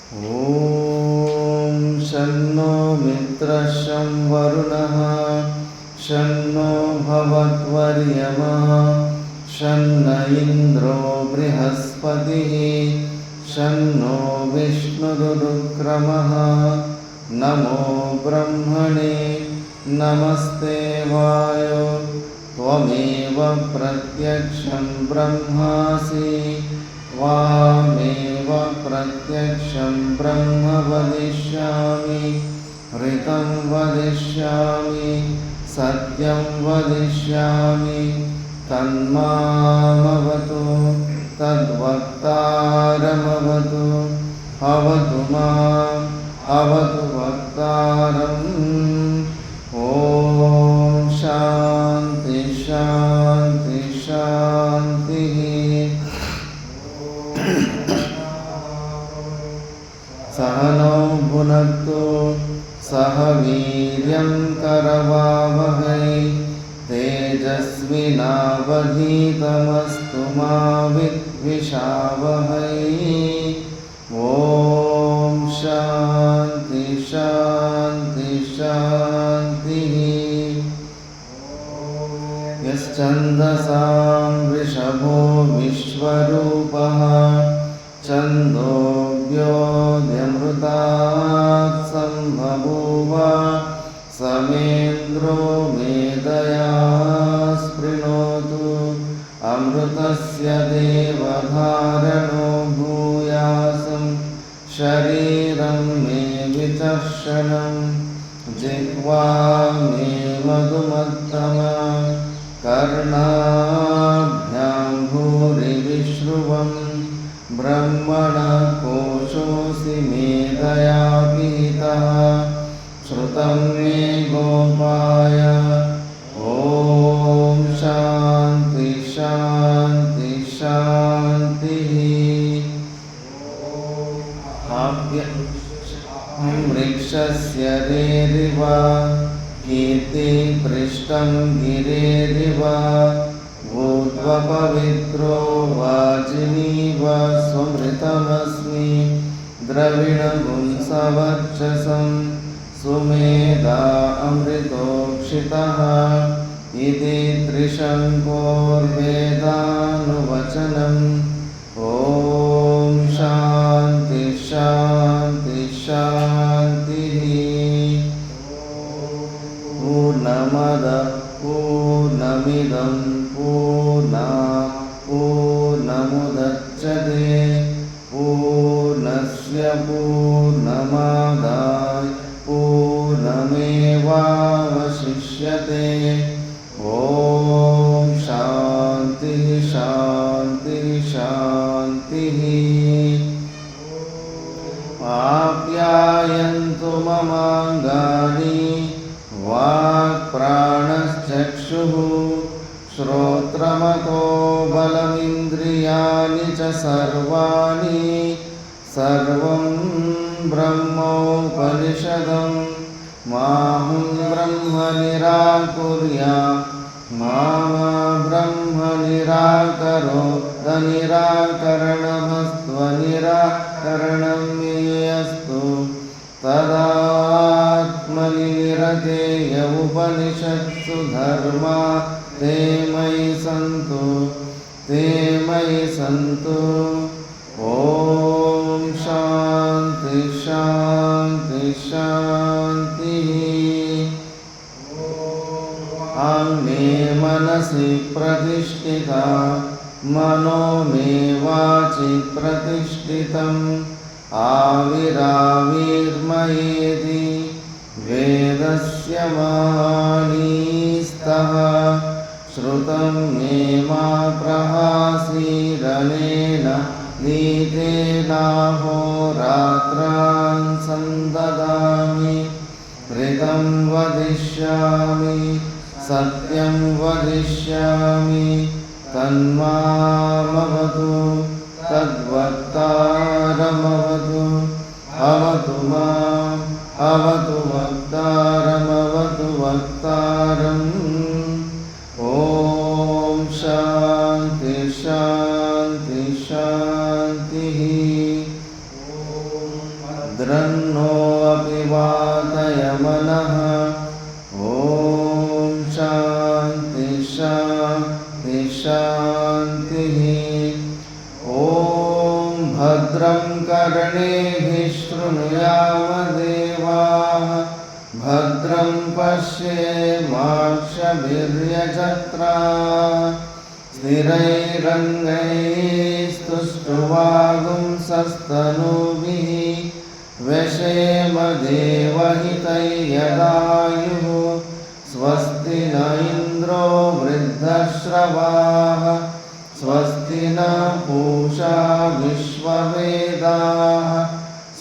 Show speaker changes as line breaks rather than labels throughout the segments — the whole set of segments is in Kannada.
ॐ शन्नो मित्रः शं वरुणः शन्नो भवद्वर्यमः शन्न इन्द्रो बृहस्पतिः शन्नो विष्णुरुक्रमः नमो ब्रह्मणे नमस्ते वायो त्वमेव प्रत्यक्षं ब्रह्मासि त्वामेव प्रत्यक्षं ब्रह्म वदिष्यामि ऋतं वदिष्यामि सत्यं वदिष्यामि तन्मामवतु तद्वक्तारमवतु अवतु माम् अवतु वक्तारम् ॐ शान्ति शान्ति शान्तिः। सहनौ भुनक्तु सह वीर्यं करवावहै तेजस्विनावधीतमस्तु मा विद्विषावहै। ॐ शान्ति शान्ति शान्तिः। यश्छन्दसां वृषभो विश्वरूपः छन्दोऽव्योऽध्यमृतात् सम्बभूव समेन्द्रो मेधया स्पृणोतु अमृतस्य देवधारणो भूयासं शरीरं मे विचर्षणं जिह्वा मे मधुमत्तमा कर्णाभ्यां भूरिविश्रुवं ब्रह्मणः कोशोऽसि मेधया पीतः श्रुतं मे गोपाय। ॐ शान्ति शान्ति शान्तिः। वृक्षस्य रेरिव कीर्तिपृष्ठं गिरेरिव ऊर्ध्वपवित्रो वाजिनीव स्वमृतमस्मि द्रविणपुंसवर्चसं सुमेधा अमृतोक्षितः इति त्रिशङ्कोर्वेदानुवचनम्। ॐ शान्ति शान्ति शान्तिः। पूर्णमदः पूर्णमिदं पूर्णात् पूर्णमुदच्यते पूर्णस्य पूर्णमादाय पूर्णमेवावशिष्यते। ॐ शान्ति शान्ति शान्तिः। आप्यायन्तु ममाङ्गानि वाक्प्राणश्चक्षुः श्रोत्रमतो बलमिन्द्रियाणि च सर्वाणि सर्वं ब्रह्मोपनिषदं माहं ब्रह्म निराकुर्यात् मा ब्रह्म निराकरोत् निराकरणमस्त्वनिराकरणं मे अस्तु तदात्मनि निरतेय उपनिषत्सु धर्मा ते मयि सन्तु ते मयि सन्तु। ॐ शान्ति शान्ति शान्तिः। मे मनसि प्रतिष्ठिता मनो मे वाचि प्रतिष्ठितम् आविराविर्मयेति वेदस्य महानीस्तः श्रुतं मे मा प्रहासीरनेन नीतेनाहोरात्रान् सन्ददामि ऋतं वदिष्यामि सत्यं वदिष्यामि तन्मामवतु तद्वक्तारमवतु अवतु माम् अवतु वक्तारमवतु वक्तारम्। ॐ शान्ति शान्ति शान्तिः। भद्रं कर्णेभिः शृणुयाम देवाः भद्रं पश्येमाक्षभिर्यजत्राः स्थिरैरङ्गैस्तुष्टुवागुंसस्तनूभिः व्यशेम देवहितैर्यदायुः स्वस्ति न इन्द्रो वृद्धश्रवाः स्वस्ति न पूषा विश्ववेदाः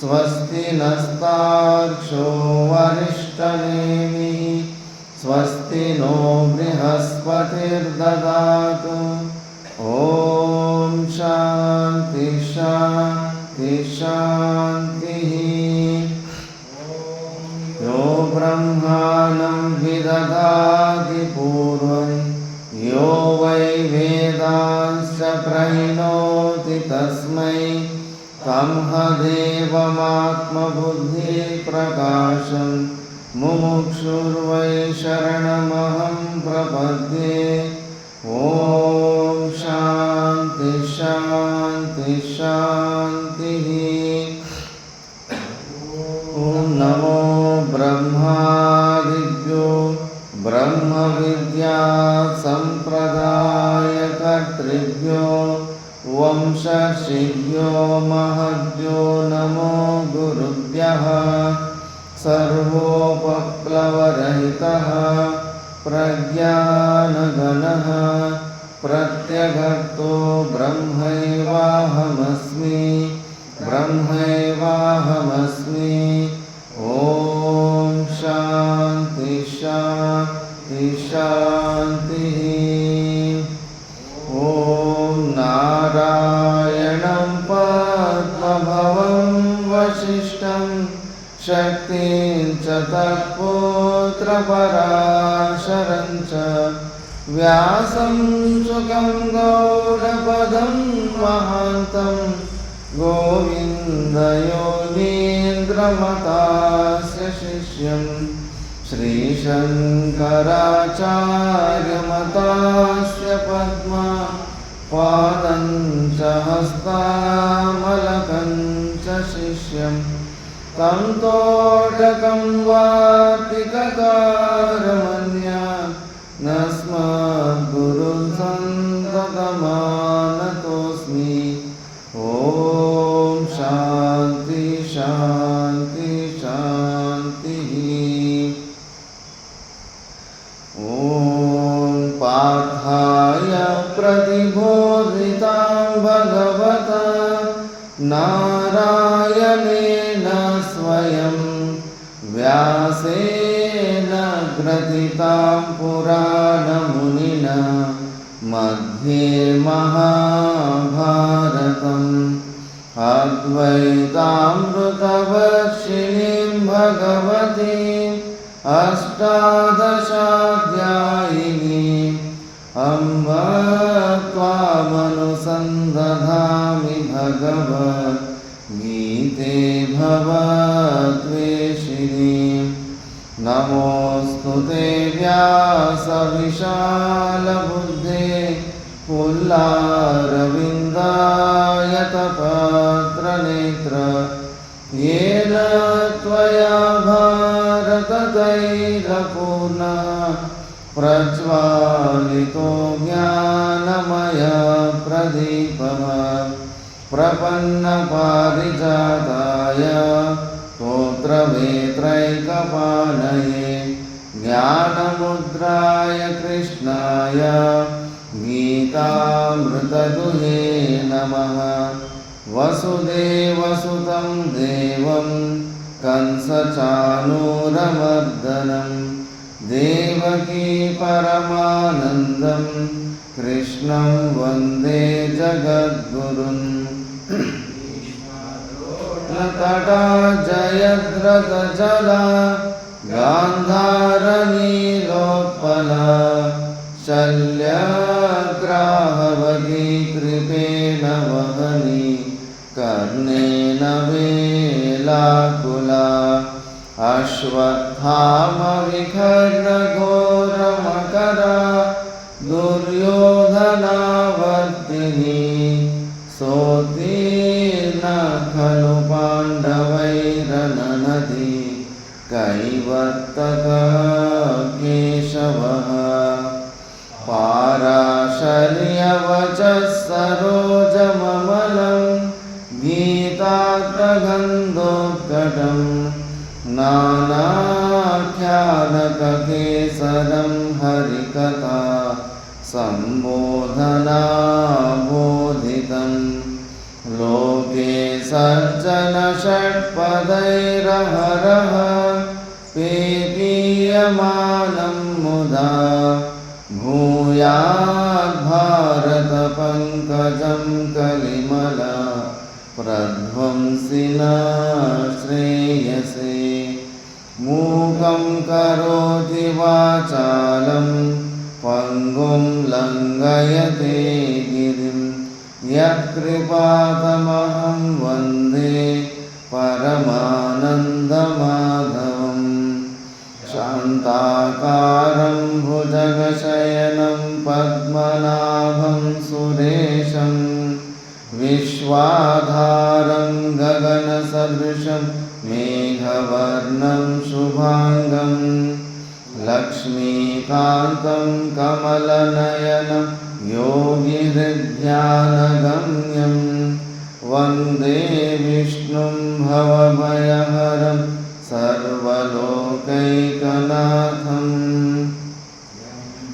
स्वस्ति नस्तार्क्ष्यो वरिष्ठनेमिः स्वस्ति नो बृहस्पतिर्ददातु ॐ शान्ति शान्ति शान्तिः यो ब्रह्माणं विदधाति पूर्वं यो वै वेदांश्च प्रहिणोति तस्मै तमह देवमात्मबुद्धिप्रकाशं मुमुक्षुर्वै शरणमहं प्रपद्ये ॐ शान्ति शान्ति शान्तिः ॐ नमो ब्रह्मादिभ्यो ब्रह्मविद्या सम्प्रदायकर्तृभ्यो वंशर्षिभ्यो महद्भ्यो नमो गुरुभ्यः सर्वोपप्लवरहितः प्रज्ञानघनः प्रत्यगर्तो ब्रह्मैवाहमस्मि ब्रह्मैवाहमस्मि ॐ शान्ति शान्ति शान्तिः ॐ नारायणं पद्मभवं वसिष्ठं शक्तिं च तत्पुत्रपराशरं च व्यासं शुकं गौडपदं महान्तं गोविन्दयोगीन्द्रमतास्य शिष्यं श्रीशङ्कराचार्यमतास्य पद्मा पादं च हस्तामलकं च शिष्यं तं तोटकं वार्तिककारमन्या नस्मद्गुरुं सन्ततमानतोऽस्मि ॐ शान्ति शान्ति शान्तिः ॐ पार्थाय प्रतिबोधितां भगवता नारायणेन स्वयं व्यासेन ग्रथितां पुराणमुनिना मध्ये महाभारतम् अद्वैतामृतवर्षिणीं भगवतीम् अष्टादशाध्यायिनीम् अम्ब त्वामनुसन्दधामि भगवद्गीते भवद्वेषिणीम् नमोऽस्तु ते व्यासविशालबुद्धे पुल्लारविन्दायतपत्रनेत्र येन त्वया भारततैलपूर्णः प्रज्वालितो ज्ञानमयप्रदीपः प्रपन्नपारिजाताय स्तोत्रवेत्रैकपाणये ज्ञानमुद्राय कृष्णाय गीतामृतदुहे नमः वसुदेवसुतं देवं कंसचाणूरमर्दनं देवकी परमानन्दं कृष्णं वन्दे जगद्गुरुं तटा जयद्रथजला गान्धारनीलोत्पला शल्यग्राहवती कृपेण वहनी कर्णेन वेलाकुला अश्वत्थामविखर्णघोरमकरा दुर्योधनावर्तिनी सोत्तीर्ण खलु पाण्डवैरननदि कैवर्तकः केशवः पाराशर्यवचः सरोजममलं गीताग्रगन्धोत्कटं नानाख्यानककेसरं हरिकथा सम्बोधनाबोधितं लोके सज्जनषट्पदैरहरः पेपीयमानं मुदा भूयाद्भारतपङ्कजं कलिमला प्रध्वंसिना श्रेयसे मूकं करोति वाचालं पङ्गुं लङ्घयते गिरिं यत्कृपातमहं वन्दे परमानन्दमाधवं शान्ताकारं भुजगशयनं पद्मनाभं सुरेशं विश्वाधारं गगनसदृशं मेघवर्णं शुभाङ्गं लक्ष्मीकान्तं कमलनयनं योगिहृद्ध्यानगम्यं वन्दे विष्णुं भवभयहरं सर्वलोकैकनाथं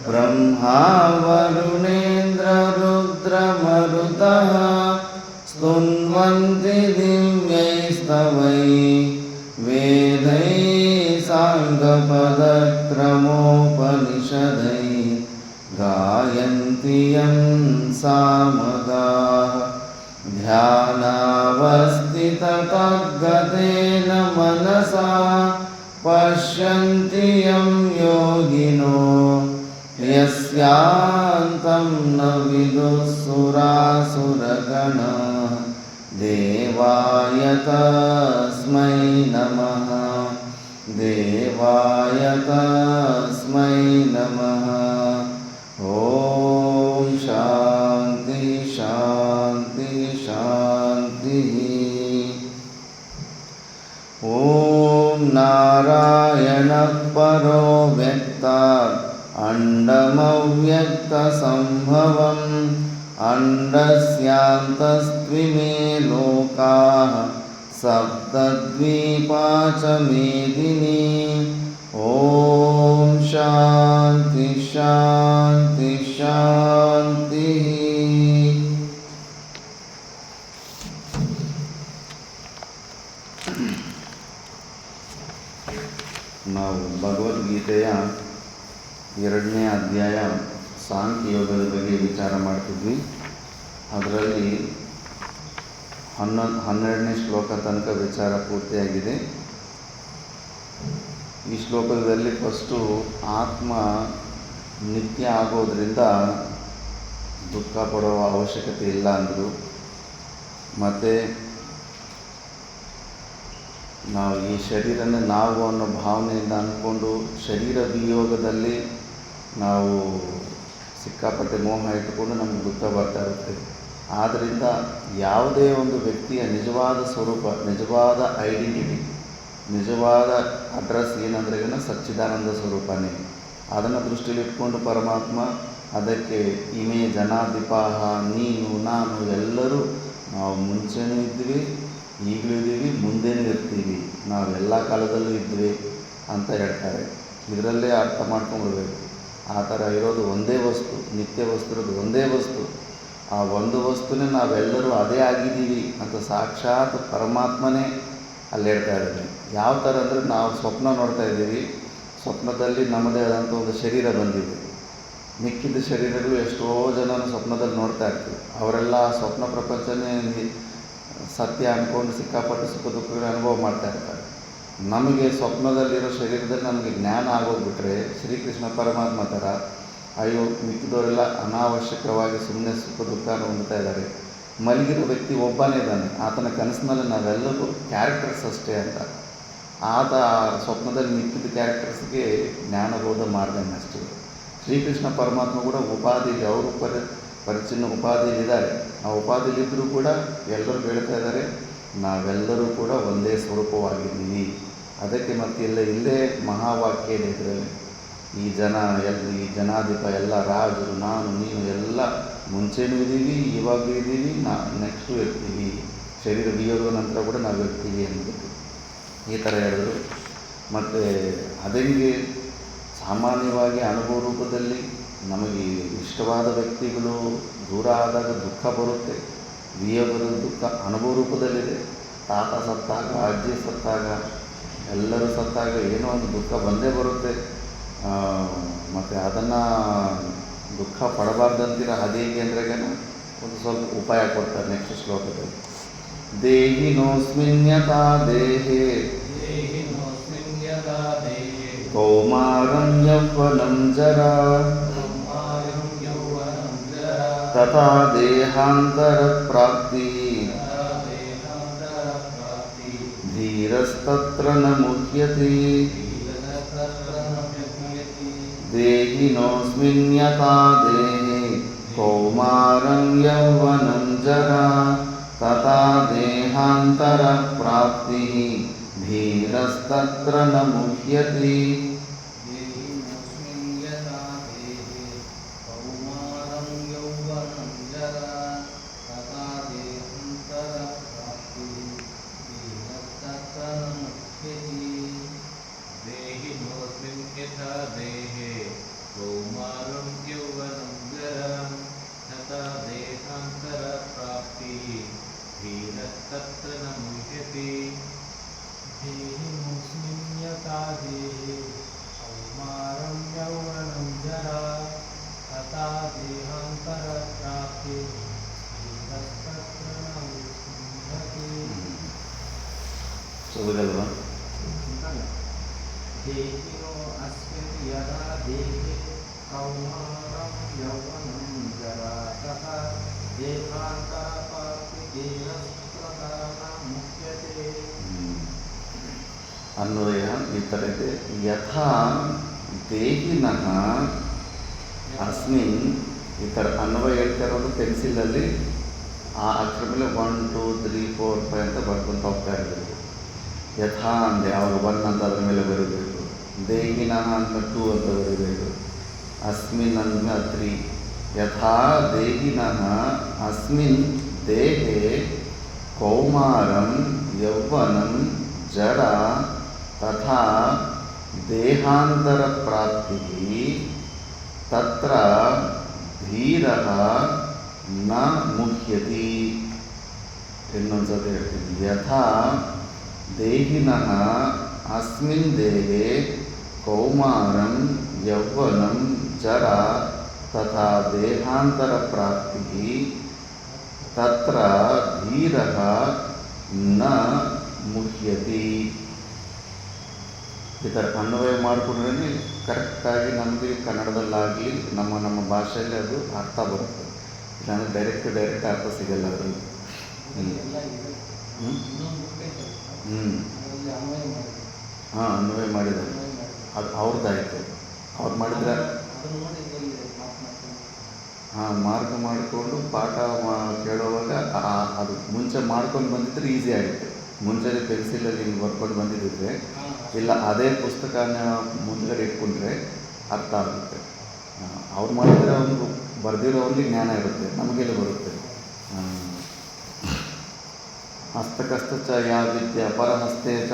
ब्रह्मा वरुणेन्द्ररुद्रमरुतः स्तुन्वन्ति दिव्यैस्तवैः वेदैः साङ्गपदक्रमोपनिषदैः गायन्ति यं सामगाः ध्यानावस्थिततद्गतेन मनसा पश्यन्ति यं योगिनो यस्यान्तं न विदुःसुरासुरगणाः देवाय तस्मै नमः देवाय तस्मै नमः ॐ शान्ति शान्ति शान्तिः ॐ नारायणः परो व्यक्तात् अण्डमव्यक्तसम्भवम् अण्डस्यान्तस्त्विमे लोकाः सप्तद्वीपा च मेदिनी ॐ शान्ति शान्ति शान्तिः ನಾವು ಭಗವದ್ಗೀತೆಯ 2ನೇ ಅಧ್ಯಾಯ ಸಾಂಖ್ಯಯೋಗದ ಬಗ್ಗೆ ವಿಚಾರ ಮಾಡ್ತಿದ್ವಿ. ಅದರಲ್ಲಿ 12ನೇ ಶ್ಲೋಕ ತನಕ ವಿಚಾರ ಪೂರ್ತಿಯಾಗಿದೆ. ಈ ಶ್ಲೋಕದಲ್ಲಿ ಫಸ್ಟು ಆತ್ಮ ನಿತ್ಯ ಆಗೋದ್ರಿಂದ ದುಃಖ ಪಡುವ ಅವಶ್ಯಕತೆ ಇಲ್ಲ ಅಂದರು. ಮತ್ತು ನಾವು ಈ ಶರೀರನ ನಾವು ಅನ್ನೋ ಭಾವನೆಯಿಂದ ಅಂದ್ಕೊಂಡು ಶರೀರ ವಿಯೋಗದಲ್ಲಿ ನಾವು ಸಿಕ್ಕಾಪಟ್ಟೆ ಮೋಹ ಇಟ್ಟುಕೊಂಡು ನಮಗೆ ದುಃಖ ಬರ್ತಾ ಇರುತ್ತೆ. ಆದ್ದರಿಂದ ಯಾವುದೇ ಒಂದು ವ್ಯಕ್ತಿಯ ನಿಜವಾದ ಸ್ವರೂಪ, ನಿಜವಾದ ಐಡೆಂಟಿಟಿ, ನಿಜವಾದ ಅಡ್ರೆಸ್ ಏನಂದ್ರೆ ಸಚ್ಚಿದಾನಂದ ಸ್ವರೂಪನೇ. ಅದನ್ನು ದೃಷ್ಟಿಯಲ್ಲಿಟ್ಕೊಂಡು ಪರಮಾತ್ಮ ಅದಕ್ಕೆ ಇಮೇ ಜನಾಧಿಪಾಹ, ನೀನು ನಾನು ಎಲ್ಲರೂ ನಾವು ಮುಂಚೆನೂ ಇದ್ವಿ, ಈಗಲೂ ಇದ್ದೀವಿ, ಮುಂದೇನೂ ಇರ್ತೀವಿ, ನಾವೆಲ್ಲ ಕಾಲದಲ್ಲೂ ಇದ್ವಿ ಅಂತ ಹೇಳ್ತಾರೆ. ಇದರಲ್ಲೇ ಅರ್ಥ ಮಾಡ್ಕೊಂಡ್ಬಿಡ್ಬೇಕು. ಆ ಥರ ಇರೋದು ಒಂದೇ ವಸ್ತು, ನಿತ್ಯ ವಸ್ತು ಇರೋದು ಒಂದೇ ವಸ್ತು. ಆ ಒಂದು ವಸ್ತುನೇ ನಾವೆಲ್ಲರೂ ಅದೇ ಆಗಿದ್ದೀವಿ ಅಂತ ಸಾಕ್ಷಾತ್ ಪರಮಾತ್ಮನೇ ಅಲ್ಲಿ ಹೇಳ್ತಾ ಇದ್ದಾನೆ. ಯಾವ ಥರ ಅಂದರೆ ನಾವು ಸ್ವಪ್ನ ನೋಡ್ತಾ ಇದ್ದೀವಿ, ಸ್ವಪ್ನದಲ್ಲಿ ನಮ್ಮದೇ ಆದಂಥ ಒಂದು ಶರೀರ ಬಂದಿದೆ. ಮಿಕ್ಕಿದ ಶರೀರಗಳು ಎಷ್ಟೋ ಜನನ ಸ್ವಪ್ನದಲ್ಲಿ ನೋಡ್ತಾ ಇರ್ತೀವಿ. ಅವರೆಲ್ಲ ಸ್ವಪ್ನ ಪ್ರಪಂಚನೇ ಸತ್ಯ ಅಂದ್ಕೊಂಡು ಸಿಕ್ಕಾಪಟ್ಟೆ ಸುಖ ದುಃಖಗಳ ಅನುಭವ ಮಾಡ್ತಾ ಇರ್ತಾರೆ. ನಮಗೆ ಸ್ವಪ್ನದಲ್ಲಿರೋ ಶರೀರದಲ್ಲಿ ನಮಗೆ ಜ್ಞಾನ ಆಗೋಗ್ಬಿಟ್ರೆ ಶ್ರೀಕೃಷ್ಣ ಪರಮಾತ್ಮ ಥರ ಅಯ್ಯೋ ಮಿಕ್ಕಿದವರೆಲ್ಲ ಅನಾವಶ್ಯಕವಾಗಿ ಸುಮ್ಮನೆ ಸುಖ ದುಃಖನ ಹೊಂದ್ತಾ ಇದ್ದಾರೆ. ಮಲಗಿರೋ ವ್ಯಕ್ತಿ ಒಬ್ಬನೇ ಇದ್ದಾನೆ, ಆತನ ಕನಸಿನಲ್ಲಿ ನಾವೆಲ್ಲರೂ ಕ್ಯಾರೆಕ್ಟರ್ಸ್ ಅಷ್ಟೇ ಅಂತ. ಆತ ಸ್ವಪ್ನದಲ್ಲಿ ಮಿಕ್ಕಿದ ಕ್ಯಾರೆಕ್ಟರ್ಸ್ಗೆ ಜ್ಞಾನಬೋಧ ಮಾಡ್ದಂಗೆ ಅಷ್ಟೇ. ಶ್ರೀಕೃಷ್ಣ ಪರಮಾತ್ಮ ಕೂಡ ಉಪಾಧಿಗೆ ಅವರು ಪರಿಚಿನ್ನ ಉಪಾಧಿಯಲ್ಲಿದ್ದಾರೆ. ಆ ಉಪಾಧಿಯಲ್ಲಿದ್ದರೂ ಕೂಡ ಎಲ್ಲರೂ ಹೇಳ್ತಾ ಇದ್ದಾರೆ, ನಾವೆಲ್ಲರೂ ಕೂಡ ಒಂದೇ ಸ್ವರೂಪವಾಗಿದ್ದೀವಿ. ಅದಕ್ಕೆ ಮತ್ತೆ ಇಲ್ಲೇ ಮಹಾವಾಕ್ಯ ಇದೆ ಇದರಲ್ಲಿ. ಈ ಜನಾಧಿಪ ಎಲ್ಲ ರಾಜರು, ನಾನು ನೀನು ಎಲ್ಲ ಮುಂಚೆನೂ ಇದ್ದೀವಿ, ಇವಾಗಲೂ ಇದ್ದೀವಿ, ನೆಕ್ಸ್ಟು ಇರ್ತೀವಿ, ಶರೀರ ವಿಯೋಗದ ನಂತರ ಕೂಡ ನಾವು ಇರ್ತೀವಿ ಅಂದ್ಬಿಟ್ಟು ಈ ಥರ ಹೇಳಿದ್ರು. ಮತ್ತು ಅದಂಗೆ ಸಾಮಾನ್ಯವಾಗಿ ಅನುಭವ ರೂಪದಲ್ಲಿ ನಮಗೆ ಇಷ್ಟವಾದ ವ್ಯಕ್ತಿಗಳು ದೂರ ಆದಾಗ ದುಃಖ ಬರುತ್ತೆ. ವಿಯೋಗದ ದುಃಖ ಅನುಭವ ರೂಪದಲ್ಲಿದೆ. ತಾತ ಸತ್ತಾಗ, ಅಜ್ಜಿ ಸತ್ತಾಗ, ಎಲ್ಲರೂ ಸತ್ತಾಗ ಏನೋ ಒಂದು ದುಃಖ ಬಂದೇ ಬರುತ್ತೆ. ಮತ್ತು ಅದನ್ನು ದುಃಖ ಪಡಬಾರ್ದಂತೀರ. ಅದೇಗೆ ಅಂದ್ರೆ ಒಂದು ಸ್ವಲ್ಪ ಉಪಾಯ ಕೊಡ್ತಾರೆ ನೆಕ್ಸ್ಟ್ ಶ್ಲೋಕದಲ್ಲಿ. ದೇಹಿನೋಸ್ಮಿನ್ಯತಾ ದೇಹೇ ಕೌಮಾರಂ ಯೌವನಂ ಜರಾ ತಥಾ ದೇಹಾಂತರ ಪ್ರಾಪ್ತಿ ಧೀರಸ್ತತ್ರ ನ ಮುಹ್ಯತೆ. ದೇಹಿನೋಸ್ಮಿನ್ಯತಾ ದೇಹೇ ಕೌಮಾರಂ ಯೌವನಂ ಜರಾ ತಥಾ ದೇಹಾಂತರ ಪ್ರಾಪ್ತಿ ಧೀರಸ್ತತ್ರ ನ ಮುಹ್ಯತೆ. ಚದುರಲ್ವಾ? ಅನ್ವಯ ಈ ಥರ ಇದೆ. ಯಥಾ ದೇಹಿನಃ ಅಸ್ಮಿನ್, ಈ ಥರ ಅನ್ವಯ ಹೇಳ್ತಾ ಇರೋದು ಪೆನ್ಸಿಲಲ್ಲಿ ಆ ಅಕ್ಷರ ಮೇಲೆ 1 2 3 4 5 ಅಂತ ಬರ್ಕೊಂತ ಹೋಗ್ತಾ ಇರಬೇಕು. ಯಥಾ ಅಂದೆ ಆವಾಗ 1 ಅಂತ ಅದ್ರ ಮೇಲೆ ಬರೀಬೇಕು. ದೇಹಿನಃ ಅಂತ 2 ಅಂತ ಬರೀಬೇಕು. ಅಸ್ಮಿನ್ ಅಂತ 3. ಯಥಾ ದೇಹಿನಃ ಅಸ್ಮಿನ್ ದೇಹೇ ಕೌಮಾರಂ ಯೌವನಂ ಜರಾ ತಥಾ ದೇಹಾಂತರ ಪ್ರಾಪ್ತಿ ತತ್ರ ಧೀರಃ ನ ಮುಹ್ಯತಿ. ಇನ್ನೊಂದ್ಸತಿ ಹೇಳ್ತೀನಿ. ಯಥಾ ದೇಹಿನಃ ಅಸ್ಮಿನ್ ದೇಹೇ ಕೌಮಾರಂ ಯೌವನಂ ಜರಾ ತಥಾ ದೇಹಾಂತರ ಪ್ರಾಪ್ತಿ ತತ್ರ ಧೀರಃ ನ ಮುಹ್ಯತಿ. ಈ ಥರ ಅನ್ವಯ ಮಾಡಿಕೊಂಡ್ರೆ ಕರೆಕ್ಟಾಗಿ ನಮಗೆ ಕನ್ನಡದಲ್ಲಾಗಲಿ ನಮ್ಮ ಭಾಷೆಯಲ್ಲಿ ಅದು ಅರ್ಥ ಬರುತ್ತೆ. ಇಲ್ಲಾಂದರೆ ಡೈರೆಕ್ಟ್ ಅರ್ಥ ಸಿಗಲ್ಲ ಅದರಲ್ಲಿ. ಹಾಂ, ಅನ್ವಯ ಮಾಡಿದ್ದಾರೆ. ಅದು ಅವ್ರದ್ದಾಯಿತು. ಅವ್ರು ಮಾಡಿದ್ರೆ ಹಾಂ, ಮಾರ್ಗ ಮಾಡಿಕೊಂಡು ಪಾಠ ಕೇಳುವಾಗ ಅದು ಮುಂಚೆ ಮಾಡ್ಕೊಂಡು ಬಂದಿದ್ರೆ ಈಸಿ ಆಗುತ್ತೆ. ಮುಂಚೆ ಪೆನ್ಸಿಲಲ್ಲಿ ಹಿಂಗೆ ಬರ್ಕೊಂಡು ಬಂದಿದ್ದರೆ ಇಲ್ಲ ಅದೇ ಪುಸ್ತಕನ ಮುಂದ್ಗಡೆ ಇಟ್ಕೊಂಡ್ರೆ ಅರ್ಥ ಆಗುತ್ತೆ. ಅವ್ರು ಮಾಡಿದರೆ ಒಂದು ಬರೆದಿರೋಲ್ಲಿ ಜ್ಞಾನ ಇರುತ್ತೆ, ನಮಗೆಲ್ಲ ಬರುತ್ತೆ. ಹಸ್ತಕಸ್ತ ಚ ಯಾ ವಿದ್ಯಾ ಪರಹಸ್ತೆ ಚ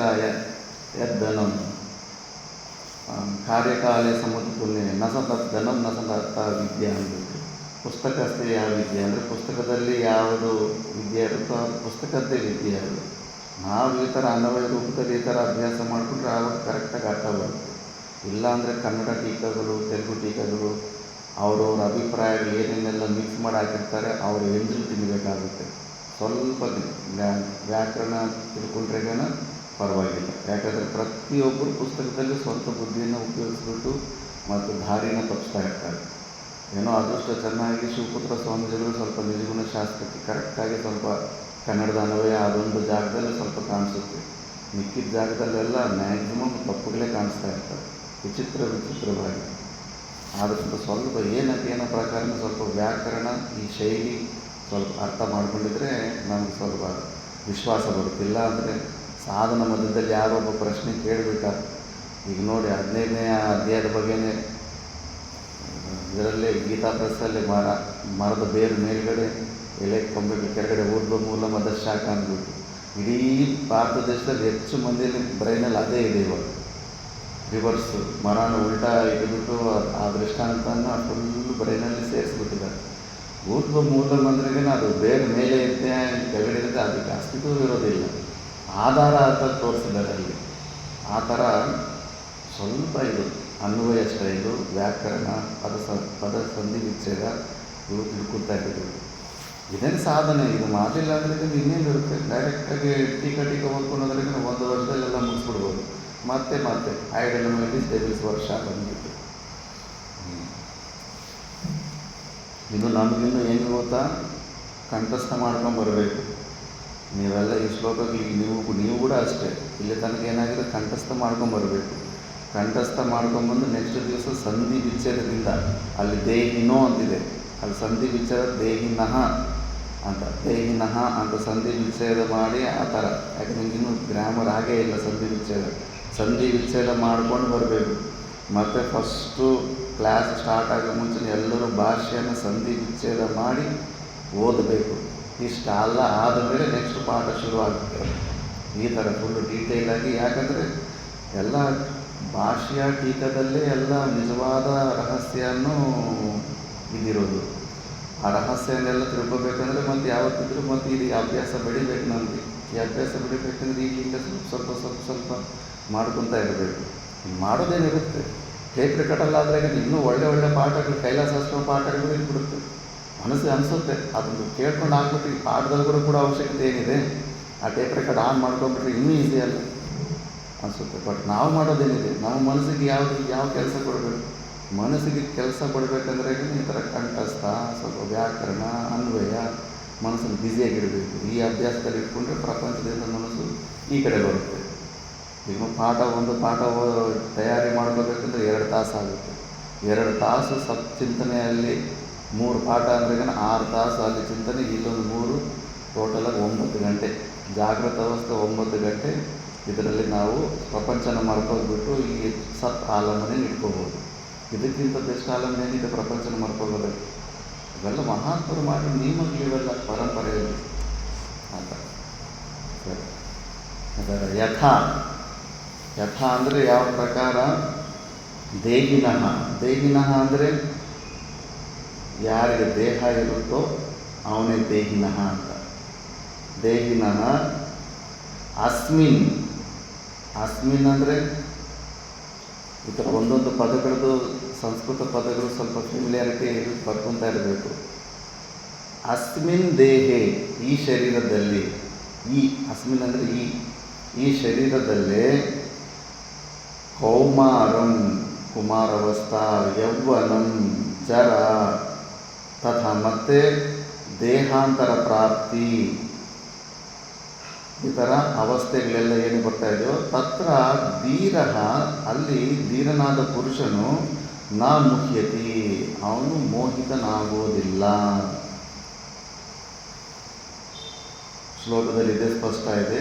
ಯದ್ದನಂ ಕಾರ್ಯಕಾಲೇ ಸಮುದ್ರಪುಣ್ಯ ನಸತದ್ದನಂ ನಸದತ್ತ ವಿದ್ಯೆ ಅಂದ್ಬಿಟ್ಟು. ಪುಸ್ತಕಸ್ಥೆ ಯಾವ ವಿದ್ಯೆ ಅಂದರೆ ಪುಸ್ತಕದಲ್ಲಿ ಯಾವುದು ವಿದ್ಯೆ ಇರುತ್ತೋ ಅದು ಪುಸ್ತಕದ್ದೇ ವಿದ್ಯೆ ಅದು. ನಾವು ಈ ಥರ ಅನ್ವಯ ರೂಪದಲ್ಲಿ ಈ ಥರ ಅಭ್ಯಾಸ ಮಾಡಿಕೊಂಡ್ರೆ ಆವಾಗ ಕರೆಕ್ಟಾಗಿ ಅರ್ಥ ಬರುತ್ತೆ. ಇಲ್ಲಾಂದರೆ ಕನ್ನಡ ಟೀಕಾಗಳು, ತೆಲುಗು ಟೀಕಾಗಳು ಅವರವ್ರ ಅಭಿಪ್ರಾಯಗಳು ಏನೇನೆಲ್ಲ ಮಿಕ್ಸ್ ಮಾಡಿ ಹಾಕಿರ್ತಾರೆ, ಅವರು ಎಂಜಲು ತಿನ್ನಬೇಕಾಗುತ್ತೆ. ಸ್ವಲ್ಪ ವ್ಯಾಕರಣ ತಿಳ್ಕೊಂಡ್ರೆಗೇನ ಪರವಾಗಿಲ್ಲ. ಯಾಕಂದರೆ ಪ್ರತಿಯೊಬ್ಬರು ಪುಸ್ತಕದಲ್ಲಿ ಸ್ವಂತ ಬುದ್ಧಿಯನ್ನು ಉಪಯೋಗಿಸ್ಬಿಟ್ಟು ಮತ್ತು ದಾರಿನ ತಪ್ಪಿಸ್ತಾ ಇರ್ತಾರೆ. ಏನೋ ಅದೃಷ್ಟ ಚೆನ್ನಾಗಿ ಶಿವಪುತ್ರ ಸ್ವಾಮೀಜಿಗಳು ಸ್ವಲ್ಪ ನಿರ್ಗುಣ ಶಾಸ್ತ್ರಕ್ಕೆ ಕರೆಕ್ಟಾಗಿ ಸ್ವಲ್ಪ ಕನ್ನಡದ ಅನ್ವಯ ಅದೊಂದು ಜಾಗದಲ್ಲಿ ಸ್ವಲ್ಪ ಕಾಣಿಸುತ್ತೆ. ಮಿಕ್ಕಿದ ಜಾಗದಲ್ಲೆಲ್ಲ ಮ್ಯಾಕ್ಸಿಮಮ್ ತಪ್ಪುಗಳೇ ಕಾಣಿಸ್ತಾ ಇರ್ತವೆ, ವಿಚಿತ್ರವಾಗಿ. ಆದ್ದರಿಂದ ಸ್ವಲ್ಪ ಏನೋ ಪ್ರಕಾರನ ಸ್ವಲ್ಪ ವ್ಯಾಕರಣ ಈ ಶೈಲಿ ಸ್ವಲ್ಪ ಅರ್ಥ ಮಾಡ್ಕೊಂಡಿದ್ರೆ ನಮಗೆ ಸ್ವಲ್ಪ ವಿಶ್ವಾಸ ಬರುತ್ತಿಲ್ಲ. ಅಂದರೆ ಸಾಧನ ಮಧ್ಯದಲ್ಲಿ ಯಾರೊಬ್ಬ ಪ್ರಶ್ನೆ ಕೇಳಿಬಿಟ್ಟ, ಈಗ ನೋಡಿ 15ನೇ ಅಧ್ಯಾಯದ ಬಗ್ಗೆನೇ ಇದರಲ್ಲೇ ಗೀತಾ ಪ್ರೆಸ್ಸಲ್ಲಿ ಮರದ ಬೇರು ಮೇಲ್ಗಡೆ ಎಲೆ ಕೊಂಬೆಗೆ ಕೆಳಗಡೆ ಊರ್ಧ್ವ ಮೂಲ ಮದ ಶಾಖ ಅಂದ್ಬಿಟ್ಟು ಇಡೀ ಭಾರತ ದೇಶದಲ್ಲಿ ಹೆಚ್ಚು ಮಂದಿಯಲ್ಲಿ ಬ್ರೈನಲ್ಲಿ ಅದೇ ಇದೆ. ಇವಾಗ ರಿವರ್ಸ್ ಮರನ ಉಲ್ಟಾ ಇಟ್ಬಿಟ್ಟು ಆ ದೃಷ್ಟಾಂತನ ಫುಲ್ ಬ್ರೈನಲ್ಲಿ ಸೇರಿಸ್ಬಿಟ್ಟಿದ್ದಾರೆ. ಊರ್ಧ್ವ ಮೂಲ ಮಂದ್ರಿಗೆ ಅದು ಬೇರೆ ಮೇಲೆ ಇರುತ್ತೆ, ಕೆಳಗಡೆ ಇರುತ್ತೆ, ಅದಕ್ಕೆ ಅಸ್ತಿತ್ವ ಇರೋದಿಲ್ಲ. ಆಧಾರ ಅಂತ ತೋರಿಸಿದ್ದಾರೆ ಅಲ್ಲಿ. ಆ ಥರ ಸ್ವಲ್ಪ ಇದು ಅನ್ವಯ ಸ್ಟೈಲು, ವ್ಯಾಕರಣ, ಪದ ಸಂಧಿ ವಿಚ್ಛೇದ ಇವು ತಿಳ್ಕೊಳ್ತಾ ಇದ್ದೀವಿ. ಇದೇನು ಸಾಧನೆ, ಇದು ಮಾಡಲಿಲ್ಲ ಅಂದರೆ ಇನ್ನೇನು ಇರುತ್ತೆ. ಡೈರೆಕ್ಟಾಗಿ ಟೀಕ ಓದ್ಕೊಂಡೋದ್ರಿಂದ 1 ವರ್ಷದಲ್ಲೆಲ್ಲ ಮುಗಿಸ್ಬಿಡ್ಬೋದು. ಮತ್ತೆ ಐಡಲ್ ಮೇಲೆ ಡೇವಿಲ್ಸ್ ವರ್ಷ ಬಂದ್ಬಿಟ್ಟು ಇದು ನಮಗಿನ್ನೂ ಏನು ಗೊತ್ತಾ, ಕಂಠಸ್ಥ ಮಾಡ್ಕೊಂಬರ್ಬೇಕು. ನೀವೆಲ್ಲ ಈ ಶ್ಲೋಕಕ್ಕೆ ನೀವು ಕೂಡ ಅಷ್ಟೇ, ಇಲ್ಲಿ ತನಕ ಏನಾಗಿದೆ ಕಂಠಸ್ಥ ಮಾಡ್ಕೊಂಬರ್ಬೇಕು. ಕಂಠಸ್ಥ ಮಾಡ್ಕೊಂಬಂದು ನೆಕ್ಸ್ಟ್ ದಿವಸ ಸಂಧಿ ವಿಚ್ಛೇದದಿಂದ ಅಲ್ಲಿ ದೇಹಿನೋ ಅಂತಿದೆ, ಅಲ್ಲಿ ಸಂಧಿ ವಿಚ್ಛೇದ ದೇಹಿನಃ ಅಂತ ಸಂಧಿ ವಿಚ್ಛೇದ ಮಾಡಿ ಆ ಥರ. ಯಾಕಂದ್ರೆ ಇನ್ನೂ ಗ್ರಾಮರ್ ಹಾಗೇ ಇಲ್ಲ. ಸಂಧಿ ವಿಚ್ಛೇದ ಮಾಡ್ಕೊಂಡು ಬರಬೇಕು. ಮತ್ತು ಫಸ್ಟು ಕ್ಲಾಸ್ ಸ್ಟಾರ್ಟ್ ಆಗೋ ಮುಂಚೆ ಎಲ್ಲರೂ ಭಾಷೆಯನ್ನು ಸಂಧಿ ವಿಚ್ಛೇದ ಮಾಡಿ ಓದಬೇಕು. ಇಷ್ಟೆಲ್ಲ ಆದಮೇಲೆ ನೆಕ್ಸ್ಟ್ ಪಾಠ ಶುರುವಾಗುತ್ತೆ. ಈ ಥರ ಫುಲ್ಲು ಡೀಟೇಲಾಗಿ, ಯಾಕಂದರೆ ಎಲ್ಲ ಭಾಷೆಯ ಟೀಕದಲ್ಲೇ ಎಲ್ಲ ನಿಜವಾದ ರಹಸ್ಯನೂ ಇದಿರೋದು. ಆ ರಹಸ್ಯನೆಲ್ಲ ತಿಳ್ಕೊಬೇಕಂದ್ರೆ ಮತ್ತು ಯಾವತ್ತಿದ್ರೂ ಮತ್ತು ಇದು ಅಭ್ಯಾಸ ಬೆಳಿಬೇಕು ನಮಗೆ. ಈ ಅಭ್ಯಾಸ ಬೆಳಿಬೇಕಂದ್ರೆ ಈಗೀಗ ಸ್ವಲ್ಪ ಮಾಡ್ಕೊತಾ ಇರಬೇಕು. ಮಾಡೋದೇನಿರುತ್ತೆ, ಟೇಪ್ ರೆಕಾರ್ಡಲ್ಲಾದರೆ ಇನ್ನೂ ಒಳ್ಳೆ ಪಾಠಗಳು, ಕೈಲಾಸಾಸ್ತ್ರ ಪಾಠಗಳು ಇಟ್ಬಿಡುತ್ತೆ. ಮನಸ್ಸಿಗೆ ಅನಿಸುತ್ತೆ ಅದನ್ನು ಕೇಳ್ಕೊಂಡು ಹಾಕ್ಬಿಟ್ಟು ಈ ಪಾಠದಲ್ಲಿ ಕೂಡ ಅವಶ್ಯಕತೆ ಏನಿದೆ, ಆ ಟೇಪ್ ರೆಕಾರ್ಡ್ ಆನ್ ಮಾಡ್ಕೊಂಡ್ಬಿಟ್ರೆ ಇನ್ನೂ ಈಸಿ ಅಲ್ಲ ಅನಿಸುತ್ತೆ. ಬಟ್ ನಾವು ಮಾಡೋದೇನಿದೆ, ನಮ್ಮ ಮನಸ್ಸಿಗೆ ಯಾವ ಕೆಲಸ ಕೊಡಬೇಕು. ಮನಸ್ಸಿಗೆ ಕೆಲಸ ಕೊಡಬೇಕಂದ್ರೆ ಈ ಥರ ಕಂಠಸ್ಥ, ಸ್ವಲ್ಪ ವ್ಯಾಕರಣ, ಅನ್ವಯ, ಮನಸ್ಸನ್ನು ಬ್ಯುಸಿಯಾಗಿಡಬೇಕು. ಈ ಅಭ್ಯಾಸದಲ್ಲಿ ಇಟ್ಕೊಂಡ್ರೆ ಪ್ರಪಂಚದಿಂದ ಮನಸ್ಸು ಈ ಕಡೆ ಬರುತ್ತೆ. ಈಗ ಒಂದು ಪಾಠ ತಯಾರಿ ಮಾಡ್ಕೋಬೇಕಂದ್ರೆ 2 ತಾಸು ಆಗುತ್ತೆ. 2 ತಾಸು ಚಿಂತನೆಯಲ್ಲಿ 3 ಪಾಠ ಅಂದ್ರೆ 6 ತಾಸು ಅಲ್ಲಿ ಚಿಂತನೆ, ಇಲ್ಲೊಂದು 3, ಟೋಟಲಾಗಿ 9 ಗಂಟೆ. ಜಾಗೃತ ಅವಸ್ಥೆ 9 ಗಂಟೆ. ಇದರಲ್ಲಿ ನಾವು ಪ್ರಪಂಚನ ಮರ್ಕೋಗ್ಬಿಟ್ಟು ಈ ಸತ್ ಆಲಂಬನೆ ಇಟ್ಕೋಬೋದು. ಇದಕ್ಕಿಂತ ಬೆಸ್ಟ್ ಆಲಂಬನೆ ಏನಿದೆ ಪ್ರಪಂಚನ ಮರ್ಕೋಗೋದಕ್ಕೆ. ಇವೆಲ್ಲ ಮಹಾತ್ಮರು ಮಾಡಿ ನಿಯಮಗಳು ಇವೆಲ್ಲ ಪರಂಪರೆಯಲ್ಲಿ ಅಂತ. ಸರಿ, ಅದರ ಯಥಾ ಅಂದರೆ ಯಾವ ಪ್ರಕಾರ, ದೇಹಿನಃ ಅಂದರೆ ಯಾರಿಗೆ ದೇಹ ಇರುತ್ತೋ ಅವನೇ ದೇಹಿನಃ ಅಂತ. ದೇಹಿನಃ ಅಸ್ಮಿನ್ ಅಂದರೆ ಈ ಥರ ಒಂದೊಂದು ಪದಗಳದ್ದು ಸಂಸ್ಕೃತ ಪದಗಳು ಸ್ವಲ್ಪ ಫೆಮಿಲಿಯಾರಿಟಿ ಬರ್ಕೊತಾ ಇರಬೇಕು. ಅಸ್ಮಿನ್ ದೇಹೆ, ಈ ಶರೀರದಲ್ಲಿ, ಅಸ್ಮಿನ್ ಅಂದರೆ ಈ ಶರೀರದಲ್ಲೇ ಕೌಮಾರಂ ಕುಮಾರಾವಸ್ಥಾ, ಯೌವನಂ ಜರ ತಥಾ ಮತ್ತೆ ದೇಹಾಂತರ ಪ್ರಾಪ್ತಿ, ಈ ಥರ ಅವಸ್ಥೆಗಳೆಲ್ಲ ಏನು ಬರ್ತಾ ಇದೆಯೋ ತತ್ರ ಧೀರಃ, ಅಲ್ಲಿ ಧೀರನಾದ ಪುರುಷನು ನ ಮುಹ್ಯತಿ, ಅವನು ಮೋಹಿತನಾಗುವುದಿಲ್ಲ. ಶ್ಲೋಕದಲ್ಲಿ ಇದೇ ಸ್ಪಷ್ಟ ಇದೆ.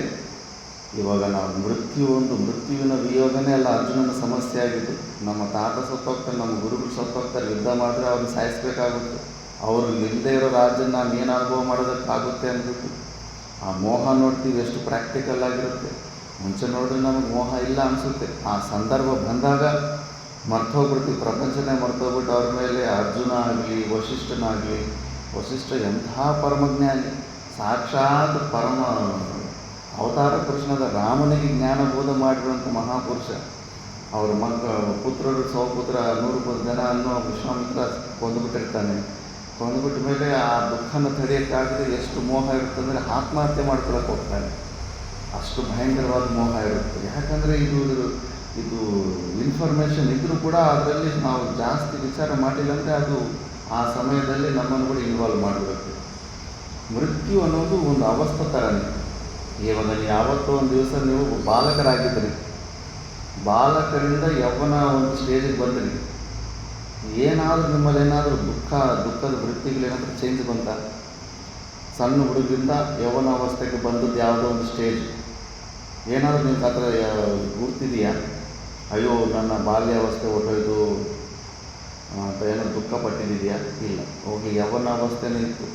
ಇವಾಗ ನಾವು ಮೃತ್ಯುವಿನ ವಿಯೋಗನೇ ಅಲ್ಲ ಅರ್ಜುನನ ಸಮಸ್ಯೆ ಆಗಿತ್ತು. ನಮ್ಮ ತಾತ ಸತ್ತೋಗ್ತಾರೆ, ನಮ್ಮ ಗುರುಗಳು ಸತ್ತೋಗ್ತಾರೆ, ಯುದ್ಧ ಮಾಡಿದ್ರೆ ಅವ್ರನ್ನ ಸಾಯಿಸ್ಬೇಕಾಗುತ್ತೆ. ಅವರು ಇಲ್ಲದೇ ಇರೋ ರಾಜ್ಯನ ನಾನು ಏನು ಅನುಭವ ಮಾಡೋದಕ್ಕಾಗುತ್ತೆ ಅಂದ್ಬಿಟ್ಟು ಆ ಮೋಹ ನೋಡ್ತೀವಿ, ಎಷ್ಟು ಪ್ರಾಕ್ಟಿಕಲ್ ಆಗಿರುತ್ತೆ. ಮುಂಚೆ ನೋಡಿದ್ರೆ ನಮಗೆ ಮೋಹ ಇಲ್ಲ ಅನಿಸುತ್ತೆ. ಆ ಸಂದರ್ಭ ಬಂದಾಗ ಮರ್ತೋಗ್ಬಿಡ್ತೀವಿ, ಪ್ರಪಂಚನೇ ಮರ್ತೋಗ್ಬಿಟ್ಟು ಅವ್ರ ಮೇಲೆ ಅರ್ಜುನ ಆಗಲಿ, ವಸಿಷ್ಠ ಎಂತಹ ಪರಮಜ್ಞಾನಿ, ಸಾಕ್ಷಾತ್ ಪರಮ ಅವತಾರ ಪುರುಷನಾದ ರಾಮನಿಗೆ ಜ್ಞಾನಬೋಧ ಮಾಡಿರುವಂಥ ಮಹಾಪುರುಷ. ಅವರ ಪುತ್ರರು ಸೌಪುತ್ರ 100 ಜನ ಅನ್ನೋ ವಿಶ್ವಾಮಿತ್ರ ಕೊಂದುಬಿಟ್ಟಿರ್ತಾನೆ. ಕೊಂದುಬಿಟ್ಟ ಮೇಲೆ ಆ ದುಃಖನ ತಡೆಯೋಕ್ಕಾಗದೆ ಎಷ್ಟು ಮೋಹ ಇರುತ್ತೆ ಅಂದರೆ ಆತ್ಮಹತ್ಯೆ ಮಾಡ್ಕೊಳಕ್ಕೆ ಹೋಗ್ತಾನೆ. ಅಷ್ಟು ಭಯಂಕರವಾದ ಮೋಹ ಇರುತ್ತೆ. ಯಾಕಂದರೆ ಇದು ಇನ್ಫಾರ್ಮೇಷನ್ ಇದ್ದರೂ ಕೂಡ ಅದರಲ್ಲಿ ನಾವು ಜಾಸ್ತಿ ವಿಚಾರ ಮಾಡಿಲ್ಲ ಅಂದರೆ ಅದು ಆ ಸಮಯದಲ್ಲಿ ನಮ್ಮನ್ನು ಕೂಡ ಇನ್ವಾಲ್ವ್ ಮಾಡಬೇಕು. ಮೃತ್ಯು ಅನ್ನೋದು ಒಂದು ಅವಸ್ಥೆ ಥರನೇ. ಇವಾಗ ಯಾವತ್ತೋ ಒಂದು ದಿವಸ ನೀವು ಬಾಲಕರಾಗಿದ್ರಿ, ಬಾಲಕರಿಂದ ಯೌವನ ಒಂದು ಸ್ಟೇಜಿಗೆ ಬಂದ್ರಿ. ಏನಾದರೂ ನಿಮ್ಮಲ್ಲಿ ಏನಾದರೂ ದುಃಖದ ವೃತ್ತಿಗಳೇನಾದರೂ ಚೇಂಜ್ ಬಂತ? ಸಣ್ಣ ಹುಡುಗರಿಂದ ಯೌವನಾವಸ್ಥೆಗೆ ಬಂದದ್ದು ಯಾವುದೋ ಒಂದು ಸ್ಟೇಜ್ ಏನಾದರೂ ನಿಮ್ಗೆ ಆ ಥರ ಗುರ್ತಿದೆಯಾ? ಅಯ್ಯೋ ನನ್ನ ಬಾಲ್ಯಾವಸ್ಥೆ ಹೊರಟೋಯ್ತು ಅಂತ ಏನೋ ದುಃಖ ಪಟ್ಟಿದೆಯಾ? ಇಲ್ಲ. ಹೋಗಿ ಯೌವನಾವಸ್ಥೆನೇ ಇತ್ತು,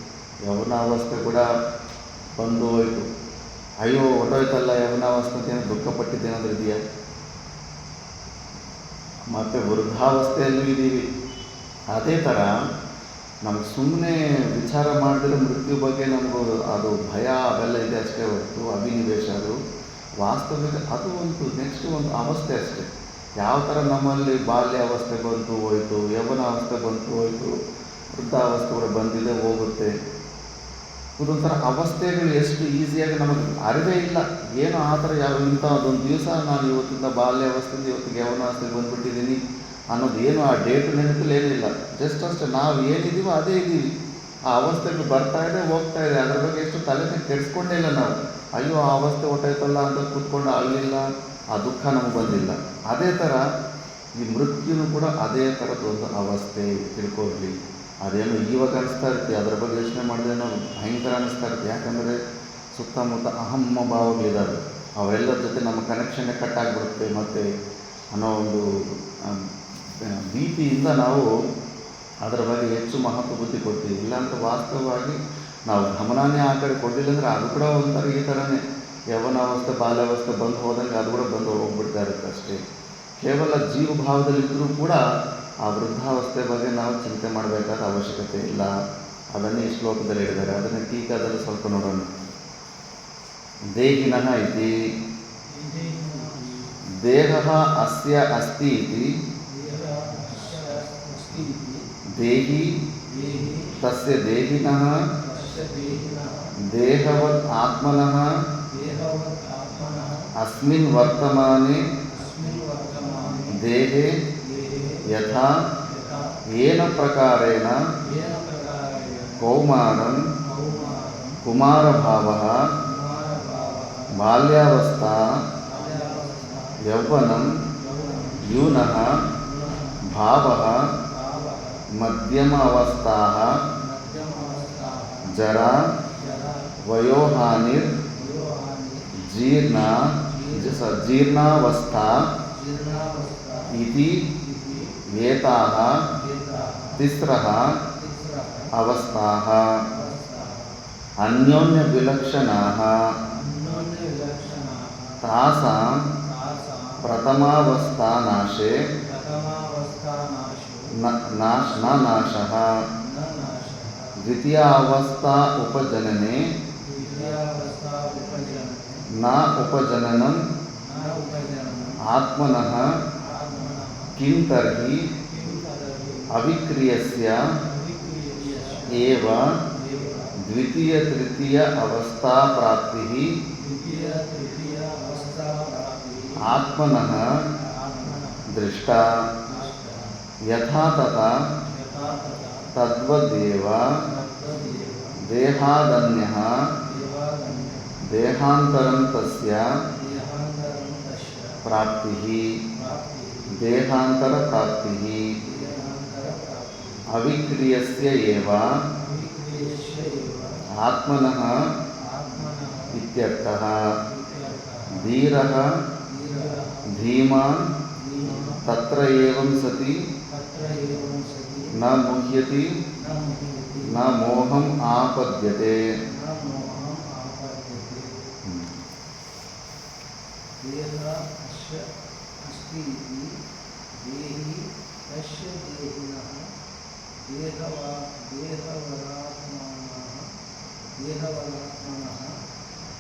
ಯೌವನಾವಸ್ಥೆ ಕೂಡ ಬಂದು ಹೋಯಿತು, ಅಯ್ಯೋ ಹೊರಟೋಯ್ತಲ್ಲ ಯೌವನಾವಸ್ಥೆ ಅಂತ ಏನೋ ದುಃಖ ಪಟ್ಟಿದ್ದೇನಾದರೂ ಇದೆಯಾ? ಮತ್ತು ವೃದ್ಧಾವಸ್ಥೆಯಲ್ಲೂ ಇದ್ದೀವಿ. ಅದೇ ಥರ ನಮ್ಗೆ ಸುಮ್ಮನೆ ವಿಚಾರ ಮಾಡಿದ್ರೆ ಮೃತ್ಯು ಬಗ್ಗೆ ನಮಗೂ ಅದು ಭಯ ಅವೆಲ್ಲ ಇದೆ ಅಷ್ಟೇ ಹೊರತು ಅಭಿನಿವೇಶ ಅದು ವಾಸ್ತವಿಕ ಅದು ಒಂದು ನೆಕ್ಸ್ಟ್ ಒಂದು ಅವಸ್ಥೆ ಅಷ್ಟೇ. ಯಾವ ಥರ ನಮ್ಮಲ್ಲಿ ಬಾಲ್ಯಾವಸ್ಥೆ ಬಂತು ಹೋಯಿತು, ಯೌವನಾವಸ್ಥೆ ಬಂತು ಹೋಯಿತು, ವೃದ್ಧಾವಸ್ಥೆ ಕೂಡ ಬಂದಿದೆ ಹೋಗುತ್ತೆ. ಇದೊಂಥರ ಅವಸ್ಥೆಗಳು ಎಷ್ಟು ಈಸಿಯಾಗಿ ನಮಗೆ ಅರಿವೇ ಇಲ್ಲ. ಏನು ಆ ಥರ ಇಂಥ ಅದೊಂದು ದಿವಸ ನಾನು ಇವತ್ತಿಂದ ಬಾಲ್ಯಾವಸ್ಥೆಯಿಂದ ಇವತ್ತಿಗೆ ಯೌವನಾವಸ್ಥೆಗೆ ಬಂದುಬಿಟ್ಟಿದ್ದೀನಿ ಅನ್ನೋದು ಏನು ಆ ಡೇಟು ನೆನಪಲ್ಲಿ ಏನಿಲ್ಲ. ಜಸ್ಟ್ ಅಷ್ಟೇ ನಾವು ಏನಿದ್ದೀವೋ ಅದೇ ಇದ್ದೀವಿ. ಆ ಅವಸ್ಥೆಗಳು ಬರ್ತಾ ಇದೆ ಹೋಗ್ತಾ ಇದೆ, ಅದ್ರ ಬಗ್ಗೆ ಎಷ್ಟು ತಲೆನೇ ಕೆಡಿಸ್ಕೊಂಡೇ ಇಲ್ಲ ನಾವು. ಅಯ್ಯೋ ಆ ಅವಸ್ಥೆ ಹೊಟ್ಟಾಯ್ತಲ್ಲ ಅಂತ ಕೂತ್ಕೊಂಡು ಅಳ್ಳಿಲ್ಲ, ಆ ದುಃಖ ನಮಗೆ ಬಂದಿಲ್ಲ. ಅದೇ ಥರ ಈ ಮೃತ್ಯುನೂ ಕೂಡ ಅದೇ ಥರದ್ದೊಂದು ಅವಸ್ಥೆ ತಿಳ್ಕೊಳ್ರಿ. ಅದೇನು ಇವಾಗ ಅನಿಸ್ತಾ ಇರ್ತೀವಿ, ಅದರ ಬಗ್ಗೆ ಯೋಚನೆ ಮಾಡಿದ್ರೆ ನಾವು ಭಯಂಕರ ಅನಿಸ್ತಾ ಇರ್ತೀವಿ. ಯಾಕಂದರೆ ಸುತ್ತಮುತ್ತ ಅಹಮ್ಮ ಭಾವಗಳಿದ್ದಾವೆ, ಅವರೆಲ್ಲರ ಜೊತೆ ನಮ್ಮ ಕನೆಕ್ಷನ್ನೇ ಕಟ್ಟಾಗಿಬಿಡುತ್ತೆ ಮತ್ತು ಅನ್ನೋ ಒಂದು ಭೀತಿಯಿಂದ ನಾವು ಅದರ ಬಗ್ಗೆ ಹೆಚ್ಚು ಮಹತ್ವ ಬುದ್ಧಿ ಕೊಡ್ತೀವಿ. ಇಲ್ಲಾಂದರೆ ವಾಸ್ತವವಾಗಿ ನಾವು ಗಮನನೇ ಆ ಕಡೆ ಕೊಡಲಿಲ್ಲ ಅಂದರೆ ಅದು ಕೂಡ ಒಂಥರ ಈ ಥರನೇ ಯೌವನಾವಸ್ಥೆ ಬಾಲ್ಯಾವಸ್ಥೆ ಬಂದು ಹೋದಂಗೆ ಅದು ಕೂಡ ಬಂದು ಹೋಗ್ಬಿಡ್ತಾ ಇರುತ್ತೆ ಅಷ್ಟೇ. ಕೇವಲ ಜೀವಭಾವದಲ್ಲಿದ್ದರೂ ಕೂಡ ಆ ವೃದ್ಧಾವಸ್ಥೆ ಬಗ್ಗೆ ನಾವು ಚಿಂತೆ ಮಾಡಬೇಕಾದ ಅವಶ್ಯಕತೆ ಇಲ್ಲ. ಅದನ್ನೇ ಈ ಶ್ಲೋಕದಲ್ಲಿ ಹೇಳಿದ್ದಾರೆ. ಅದನ್ನು ಟೀಕಾದಲ್ಲಿ ಸ್ವಲ್ಪ ನೋಡೋಣ. ದೇಹಿನಃ ಇತಿ ದೇಹಃ ಅಸ್ಯ ಅಸ್ತಿ ಇತಿ ದೇಹಿ ತಸ್ಯ ದೇಹಿನಃ ದೇಹವತ್ ಆತ್ಮನಃ ಅಸ್ಮಿನ್ ವರ್ತಮಾನೆ ದೇಹೆ ಯಥಾ ಏನ ಪ್ರಕಾರೇಣ ಕೌಮಾರಂ ಕುಮಾರಭಾವಃ ಬಾಲ್ಯಾವಸ್ಥಾ ಯೌವನಂ ಯೂನಃ ಭಾವಃ ಮಧ್ಯಮಾವಸ್ಥಾಃ ಜರಾ ವಯೋಹಾನಿರ್ ಜೀರ್ಣಾವಸ್ಥಾ ಇತಿ ಏತಾಃ ತಿಸ್ರಃ ಅವಸ್ಥಾಃ ಅನ್ಯೋನ್ಯವಿಲಕ್ಷಣಾಃ ತಾಸಾಂ ಪ್ರಥಮಾವಸ್ಥಾನಾಶೇ ನಾಶಃ ದ್ವಿತೀಯಾವಸ್ಥಾ ಉಪಜನನೆ ನ ಉಪಜನನಂ ಆತ್ಮನಃ ಕಿಂ ತರ್ಹಿ ಅವಿಕ್ರಿಯಸ್ಯ ಏವ ದ್ವಿತೀಯ ತೃತೀಯ ಅವಸ್ಥಾ ಪ್ರಾಪ್ತಿಃ ಆತ್ಮನಃ ದೃಷ್ಟಾ ಯಥಾ ತಥಾ ತದ್ವದೇವ ದೇಹಾದನ್ಯಃ ದೇಹಾಂತರಂ ತಸ್ಯ ಪ್ರಾಪ್ತಿಃ ದೇಹಾಂತರ ಪ್ರಾಪ್ತಿಃ ಅವಿಕ್ರಿಯಸ್ಯ ಏವ ಆತ್ಮನಃ ಇತ್ಯರ್ಥಃ. ಧೀರಃ ಧೀಮಾನ್ ತತ್ರ ಏವಂ ಸತಿ ನ ಮುಹ್ಯತಿ ನ ಮೋಹಂ ಆಪದ್ಯತೆ.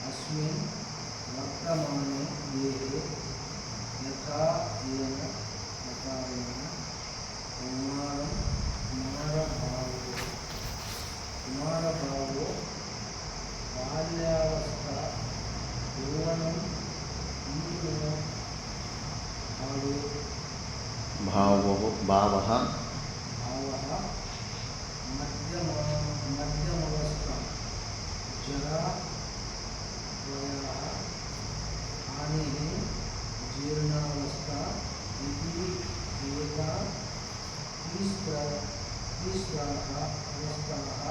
ಅಸ್ಮಿನ್ ವರ್ತಮಾನೆ ದೇಹೆ ಯಥಾ ಏನ ಪ್ರಕಾರೇಣ ಕುಮಾರಭಾವೋ ಬಾಲ್ಯಾವಸ್ಥಾ ಯೌವನಂ
ಭಾವಃ
ಮಧ್ಯಮಾವಸ್ಥಾ ಜರಾ ವಯಃ ಹಾನಿಃ ಜೀರ್ಣಾವಸ್ಥಾ ಇತಿ ಏತಾ तिस्राः अवस्थाः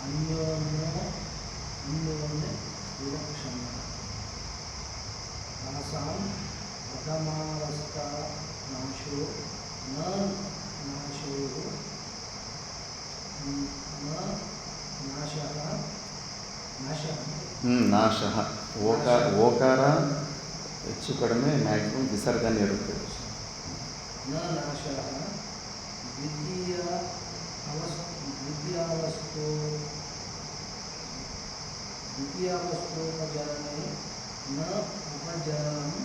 अन्योन्य विलक्षणाः तासां प्रथमावस्था नाशो न नाशो न नाशः
ನಾಶಃ ಓಕಾರ ಹೆಚ್ಚು ಕಡಿಮೆ ಮ್ಯಾಕ್ಸಿಮಮ್ ವಿಸರ್ಗನೆ ಇರುತ್ತೆ.
न नाशः द्वितीयावस्थोपजनने न उपजननम्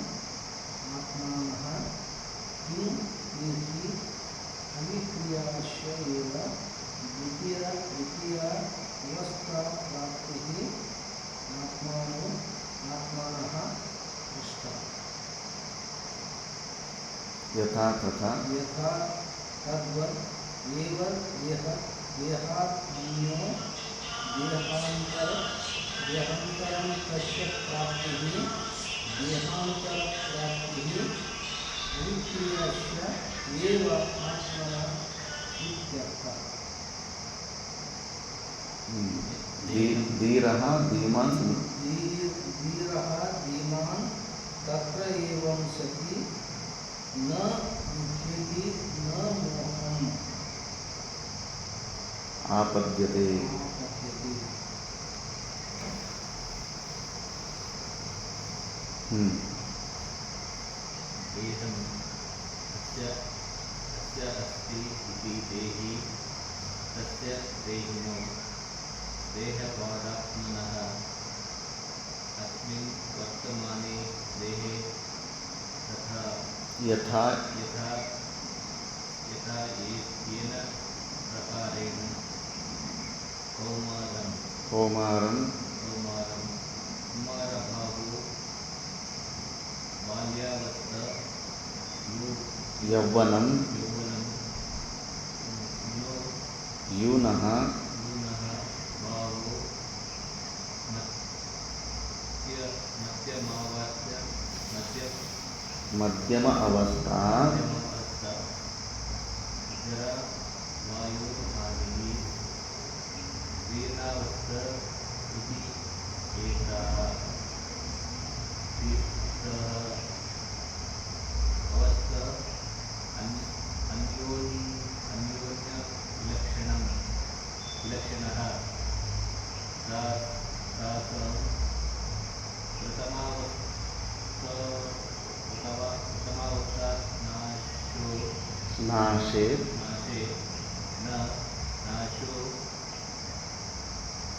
आत्मानः किं इति अविक्रियाश्च एव द्वितीया अवस्थाप्राप्तिः आत्मानः पृष्टा
ಯಥಾ ತಥಾ
यथा तद्वत् एव देहात्मन्यो देहान्तरं तस्य प्राप्तिः अविक्रियस्य एव आत्मनः इत्यर्थः.
धीरः धीमान्
धीरः धीमान् तत्र एवं सति न मुह्यति न मोहम्
आपद्यते.
देहं अस्य अस्ति इति देहि तस्य देहिनो देहवादात्मनः अस्मिन् वर्तमाने देहे तथा
यथा
येन प्रकारेण
कौमारं
कुमारभावो बाल्यावस्था
यौवनं यूनः
भावो
मध्यम अवस्था
जरा वायु आदि वीर्णावस्था इति एताः अवस्था विलक्षणः तासां प्रथमावस्था
नाशे
न नाशो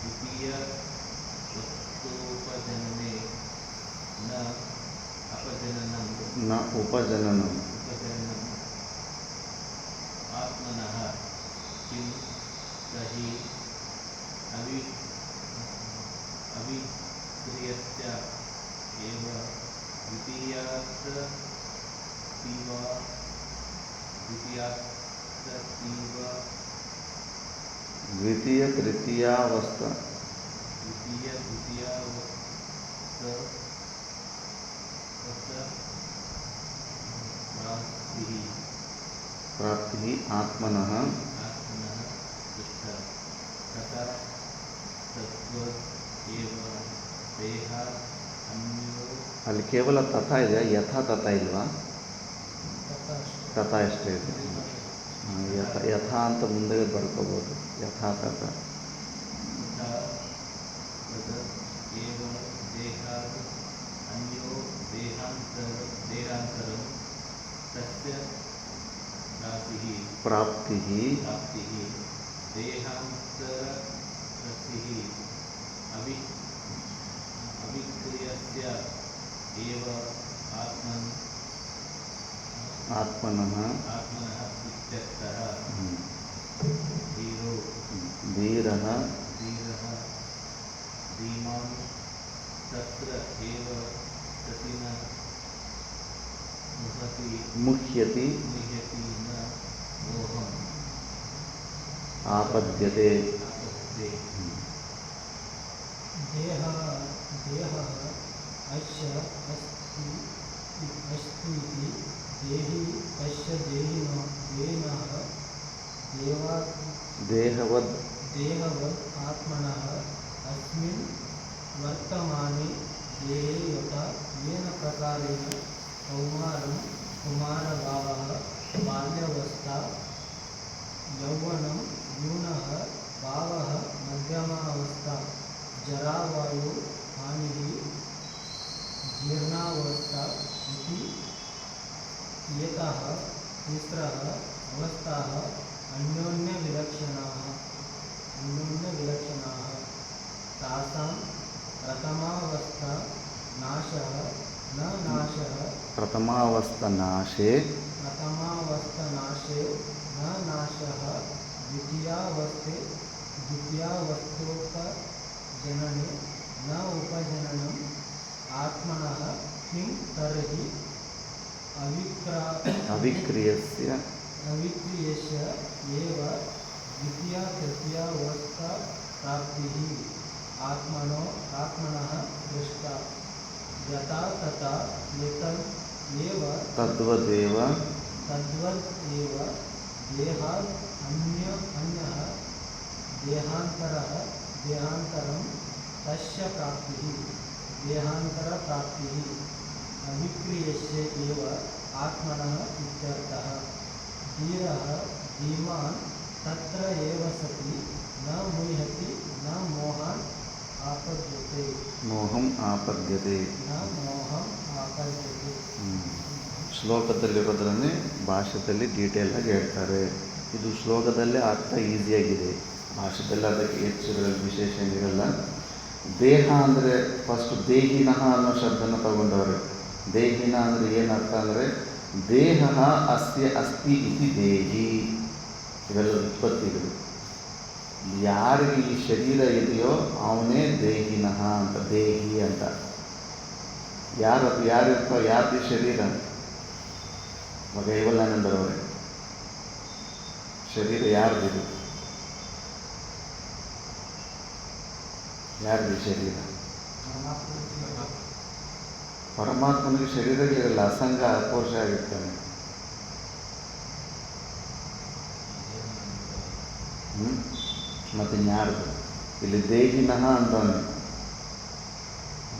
द्वितीयवस्तोपजनने न
उपजननम्
आत्मनः किं तर्हि अविक्रियस्य एव
द्वितीय तृतीयावस्था प्राप्तिः आत्मनः
तथा तद्वत् एव देहात् अन्यो
ಅಲ್ಲಿ ಕೇವಲ ತಥಾ ಇದೆ, ಯಥಾ ತಥಾ ಇಲ್ವಾ? ತಥಾ ಅಷ್ಟೇ ಇದೆ. ಯಥಾ ಅಂತ ಮುಂದೆ ಬರ್ಕೋಬೋದು. ಯಥಾ ತಥಾ प्राप्तिः
देहान्तरस्य अविक्रियस्य एव
आत्मनः
इत्यर्थः.
धीरः
धीमान् तत्र एव सति न
मुह्यति
न मोहम्
आपद्यते.
देहः अस्य अस्ति इति देहि अस्य देहिनः
ದೇಹವದ್
ದೇಹವದ್ ಆತ್ಮನಃ ಅಸ್ಮಿನ್ ವರ್ತಮಾನೆ ದೇಹೇ ಯಥಾ ಯೇನ ಪ್ರಕಾರೇಣ ಕೌಮಾರಂ ಕುಮಾರಭಾವಃ ಬಾಲ್ಯಾವಸ್ಥಾ ಯೌವನಂ ಯೂನಃ ಭಾವಃ ಮಧ್ಯಮಾವಸ್ಥಾ ಜರಾವಾಯು ಹಾನಿಃ जीर्णावस्था इति एताः तिस्रः अवस्थाः अन्योन्यविलक्षणाः तासां प्रथमावस्था नाशः न नाशः
ಪ್ರಥಮಾವಸ್ಥನಾಶೇ
प्रथमावस्थनाशे न नाशः द्वितीयावस्थोपजनने न उपजननम् आत्मनः किं तर्हि
ಅವಿಕ್ರಿಯಸ್ಯ
अविक्रियस्य एव द्वितीया तृतीयावस्था प्राप्तिः आत्मनः दृष्टा यथा तथा एतद् एव
ತದ್ವದೇವ
तद्वद् एव देहात् अन्यः देहान्तरं तस्य प्राप्तिः देहान्तरप्राप्तिः अविक्रियस्य एव आत्मनः इत्यर्थः धीरः धीमान् तत्र एव सति न मुह्यति न मोहान् आपद्यते
ಮೋಹಂ ಆಪದ್ಯತೆ.
न मोहम् आपद्यते.
ಶ್ಲೋಕದಲ್ಲಿರೋದ್ರನ್ನೇ ಭಾಷೆಯಲ್ಲಿ ಡೀಟೇಲ್ ಆಗಿ ಹೇಳ್ತಾರೆ. ಇದು ಶ್ಲೋಕದಲ್ಲೇ ಅರ್ಥ ಈಸಿಯಾಗಿದೆ. ಭಾಷೆದಲ್ಲಿ ಅದಕ್ಕೆ ಹೆಚ್ಚು ವಿಶೇಷ ಏನಿರಲ್ಲ. ದೇಹ ಅಂದರೆ ಫಸ್ಟ್ ದೇಹಿನಃ ಅನ್ನೋ ಶಬ್ದನ ತಗೊಂಡವ್ರೆ. ದೇಹಿನ ಅಂದರೆ ಏನರ್ಥ ಅಂದರೆ ದೇಹ ಅಸ್ಯ ಅಸ್ತಿ ಇತಿ ದೇಹಿ. ಇವೆಲ್ಲ ಉತ್ಪತ್ತಿಗಳು. ಯಾರಿಗೆ ಈ ಶರೀರ ಇದೆಯೋ ಅವನೇ ದೇಹಿನಃ ಅಂತ, ದೇಹಿ ಅಂತ. ಯಾರ್ದು ಶರೀರ? ಕೈವಲ್ಯಾನಂದರವರೇ ಶರೀರ ಯಾರ್ದಿದು? ಯಾರ್ದು ಶರೀರ? ಪರಮಾತ್ಮನಿಗೆ ಶರೀರಗಳಿರಲ್ಲ, ಅಸಂಗ ಅಕೋಶ ಆಗಿರ್ತಾನೆ. ಮತ್ತು ಇನ್ಯಾರ್ದು? ಇಲ್ಲಿ ದೇಹಿನಃ ಅಂತಾನೆ.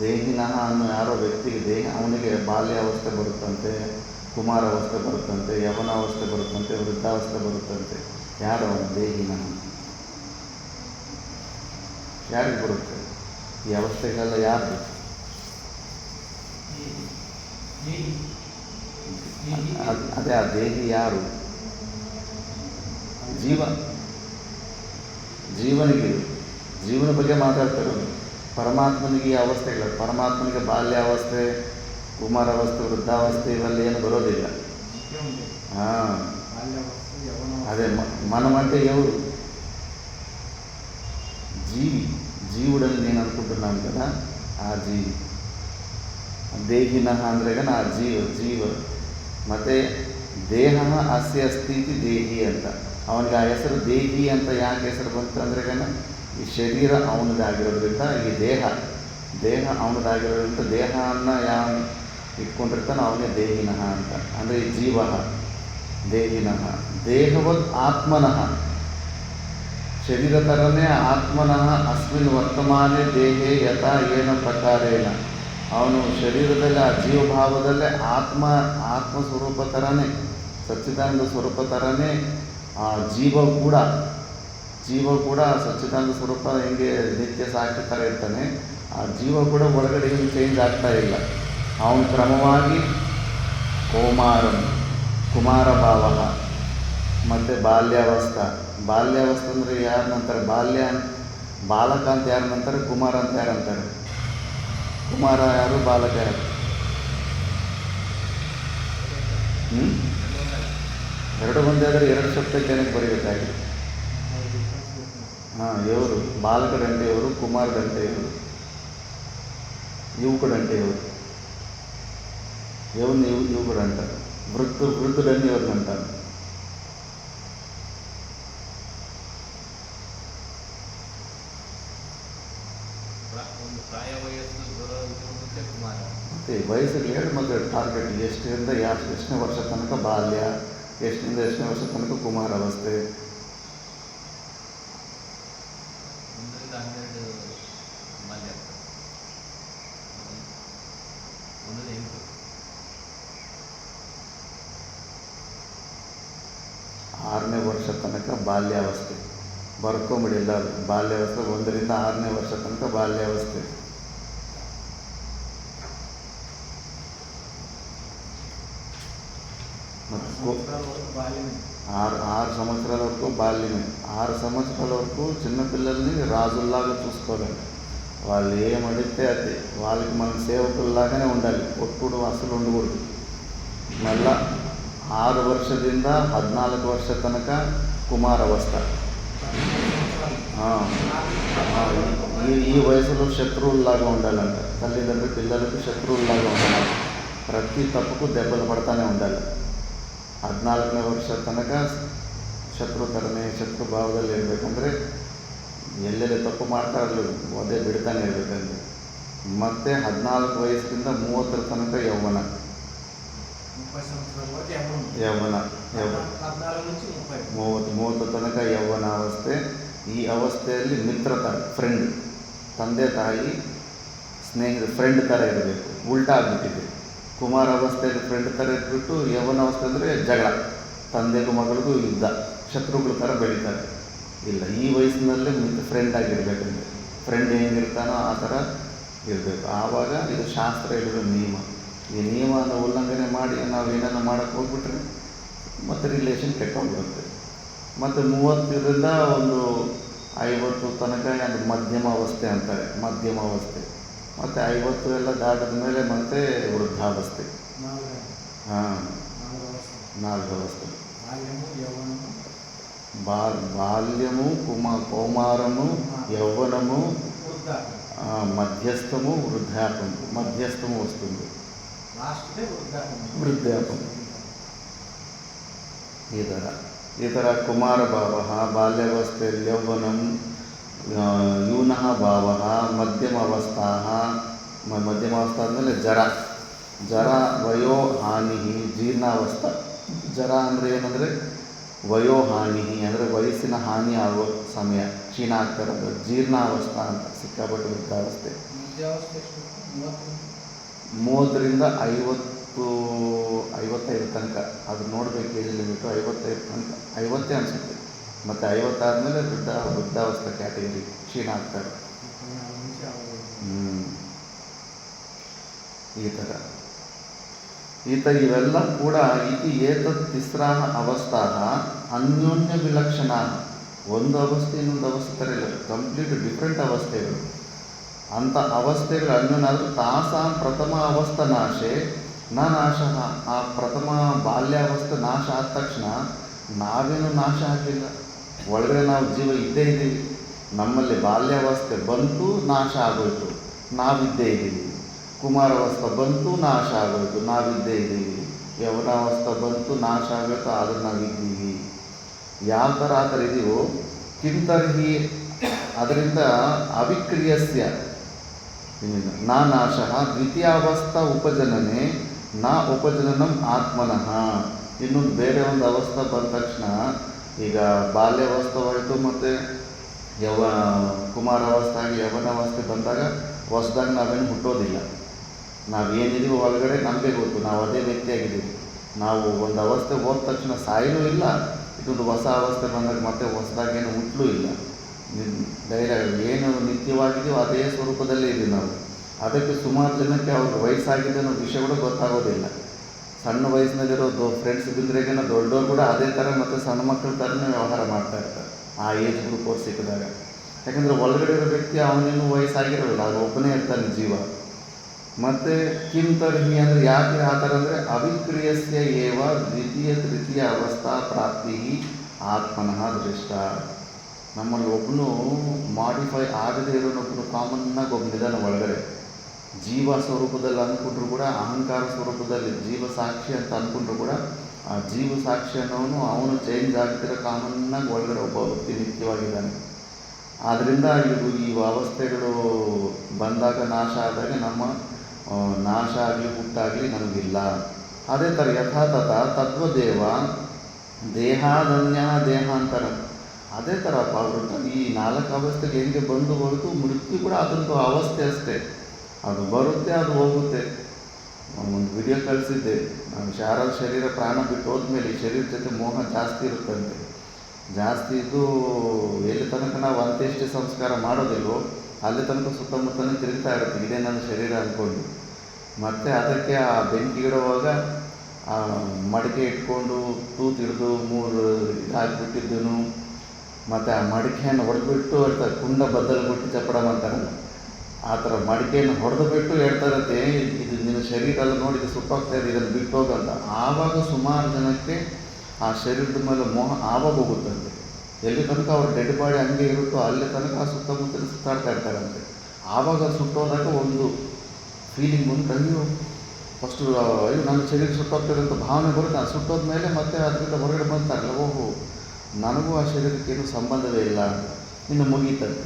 ದೇಹಿನಃ ಅನ್ನೋ ಯಾರೋ ವ್ಯಕ್ತಿಗೆ ದೇಹ, ಅವನಿಗೆ ಬಾಲ್ಯಾವಸ್ಥೆ ಬರುತ್ತಂತೆ, ಕುಮಾರಾವಸ್ಥೆ ಬರುತ್ತಂತೆ, ಯೌವನಾವಸ್ಥೆ ಬರುತ್ತಂತೆ, ವೃದ್ಧಾವಸ್ಥೆ ಬರುತ್ತಂತೆ. ಯಾರು ಅವನು ದೇಹಿನಃ? ಯಾರಿಗೆ ಬರುತ್ತೆ ಈ ಅವಸ್ಥೆಗಳೆಲ್ಲ? ಯಾರ್ದು? ಅದೇ ಆ ದೇಹಿ ಯಾರು? ಜೀವನಿಗೆ ಜೀವನ ಬಗ್ಗೆ ಮಾತಾಡ್ತಾರೆ. ಪರಮಾತ್ಮನಿಗೆ ಈ ಅವಸ್ಥೆಗಳು, ಪರಮಾತ್ಮನಿಗೆ ಬಾಲ್ಯಾವಸ್ಥೆ, ಕುಮಾರಾವಸ್ಥೆ, ವೃದ್ಧಾವಸ್ಥೆ ಇವೆಲ್ಲ ಏನು ಬರೋದಿಲ್ಲ. ಹಾಂ, అదే మనం అంటే ఎవరు? జీవుడని నేను అనుకుంటున్నాను కదా, ఆ జీవి. ದೇಹಿನಃ ಅಂದರೆ ಆ ಜೀವ ಮತ್ತು ದೇಹ ಅಸ್ಯ ಅಸ್ತಿ ಇತಿ ದೇಹಿ ಅಂತ. ಅವನಿಗೆ ಆ ಹೆಸರು ದೇಹಿ ಅಂತ ಯಾಕೆ ಹೆಸರು ಬಂತು ಅಂದರೆ ಈ ಶರೀರ ಅವನದಾಗಿರೋದ್ರಿಂದ, ಈ ದೇಹ ಅವನದಾಗಿರೋದ್ರಿಂದ ದೇಹವನ್ನು ಯಾವ ಇಟ್ಕೊಂಡಿರ್ತಾನೋ ಅವನೇ ದೇಹಿನಃ ಅಂತ. ಅಂದರೆ ಈ ಜೀವ ದೇಹಿನಃ. ದೇಹವದ್ ಆತ್ಮನಃ, ಶರೀರ ಥರನೇ ಆತ್ಮನಃ ಅಸ್ಮಿನ್ ವರ್ತಮಾನೆ ದೇಹೇ ಯಥಾ ಏನ ಪ್ರಕಾರೇಣ. ಅವನು ಶರೀರದಲ್ಲಿ ಆ ಜೀವಭಾವದಲ್ಲೇ ಆತ್ಮ ಸ್ವರೂಪ ಥರನೇ, ಸಚ್ಚಿದಾನಂದ ಸ್ವರೂಪ ಥರನೇ ಆ ಜೀವ ಕೂಡ ಸಚ್ಚಿದಾನಂದ ಸ್ವರೂಪ ಹೆಂಗೆ ನಿತ್ಯ ಸಾಕ್ಷಿ ಥರ ಇರ್ತಾನೆ, ಆ ಜೀವ ಕೂಡ ಒಳಗಡೆ ಏನು ಚೇಂಜ್ ಆಗ್ತಾ ಇಲ್ಲ. ಅವನು ಕ್ರಮವಾಗಿ ಕುಮಾರ ಭಾವ ಮತ್ತು ಬಾಲ್ಯಾವಸ್ಥೆ ಅಂದರೆ ಯಾರು ನಂತಾರೆ? ಬಾಲಕ ಅಂತ ಯಾರು ನಂತಾರೆ? ಕುಮಾರ ಅಂತ ಯಾರು ಅಂತಾರೆ? ಕುಮಾರ ಯಾರು, ಬಾಲಕ ಯಾರು? ಎರಡು ಒಂದೇ ಆದರೆ ಎರಡು ಶಬ್ದಕ್ಕೆ ಏನಕ್ಕೆ ಬರೀಬೇಕಾಗಿದೆ? ಹಾಂ, ಇವರು ಬಾಲಕರಂತೆ ಇವರು, ಕುಮಾರದಂತೆ ಇವರು, ಯುವಕರಂತೆ ಇವರು. ಯುವಕರು ಅಂತಾರೆ. ವೃದ್ಧರನ್ನು ಇವ್ರನ್ನ ಅಂತಾರೆ. ಮತ್ತು ವಯಸ್ಸಿಗೆ ಹೇಳಿ ಮತ್ತು ಟಾರ್ಗೆಟ್ ಎಷ್ಟರಿಂದ ಎಷ್ಟನೇ ವರ್ಷ ತನಕ ಬಾಲ್ಯ, ಎಷ್ಟರಿಂದ ಎಷ್ಟನೇ ವರ್ಷ ತನಕ ಕುಮಾರಾವಸ್ಥೆ, ತನಕ ಬಾಲ್ಯಾವಸ್ಥೆ. ಬರ್ಕೊಂಬಿಡಿ ಎಲ್ಲರೂ, ಬಾಲ್ಯಾವಸ್ಥೆ 1 ರಿಂದ 6ನೇ ವರ್ಷ ತನಕ ಬಾಲ್ಯಾವಸ್ಥೆ. ಮತ್ತು 6 సంవత్సరాల వరకు బాల్యమే. 6 సంవత్సరాల వరకు చిన్నపిల్లల్ని రాజుల్లాగా చూసుకోవాలి. వాళ్ళు ఏం అడిగితే అది, వాళ్ళకి మనం సేవకుల్లాగానే ఉండాలి, ఒప్పుడు అసలు ఉండకూడదు. మళ్ళా 6 ವರ್ಷದಿಂದ 14 ವರ್ಷ ತನಕ కుమారవస్థ. ఈ వయసులో శత్రువుల్లాగా ఉండాలంట. తల్లిదండ్రులు పిల్లలకు శత్రువుల్లాగా ఉండాలి. ప్రతి తప్పుకు దెబ్బలు పడతానే ఉండాలి. 14ನೇ ವರ್ಷ ತನಕ ಶತ್ರುತರನೇ ಶತ್ರು ಭಾವದಲ್ಲಿ ಇರಬೇಕಂದ್ರೆ ಎಲ್ಲೆಲ್ಲಿ ತಪ್ಪು ಮಾಡ್ತಾರಲ್ಲ ಅದೇ ಬಿಡ್ತಾನೆ ಇರಬೇಕಂದ್ರೆ. ಮತ್ತು 14 ವಯಸ್ಸಿಂದ 30ರ ತನಕ ಯೌವನ. 30 ತನಕ ಯೌವನ ಅವಸ್ಥೆ. ಈ ಅವಸ್ಥೆಯಲ್ಲಿ ಮಿತ್ರತ, ಫ್ರೆಂಡ್, ತಂದೆ ತಾಯಿ ಸ್ನೇಹಿತ ಫ್ರೆಂಡ್ ಥರ ಇರಬೇಕು. ಉಲ್ಟಾ ಆಗಿಬಿಟ್ಟಿದೆ. ಕುಮಾರಾವಸ್ಥೆಯಲ್ಲಿ ಫ್ರೆಂಡ್ ಥರ ಇದ್ಬಿಟ್ಟು ಯೌವನಾವಸ್ಥೆ ಅಂದರೆ ಜಗಳ, ತಂದೆಗೂ ಮಗಳಿಗೂ ಯುದ್ಧ, ಶತ್ರುಗಳ ಥರ ಬೆಳೀತಾರೆ. ಇಲ್ಲ, ಈ ವಯಸ್ಸಿನಲ್ಲೇ ಫ್ರೆಂಡ್ ಆಗಿರ್ಬೇಕಂದ್ರೆ ಫ್ರೆಂಡ್ ಹೆಂಗಿರ್ತಾನೋ ಆ ಥರ ಇರಬೇಕು. ಆವಾಗ ಇದು ಶಾಸ್ತ್ರ ಹೇಳಿರೋ ನಿಯಮ. ಈ ನಿಯಮನ ಉಲ್ಲಂಘನೆ ಮಾಡಿ ನಾವು ಏನನ್ನ ಮಾಡೋಕ್ಕೆ ಹೋಗ್ಬಿಟ್ರೆ ಮತ್ತು ರಿಲೇಷನ್ ಕೆಟ್ಟೋಗ್ಬಿಡುತ್ತೆ. ಮತ್ತು 30ರಿಂದ 50 ತನಕ ಅದು ಮಧ್ಯಮ ಅವಸ್ಥೆ ಅಂತಾರೆ, ಮಧ್ಯಮ ಅವಸ್ಥೆ. ಮತ್ತು 50 ಎಲ್ಲ ದಾಟಿದ ಮೇಲೆ ಮತ್ತೆ ವೃದ್ಧಾವಸ್ಥೆ. ಹಾಂ, 4 ಅವಸ್ಥೆ. బాల్యము, కౌమారము, యవ్వనము, మధ్యస్థము, వృద్ధాపం. మధ్యస్థము వస్తుంది, వృద్ధాపం. ಈ ಥರ ಕುಮಾರ ಭಾವ, ಬಾಲ್ಯಾವಸ್ಥೆಯಲ್ಲಿ ಯೌವನಂ, ಯೂನಃ ಭಾವ, ಮಧ್ಯಮಾವಸ್ಥಾ. ಮಧ್ಯಮಾವಸ್ಥಾ ಆದಮೇಲೆ ಜರ, ವಯೋಹಾನಿ, ಜೀರ್ಣಾವಸ್ಥಾ. ಜರ ಅಂದರೆ ಏನಂದರೆ ವಯೋಹಾನಿ ಅಂದರೆ ವಯಸ್ಸಿನ ಹಾನಿ ಆಗೋ ಸಮಯ, ಕ್ಷೀಣ ಆಗ್ತಾರದು. ಜೀರ್ಣಾವಸ್ಥಾ ಅಂತ ಸಿಕ್ಕಾಪಟ್ಟೆ ವೃದ್ಧಾವಸ್ಥೆ. 30ರಿಂದ 55 ತನಕ. ಅದು ನೋಡಬೇಕು ಏಜ್ ಲಿಮಿಟು 55 ತನಕ, 50 ಅನಿಸುತ್ತೆ. ಮತ್ತು 50 ಆದಮೇಲೆ ವೃದ್ಧಾವಸ್ಥೆ ಕ್ಯಾಟಗರಿ, ಕ್ಷೀಣ ಆಗ್ತಾರೆ. ಈ ಥರ ಇವೆಲ್ಲ ಕೂಡ ಇತಿ ಏತತ್ ತಿಸ್ರಾಹ ಅವಸ್ಥಾಃ ಅನ್ಯೋನ್ಯ ವಿಲಕ್ಷಣ. ಒಂದು ಅವಸ್ಥೆ ಇನ್ನೊಂದು ಅವಸ್ಥೆ ಥರ ಇಲ್ಲ, ಕಂಪ್ಲೀಟ್ ಡಿಫ್ರೆಂಟ್ ಅವಸ್ಥೆಗಳು. ಅಂಥ ಅವಸ್ಥೆಗಳು ಅನ್ಯೋನ್ಯ ಆದರೂ ತಾಸಾಂ ಪ್ರಥಮ ಅವಸ್ಥಾ ನಾಶೆ ನ ನಾಶಃ. ಆ ಪ್ರಥಮ ಬಾಲ್ಯಾವಸ್ಥೆ ನಾಶ ಆದ ತಕ್ಷಣ ನಾವೇನು ನಾಶ ಆಗಲಿಲ್ಲ, ಒಳಗಡೆ ನಾವು ಜೀವ ಇದ್ದೇ ಇದ್ದೀವಿ. ನಮ್ಮಲ್ಲಿ ಬಾಲ್ಯಾವಸ್ಥೆ ಬಂತು, ನಾಶ ಆಗೋಯ್ತು, ನಾವಿದ್ದೇ ಇದ್ದೀವಿ. ಕುಮಾರಾವಸ್ಥೆ ಬಂತು, ನಾಶ ಆಗೋಯ್ತು, ನಾವಿದ್ದೇ ಇದ್ದೀವಿ. ಯೌವನಾವಸ್ಥೆ ಬಂತು, ನಾಶ ಆಗೋಯ್ತು, ಆದರೂ ನಾವಿದ್ದೀವಿ. ಯಾವ ಥರ ಆ ಥರ ಇದೀವೋ ಕಿಂತರ್ಹಿ ಅದರಿಂದ ಅವಿಕ್ರಿಯಸ್ಯ ನಾ ನಾಶಃ ದ್ವಿತೀಯಾವಸ್ಥಾ ಉಪಜನನೆ ನ ಉಪಜನನಂ ಆತ್ಮನಃ. ಇನ್ನೊಂದು ಬೇರೆ ಒಂದು ಅವಸ್ಥೆ ಬಂದ ತಕ್ಷಣ, ಈಗ ಬಾಲ್ಯಾವಸ್ಥೆವಾಯಿತು ಮತ್ತು ಕುಮಾರಾವಸ್ಥೆ ಆಗಿ ಯೌವನಾವಸ್ಥೆ ಬಂದಾಗ ಹೊಸದಾಗಿ ನಾವೇನು ಹುಟ್ಟೋದಿಲ್ಲ. ನಾವೇನಿದೀವೋ ಒಳಗಡೆ ನಮಗೆ ಗೊತ್ತು, ನಾವು ಅದೇ ವ್ಯಕ್ತಿಯಾಗಿದ್ದೀವಿ. ನಾವು ಒಂದು ಅವಸ್ಥೆ ಹೋದ ತಕ್ಷಣ ಸಾಯಲೂ ಇಲ್ಲ, ಇದೊಂದು ಹೊಸ ಅವಸ್ಥೆ ಬಂದಾಗ ಮತ್ತೆ ಹೊಸದಾಗೇನು ಹುಟ್ಟಲೂ ಇಲ್ಲ. ಏನು ನಿತ್ಯವಾಗಿದೆಯೋ ಅದೇ ಸ್ವರೂಪದಲ್ಲೇ ಇದ್ದೀವಿ ನಾವು. ಅದಕ್ಕೆ ಸುಮಾರು ಜನಕ್ಕೆ ಅವ್ರಿಗೆ ವಯಸ್ಸಾಗಿದೆ ಅನ್ನೋ ವಿಷಯ ಕೂಡ ಗೊತ್ತಾಗೋದಿಲ್ಲ. ಸಣ್ಣ ವಯಸ್ಸಿನಲ್ಲಿರೋದು ಫ್ರೆಂಡ್ಸ್ ಬಿದ್ರೆಗೇನೋ ದೊಡ್ಡವ್ರು ಕೂಡ ಅದೇ ಥರ ಮತ್ತು ಸಣ್ಣ ಮಕ್ಕಳ ಥರನೇ ವ್ಯವಹಾರ ಮಾಡ್ತಾ ಇರ್ತಾರೆ ಆ ಏಜ್ ಗ್ರೂಪ್ ಅವ್ರು ಸಿಕ್ಕಿದಾಗ. ಯಾಕಂದರೆ ಒಳಗಡೆ ಇರೋ ವ್ಯಕ್ತಿ ಅವನೇನು ವಯಸ್ಸಾಗಿರೋಲ್ಲ, ಅದು ಒಬ್ಬನೇ ಇರ್ತಾನೆ ಜೀವ. ಮತ್ತು ಕಿಂತರ್ಹಿ ಅಂದರೆ ಯಾಕೆ ಆ ಥರ ಅಂದರೆ ಅವಿಕ್ರಿಯಸ್ಯ ಏವ ದ್ವಿತೀಯ ತೃತೀಯ ಅವಸ್ಥಾ ಪ್ರಾಪ್ತಿ ಆತ್ಮನಃ ದೃಷ್ಟ. ನಮ್ಮಲ್ಲಿ ಒಬ್ಬನು ಮಾಡಿಫೈ ಆಗದೇ ಇರೋನೊಬ್ಬನು ಕಾಮನ್ನಾಗಿ ಒಬ್ಬನಿದ್ದಾನೆ ಒಳಗಡೆ. ಜೀವ ಸ್ವರೂಪದಲ್ಲಿ ಅಂದ್ಕೊಂಡ್ರು ಕೂಡ, ಅಹಂಕಾರ ಸ್ವರೂಪದಲ್ಲಿ ಜೀವ ಸಾಕ್ಷಿ ಅಂತ ಅಂದ್ಕೊಂಡ್ರು ಕೂಡ, ಆ ಜೀವ ಸಾಕ್ಷಿ ಅನ್ನೋನು ಅವನು ಚೇಂಜ್ ಆಗ್ತಿರೋ ಕಾಮನ್ನಾಗಿ ಒಳಗಡೆ ಒಬ್ಬ ವ್ಯಕ್ತಿ ನಿತ್ಯವಾಗಿದ್ದಾನೆ. ಆದ್ದರಿಂದ ಈ ಅವಸ್ಥೆಗಳು ಬಂದಾಗ, ನಾಶ ಆದಾಗ ನಮ್ಮ ನಾಶ ಆಗಲಿ ಹುಟ್ಟಾಗಲಿ ನಮಗಿಲ್ಲ. ಅದೇ ಥರ ಯಥಾತಥ ತತ್ವದೇವ ದೇಹಾದನ್ಯ ದೇಹಾಂತರ. ಅದೇ ಥರ ಈ 4 ಅವಸ್ಥೆಗೆ ಹೆಂಗೆ ಬಂದು ಹೋಯಿತು, ಮೃತ್ಯು ಕೂಡ ಅದೊಂದು ಅವಸ್ಥೆ ಅಷ್ಟೇ. ಅದು ಬರುತ್ತೆ, ಅದು ಹೋಗುತ್ತೆ. ಒಂದು ವಿಡಿಯೋ ಕಳಿಸಿದ್ದೆ ನಾನು. ಶಾರದ ಶರೀರ ಪ್ರಾಣ ಬಿಟ್ಟು ಹೋದ್ಮೇಲೆ ಈ ಶರೀರ ಜೊತೆ ಮೋಹ ಜಾಸ್ತಿ ಇರುತ್ತಂತೆ. ಜಾಸ್ತಿ ಇದು ಎಲ್ಲಿ ತನಕ ನಾವು ಅಂತ್ಯೇಷ್ಟಿ ಸಂಸ್ಕಾರ ಮಾಡೋದಿಲ್ವೋ ಅಲ್ಲಿ ತನಕ ಸುತ್ತಮುತ್ತಲೇ ತಿರುಗ್ತಾ ಇರುತ್ತೆ, ಇದೇ ನನ್ನ ಶರೀರ ಅಂದ್ಕೊಂಡು. ಮತ್ತು ಅದಕ್ಕೆ ಆ ಬೆಂಕಿ ಇಡುವಾಗ ಆ ಮಡಿಕೆ ಇಟ್ಕೊಂಡು ತೂತಿಡ್ದು 3 ಹಾಕಿಬಿಟ್ಟಿದ್ದನು, ಮತ್ತು ಆ ಮಡಿಕೆಯನ್ನು ಹೊಡೆದ್ಬಿಟ್ಟು ಹೇಳ್ತಾರೆ, ಕುಂಡ ಬದ್ದಲು ಕೊಟ್ಟು ಚಪ್ಪಡ ಅಂತಾರಲ್ಲ, ಆ ಥರ ಮಡಿಕೆಯನ್ನು ಹೊಡೆದು ಬಿಟ್ಟು ಹೇಳ್ತಾರಂತೆ, ಇದು ನಿನ್ನ ಶರೀರ ಎಲ್ಲ ನೋಡಿ ಇದು ಸುಟ್ಟೋಗ್ತಾ ಇದೆ, ಇದನ್ನು ಬಿಟ್ಟು ಹೋಗಂತ. ಆವಾಗ ಸುಮಾರು ಜನಕ್ಕೆ ಆ ಶರೀರದ ಮೇಲೆ ಮೋಹ ಆವಾಗ ಹೋಗುತ್ತಂತೆ. ಎಲ್ಲಿ ತನಕ ಅವ್ರ ಡೆಡ್ ಬಾಡಿ ಹಂಗೆ ಇರುತ್ತೋ ಅಲ್ಲಿ ತನಕ ಆ ಸುತ್ತಮುತ್ತಲು ಸುತ್ತಾಡ್ತಾ ಇರ್ತಾರಂತೆ. ಆವಾಗ ಸುಟ್ಟೋದಾಗ ಒಂದು ಫೀಲಿಂಗ್ ಬಂದು, ಅಯ್ಯೋ ಫಸ್ಟು ಅಯ್ಯೋ ನನ್ನ ಶರೀರ ಸುಟ್ಟೋಗ್ತದೆ ಅಂತ ಭಾವನೆ ಬರುತ್ತೆ. ಆ ಸುಟ್ಟೋದ ಮೇಲೆ ಮತ್ತೆ ಅದರಿಂದ ಹೊರಗಡೆ ಬಂತಾರಲ್ಲ, ಓಹೋ ನನಗೂ ಆ ಶರೀರಕ್ಕೇನು ಸಂಬಂಧವೇ ಇಲ್ಲ, ಇನ್ನು ಮುಗೀತಂತೆ.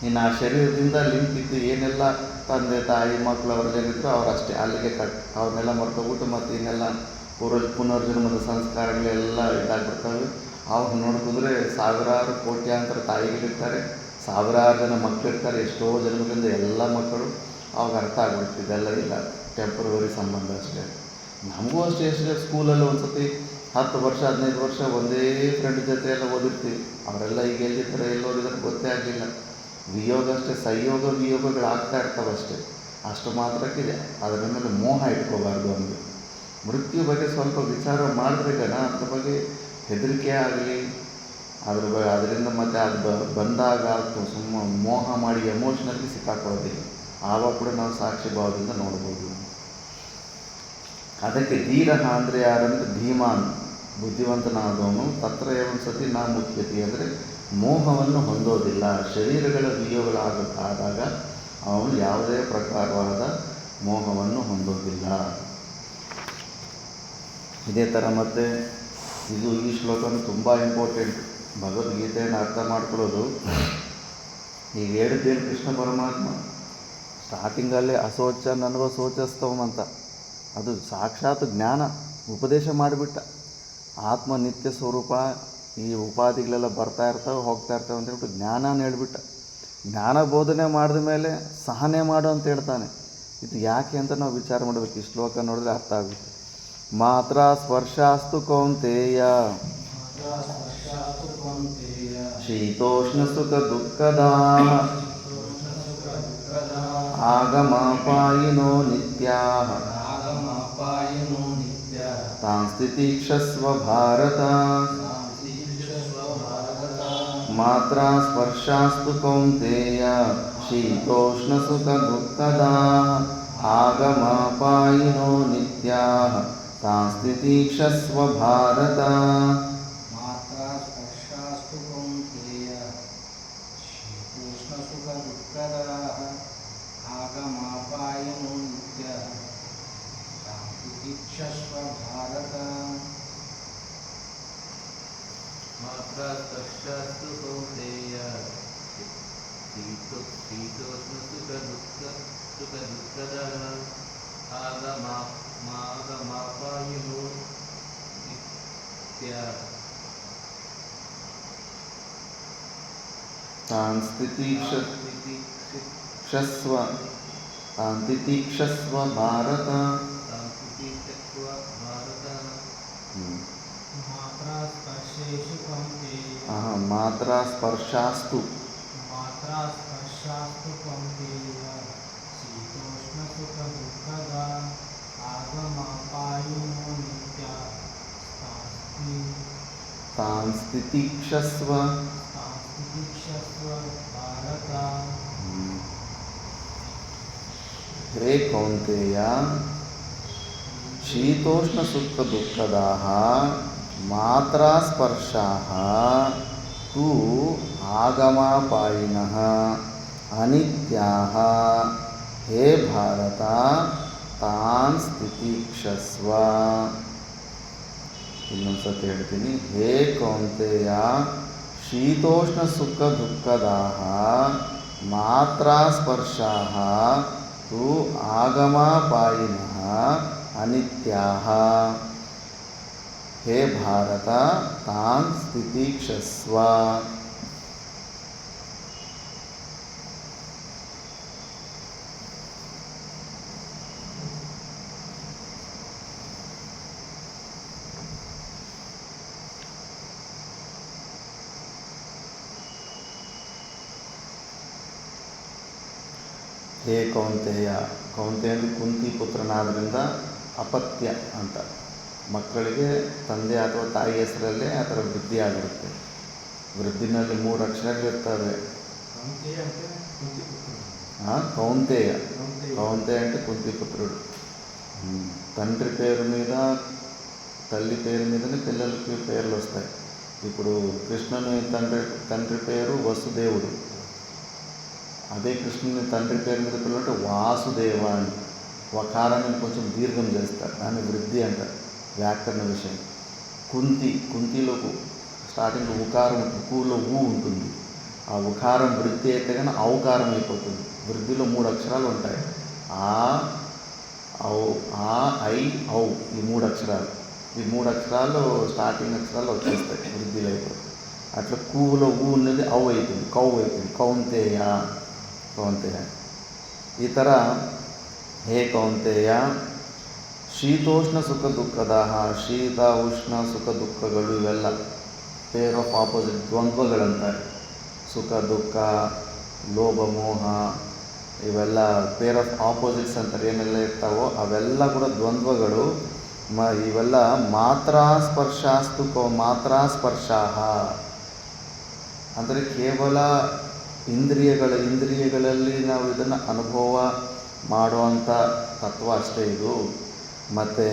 ಇನ್ನು ಆ ಶರೀರದಿಂದ ಲಿಂಕ್ ಇದ್ದು ಏನೆಲ್ಲ ತಂದೆ ತಾಯಿ ಮಕ್ಕಳು ಅವರಲ್ಲೇನಿದ್ರು ಅವರಷ್ಟೇ ಅಲ್ಲಿಗೆ ಅವ್ರನ್ನೆಲ್ಲ ಮರ್ತೋಗ್ಬಿಟ್ಟು ಮತ್ತು ಇನ್ನೆಲ್ಲ ಪುನರ್ಜನ್ಮದ ಸಂಸ್ಕಾರಗಳೆಲ್ಲ ಇದಾಗ್ಬಿಡ್ತವೆ. ಅವ್ರು ನೋಡ್ಕೊಂಡ್ರೆ ಸಾವಿರಾರು ಕೋಟ್ಯಾಂತರ ತಾಯಿಗಳಿರ್ತಾರೆ, ಸಾವಿರಾರು ಜನ ಮಕ್ಕಳಿರ್ತಾರೆ, ಎಷ್ಟೋ ಜನ್ಮಗಳಿಂದ ಎಲ್ಲ ಮಕ್ಕಳು. ಅವಾಗ ಅರ್ಥ ಆಗ್ಬಿಡ್ತು ಇದೆಲ್ಲ ಇಲ್ಲ, ಟೆಂಪ್ರವರಿ ಸಂಬಂಧ ಅಷ್ಟೇ. ನಮಗೂ ಅಷ್ಟೇ ಸ್ಕೂಲಲ್ಲಿ ಒಂದು ಸತಿ 10 ವರ್ಷ 15 ವರ್ಷ ಒಂದೇ ಫ್ರೆಂಡ್ ಜೊತೆ ಎಲ್ಲ ಓದಿರ್ತೀವಿ. ಅವರೆಲ್ಲ ಈಗ ಎಲ್ಲಿರ್ತಾರೆ ಎಲ್ಲೋದಿದ್ರೆ ಗೊತ್ತೇ ಆಗಲಿಲ್ಲ. ವಿಯೋಗ ಅಷ್ಟೇ, ಸಂಯೋಗ ವಿಯೋಗಗಳು ಆಗ್ತಾ ಇರ್ತಾವೆ ಅಷ್ಟೇ. ಅಷ್ಟು ಮಾತ್ರಕ್ಕಿದೆ. ಅದರ ಮೇಲೆ ಮೋಹ ಇಟ್ಕೋಬಾರ್ದು. ಅಂದರೆ ಮೃತ್ಯು ಬಗ್ಗೆ ಸ್ವಲ್ಪ ವಿಚಾರ ಮಾಡಬೇಕಲ್ಲ, ಅದ್ರ ಬಗ್ಗೆ ಹೆದರಿಕೆ ಆಗಲಿ, ಅದರಿಂದ ಮತ್ತೆ ಅದು ಬಂದಾಗ ಮೋಹ ಮಾಡಿ ಎಮೋಷ್ನಲಿ ಸಿಕ್ಕಾಕೊಳ್ಳೋದಿಲ್ಲ. ಆವಾಗ ಕೂಡ ನಾವು ಸಾಕ್ಷಿ ಭಾವದಿಂದ ನೋಡ್ಬೋದು. ಅದಕ್ಕೆ ಧೀರಃ ಅಂದರೆ ಯಾರಂದರೆ ಧೀಮಾನ್, ಬುದ್ಧಿವಂತನಾದವನು. ತತ್ರ ಒಂದು ಸತಿ ನಾ ಮುಖ್ಯತೆ ಅಂದರೆ ಮೋಹವನ್ನು ಹೊಂದೋದಿಲ್ಲ. ಶರೀರಗಳ ವಿಯೋಗಗಳಾದಾಗ ಅವನು ಯಾವುದೇ ಪ್ರಕಾರವಾದ ಮೋಹವನ್ನು ಹೊಂದೋದಿಲ್ಲ. ಇದೇ ಥರ ಮತ್ತು ಈ ಶ್ಲೋಕನೂ ತುಂಬ ಇಂಪಾರ್ಟೆಂಟ್. ಭಗವದ್ಗೀತೆಯನ್ನು ಅರ್ಥ ಮಾಡ್ಕೊಳ್ಳೋದು. ಈಗ ಹೇಳಿದ್ದೇನು ಕೃಷ್ಣ ಪರಮಾತ್ಮ ಸ್ಟಾರ್ಟಿಂಗಲ್ಲೇ ಅಶೋಚ ನನ್ವ ಶೋಚಸ್ತವಂ ಅಂತ, ಅದು ಸಾಕ್ಷಾತ್ ಜ್ಞಾನ ಉಪದೇಶ ಮಾಡಿಬಿಟ್ಟ. ಆತ್ಮ ನಿತ್ಯ ಸ್ವರೂಪ, ಈ ಉಪಾಧಿಗಳೆಲ್ಲ ಬರ್ತಾ ಇರ್ತವೆ ಹೋಗ್ತಾ ಇರ್ತವೆ ಅಂತ ಹೇಳ್ಬಿಟ್ಟು ಜ್ಞಾನ ಹೇಳ್ಬಿಟ್ಟ. ಜ್ಞಾನ ಬೋಧನೆ ಮಾಡಿದ ಮೇಲೆ ಸಹನೆ ಮಾಡು ಅಂತ ಹೇಳ್ತಾನೆ. ಇದು ಯಾಕೆ ಅಂತ ನಾವು ವಿಚಾರ ಮಾಡಬೇಕು. ಈ ಶ್ಲೋಕ ನೋಡಿದ್ರೆ ಅರ್ಥ ಆಗುತ್ತೆ. ಮಾತ್ರ ಸ್ಪರ್ಶಾಸ್ತು ಕೌಂತೆಯ ಶೀತೋಷ್ಣ ಸುಖ ದುಃಖದಾ ಆಗಮಾಪಾಯಿನೋ ನಿತ್ಯಾಃ ತಾನ್ ಸ್ಥಿತಿಕ್ಷಸ್ವ ಭಾರತ. ಮಾತ್ರ ಸ್ಪರ್ಶಾಸ್ತು ಕೌಂತೆಯ ಶೀತೋಷ್ಣ ಸುಖ ದುಃಖದಾ ಆಗಮಾಪಾಯಿನೋ ನಿತ್ಯಾಃ ತಾನ್ ಸ್ಥಿತಿಕ್ಷಸ್ವ ಭಾರತ.
ಮಾತ್ರ ಸ್ಪರ್ಶಾಸ್ತು ಕೌಂತೆಯ ಶೀತೋಷ್ಣ ಸುಖ ದುಃಖದಾಃ ಆಗಮಾಪಾಯಿನೋ ನಿತ್ಯಃ ತಾನ್ ಸ್ಥಿತಿಕ್ಷಸ್ವ ಭಾರತ.
ಮಾತ್ರ ಸ್ಪರ್ಶಾಸ್ತು ಕೌಂತೆಯ ಶೀತೋಷ್ಣ ಸುಖ ದುಃಖದಃ ಆಗಮಾಪಾಯಿನೋ ನಿತ್ಯಃ
ತಾನ್ ಸ್ಥಿತಿಕ್ಷಸ್ವ ಭಾರತ.
ಮಾತ್ರ ಸ್ಪರ್ಶೇಷು ಕೌಂತೆಯ
ಮಾತ್ರ ಸ್ಪರ್ಶಾಸ್ತು
ಕೌಂತೆಯ ಶೀತೋಷ್ಣ ಸುಖ ದುಃಖದ ಆಗಮಾಪಾಯಿನೋ ನಿತ್ಯಃ
ತಾನ್ ಸ್ಥಿತಿಕ್ಷಸ್ವ
ಭಾರತ.
ಹೇ ಕೌಂತೆಯ ಶೀತೋಷ್ಣ ಸುಖ ದುಃಖದಾಃ ಮಾತ್ರ ಸ್ಪರ್ಶಾಃ ತು ಆಗಮಾಪಾಯಿನಃ ಅನಿತ್ಯಾಃ. ಹೇ ಭಾರತ ತಾನ್ ಸ್ಥಿತಿಕ್ಷಸ್ವ. ಇನ್ನೊಂದು ಸತಿ ಹೇಳ್ತೀನಿ. ಹೇ ಕೌಂತೆಯ ಶೀತೋಷ್ಣ ಸುಖ ದುಃಖದಾಃ ಮಾತ್ರ ಸ್ಪರ್ಶಾಃ ತು ಆಗಮಾಪಾಯಿನಃ ಅನಿತ್ಯಾಃ. ಹೇ ಭಾರತ ತಾನ್ ಸ್ಥಿತಿಕ್ಷಸ್ವ. ಹೇ ಕೌಂತೆಯ, ಕೌಂತೆಯ ಅಂದರೆ ಕುಂತಿ ಪುತ್ರನಾದ್ರಿಂದ ಅಪತ್ಯ ಅಂತ, ಮಕ್ಕಳಿಗೆ ತಂದೆ ಅಥವಾ ತಾಯಿ ಹೆಸರಲ್ಲೇ ಆ ಥರ ವೃದ್ಧಿ ಆಗಿರುತ್ತೆ. ವೃದ್ಧಿನಲ್ಲಿ 3 ಅಕ್ಷರಗಳಿರ್ತವೆ.
ಕೌಂತೆಯ అంటే కుంతి పుత్రుడు.
కౌంతేయ,
కౌంతేయ.
కౌంతేయ అంటే కుంతి పుత్రుడు. తండ్రి పేరు మీద, తల్లి పేరు మీదనే పిల్లలకి పేర్లు వస్తాయి. ఇప్పుడు కృష్ణుని తండ్రి పేరు వసుదేవుడు. అదే కృష్ణుని తండ్రి పేరు మీద పిల్లలు అంటే వాసుదేవ అని. వకారాన్ని కొంచెం దీర్ఘం చేస్తారు, దాన్ని వృద్ధి అంటారు వ్యాకరణ విషయం. కుంతిలో స్టార్టింగ్ ఉకారం ఉంటుంది, కూలో ఊ ఉంటుంది. ఆ ఉకారం వృద్ధి అయితే కానీ ఔకారం అయిపోతుంది. వృద్ధిలో 3 అక్షరాలు ఉంటాయి. ఆ, ఔ, ఆ, ఐ, ఔ, ఈ 3 అక్షరాలు. ఈ 3 అక్షరాలు స్టార్టింగ్ అక్షరాలు వచ్చేస్తాయి, వృద్ధిలో అయిపోతాయి. అట్లా కూలో ఊ ఉన్నది ఔ అవుతుంది, కౌ అవుతుంది. కౌంతేయ, కౌంతేయ. ఈ ಥರ ಹೇ ಕೌಂತೆಯ, ಶೀತೋಷ್ಣ ಸುಖ ದುಃಖದಾಹ, ಶೀತ ಉಷ್ಣ ಸುಖ ದುಃಖಗಳು ಇವೆಲ್ಲ ಪೇರ್ ಆಫ್ ಆಪೋಸಿಟ್, ದ್ವಂದ್ವಗಳಂತಾರೆ. ಸುಖ ದುಃಖ, ಲೋಭ ಮೋಹ ಇವೆಲ್ಲ ಪೇರ್ ಆಫ್ ಆಪೋಸಿಟ್ಸ್ ಅಂತಾರೆ. ಏನೆಲ್ಲ ಇರ್ತಾವೋ ಅವೆಲ್ಲ ಕೂಡ ದ್ವಂದ್ವಗಳು. ಇವೆಲ್ಲ ಮಾತ್ರಾ ಸ್ಪರ್ಶಾಹ ಅಂದರೆ ಕೇವಲ ಇಂದ್ರಿಯಗಳಲ್ಲಿ ನಾವು ಇದನ್ನು ಅನುಭವ ಮಾಡುವಂಥ ತತ್ವ ಅಷ್ಟೇ ಇದು. ಮತ್ತು